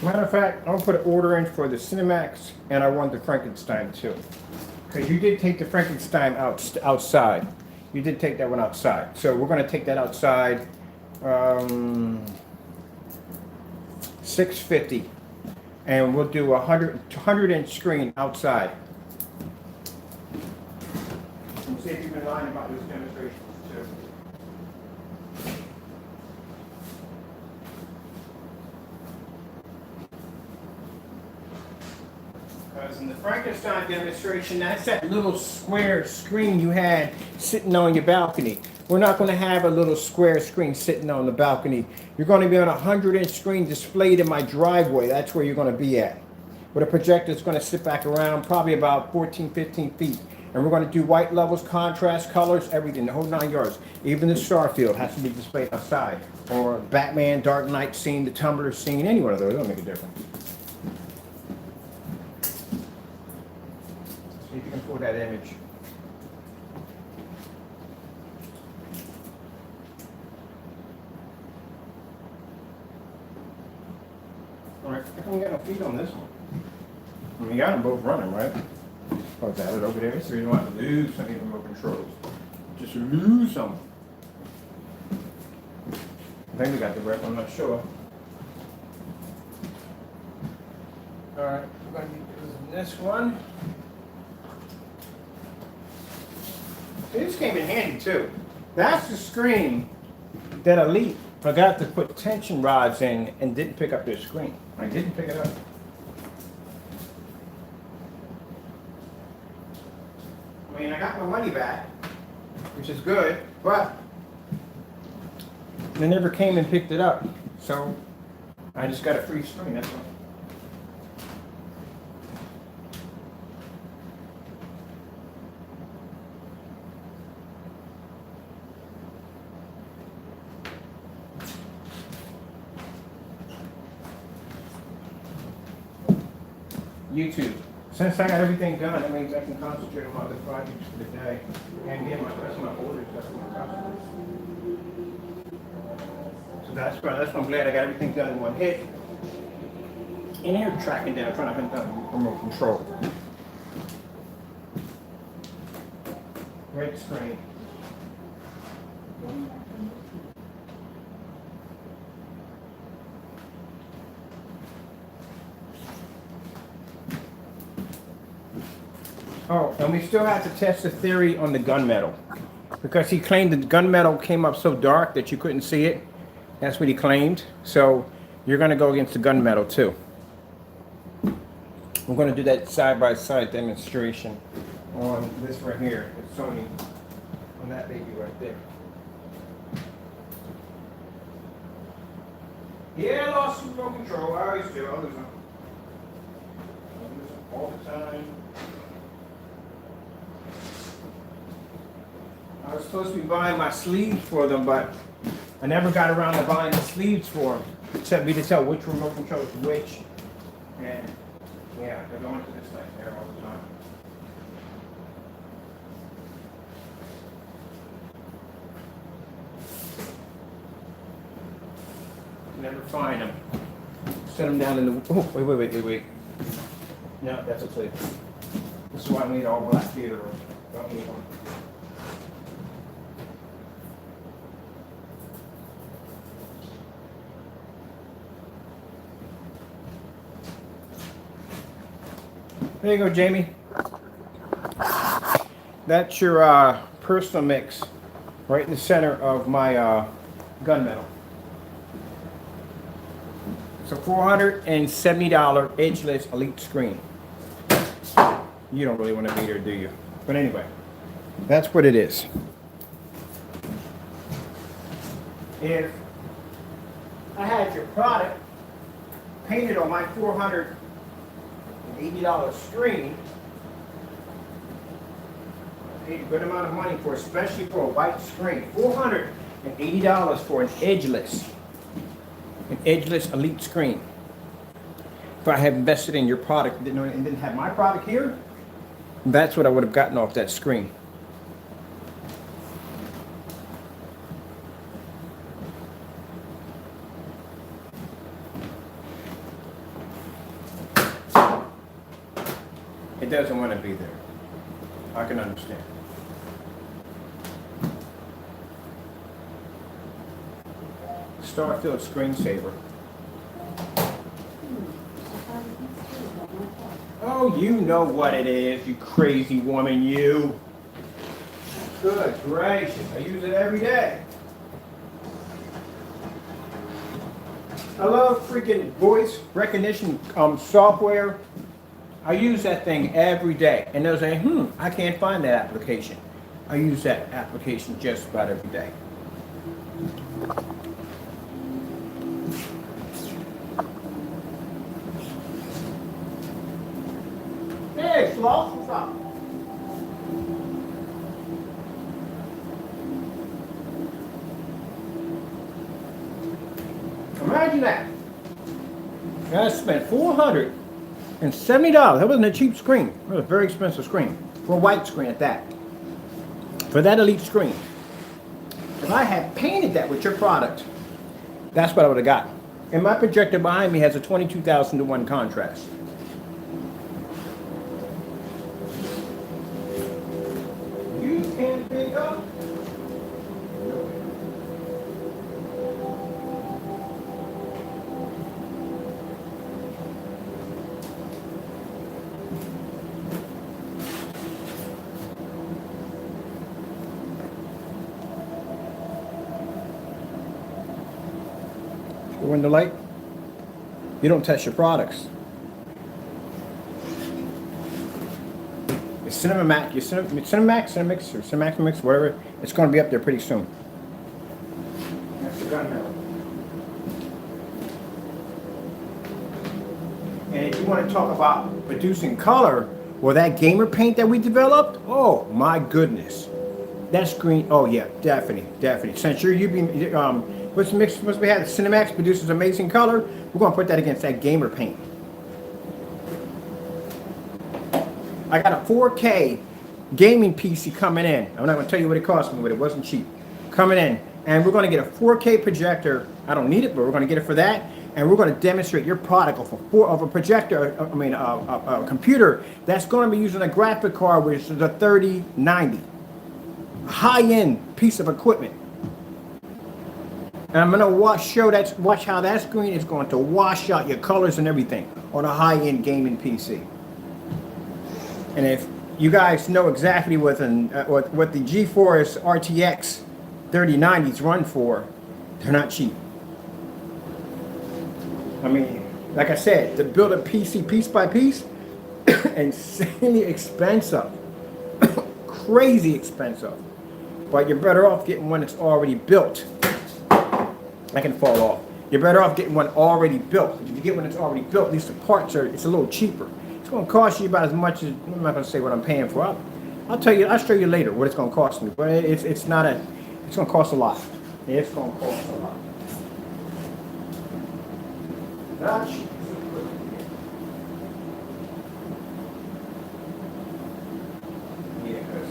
Matter of fact, I'll put an order in for the Cinemax, and I want the Frankenstein too. Because you did take the Frankenstein outside. You did take that one outside. So we're going to take that outside. $650. And we'll do a 100-inch screen outside. We'll see if you've been lying about those demonstrations too. Because in the Frankenstein demonstration, that's that little square screen you had sitting on your balcony. We're not going to have a little square screen sitting on the balcony. You're going to be on a 100-inch screen displayed in my driveway. That's where you're going to be at. With a projector that's going to sit back around probably about 14, 15 feet. And we're going to do white levels, contrast, colors, everything, the whole 9 yards. Even the Starfield has to be displayed outside. Or Batman, Dark Knight scene, the Tumblr scene, any one of those. It'll make a difference. See if you can pull that image. All right, how come we got no feet on this one? I mean, you got them both running, right? Oh, that it over there. That's the reason why I lose some of the remote controls. Just lose some. I think we got the rep, I'm not sure. Alright, we're going to be using this one. This came in handy too. That's the screen that Elite forgot to put tension rods in and didn't pick up their screen. I didn't pick it up. I mean, I got my money back, which is good, but they never came and picked it up. So I just got a free screen, that's all. YouTube. Since I got everything done, that means I can concentrate on other projects for the day and get my rest of my orders up for my customers. So that's why I'm glad I got everything done in one hit. And here tracking down, trying to hunt down remote control. Great screen. Oh, and we still have to test the theory on the gunmetal. Because he claimed the gunmetal came up so dark that you couldn't see it. That's what he claimed. So you're going to go against the gunmetal too. We're going to do that side-by-side demonstration on this right here, the Sony, on that baby right there. Yeah, I lost some remote control. I always do. I lose them. All the time. I was supposed to be buying my sleeves for them, but I never got around to buying the sleeves for them. Except me to tell which remote control is which. And yeah, they're going to this thing there all the time. Never find them. Set them down in the. Oh, wait. No, that's a clip. This is why I need all black theater. Don't need one. There you go, Jamie. That's your personal mix right in the center of my gunmetal. It's a $470 edgeless Elite screen. You don't really want to be there, do you? But anyway, that's what it is. If I had your product painted on my $480 screen, I paid a good amount of money for, especially for a white screen. $480 for an edgeless Elite screen. If I had invested in your product and didn't have my product here, that's what I would have gotten off that screen. It doesn't want to be there. I can understand. Starfield screensaver. Oh, you know what it is, you crazy woman, you. Good gracious, I use it every day. I love freaking voice recognition software. I use that thing every day. And they'll say, I can't find that application. I use that application just about every day. Hey, sloth, what's up? Imagine that. I spent $470. That wasn't a cheap screen. It was a very expensive screen. For a white screen at that. For that Elite screen. If I had painted that with your product, that's what I would have got. And my projector behind me has a 22,000-to-1 contrast. You can't pick up. window light. You don't test your products. Your Cinemax, Cinemix, or Cinemax Mix, whatever, it's going to be up there pretty soon. That's the gun barrel. And if you want to talk about producing color, well, that gamer paint that we developed, oh my goodness. That screen, oh yeah, definitely. Since you're using, what's we have, Cinemax produces amazing color, we're going to put that against that gamer paint. I got a 4K gaming PC coming in. I'm not going to tell you what it cost me, but it wasn't cheap. Coming in, and we're going to get a 4K projector. I don't need it, but we're going to get it for that. And we're going to demonstrate your product of a projector, a computer that's going to be using a graphic card, which is a 3090. High-end piece of equipment. And I'm going to watch how that screen is going to wash out your colors and everything on a high-end gaming PC. And if you guys know exactly what the GeForce RTX 3090s run for, they're not cheap. I mean, like I said, to build a PC piece by piece, insanely expensive. Crazy expensive. But you're better off getting one that's already built. That can fall off. You're better off getting one already built. If you get one that's already built, at least the parts it's a little cheaper. It's going to cost you about as much as, I'm not going to say what I'm paying for. I'll show you later what it's going to cost me. But it's going to cost a lot. It's going to cost a lot. Not cheap. Yeah, because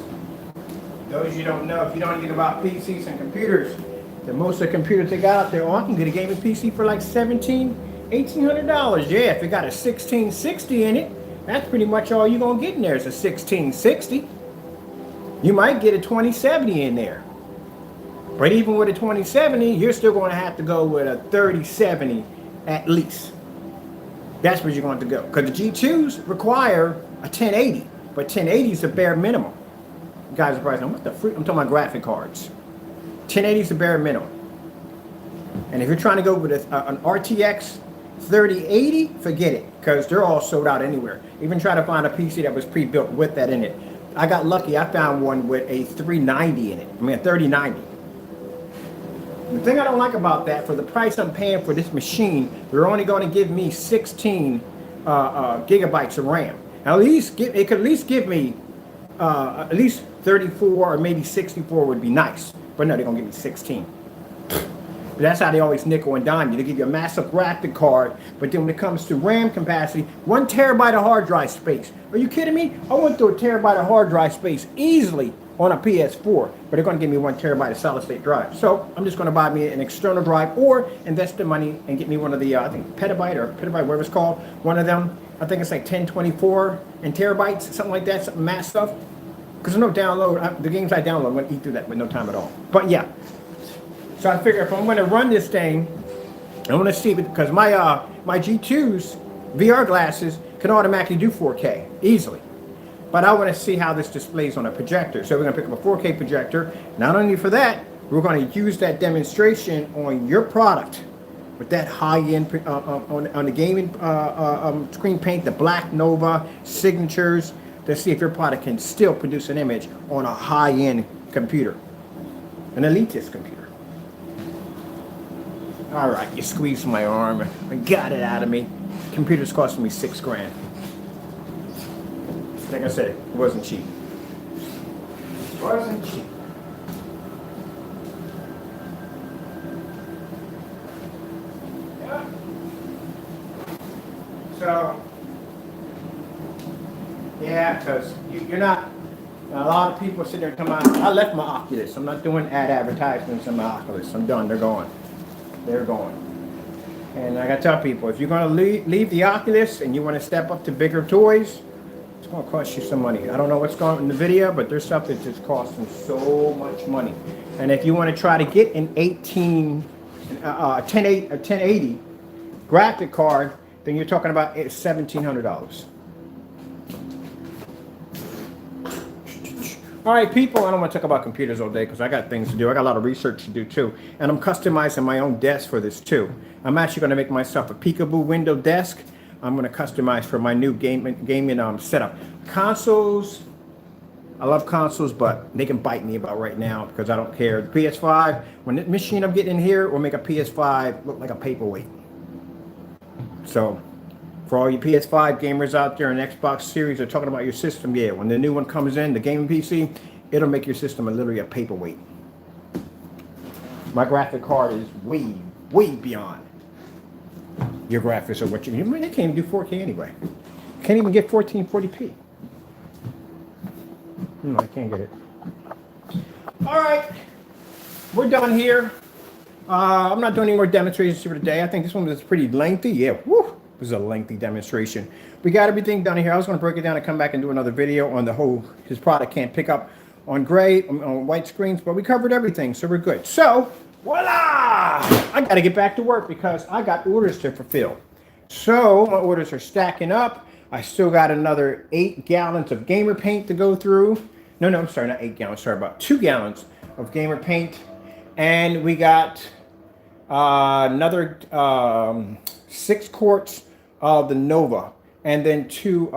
those you don't know, if you don't know anything about PCs and computers, the most of the computers they got out there, I can get a gaming PC for like $1,800. Yeah, if it got a 1660 in it, that's pretty much all you're going to get in there is a 1660. You might get a 2070 in there. But even with a 2070, you're still going to have to go with a 3070 at least. That's where you're going to go. Because the G2s require a 1080. But 1080 is the bare minimum. You guys are probably saying, what the freak? I'm talking about graphic cards. 1080 is the bare minimum. And if you're trying to go with an RTX 3080, forget it. Because they're all sold out anywhere. Even try to find a PC that was pre-built with that in it. I got lucky. I found one with a 390 in it. I mean, a 3090. The thing I don't like about that, for the price I'm paying for this machine, they're only going to give me 16 gigabytes of RAM. At least it could at least give me at least 34 or maybe 64 would be nice. But no, they're going to give me 16. But that's how they always nickel and dime you. They give you a massive graphic card, but then when it comes to RAM capacity, 1 terabyte of hard drive space. Are you kidding me? I went through a terabyte of hard drive space easily on a PS4, but they're going to give me 1 terabyte of solid state drive. So I'm just going to buy me an external drive or invest the money and get me one of the, I think petabyte, whatever it's called, one of them. I think it's like 1024 and terabytes, something like that, something mass stuff. Because there's no download, the games I download, I'm going to eat through that with no time at all. But yeah, so I figure if I'm going to run this thing, I want to see, because my G2's VR glasses can automatically do 4K easily. But I want to see how this displays on a projector. So we're going to pick up a 4K projector. Not only for that, we're going to use that demonstration on your product with that high-end on the gaming screen paint, the Black Nova signatures, to see if your product can still produce an image on a high-end computer, an elitist computer. All right, you squeezed my arm and got it out of me. Computer's costing me $6 grand. Like I said, it wasn't cheap. It wasn't cheap. Yeah. So, yeah, because you're not, a lot of people sit there and come out. I left my Oculus. I'm not doing advertisements on my Oculus. I'm done. They're going. They're going. And I got to tell people, if you're going to leave the Oculus and you want to step up to bigger toys, it's going to cost you some money. I don't know what's going on in the video, but there's stuff that's just costing so much money. And if you want to try to get an 1080 graphic card, then you're talking about $1,700. All right, people, I don't want to talk about computers all day because I got things to do. I got a lot of research to do too. And I'm customizing my own desk for this too. I'm actually going to make myself a peekaboo window desk. I'm going to customize for my new gaming setup. Consoles, I love consoles, but they can bite me about right now because I don't care. The PS5, when the machine I'm getting in here will make a PS5 look like a paperweight. So, for all you PS5 gamers out there and Xbox Series are talking about your system, yeah, when the new one comes in, the gaming PC, it'll make your system literally a paperweight. My graphic card is way, way beyond your graphics or what you need. They can't even do 4K anyway. Can't even get 1440p. No, I can't get it. All right, we're done here. I'm not doing any more demonstrations for today. I think this one was pretty lengthy. Yeah, woo, it was a lengthy demonstration. We got everything done here. I was going to break it down and come back and do another video on the whole, his product can't pick up on gray, on white screens, but we covered everything, so we're good. So, voila! I got to get back to work because I got orders to fulfill. So, my orders are stacking up. I still got another 8 gallons of gamer paint to go through. No, I'm sorry, not 8 gallons. Sorry, about 2 gallons of gamer paint. And we got another 6 quarts of the Nova. And then 2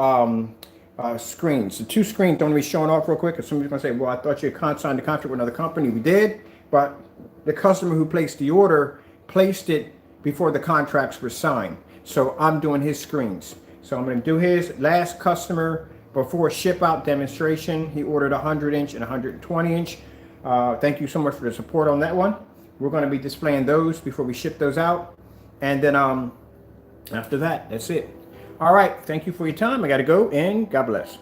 screens. The 2 screens don't be showing off real quick. Because somebody's going to say, well, I thought you had signed a contract with another company. We did. But the customer who placed the order placed it before the contracts were signed. So I'm doing his screens. So I'm going to do his last customer before ship out demonstration. He ordered 100-inch and 120-inch. Thank you so much for the support on that one. We're going to be displaying those before we ship those out. And then after that, that's it. All right. Thank you for your time. I got to go, and God bless.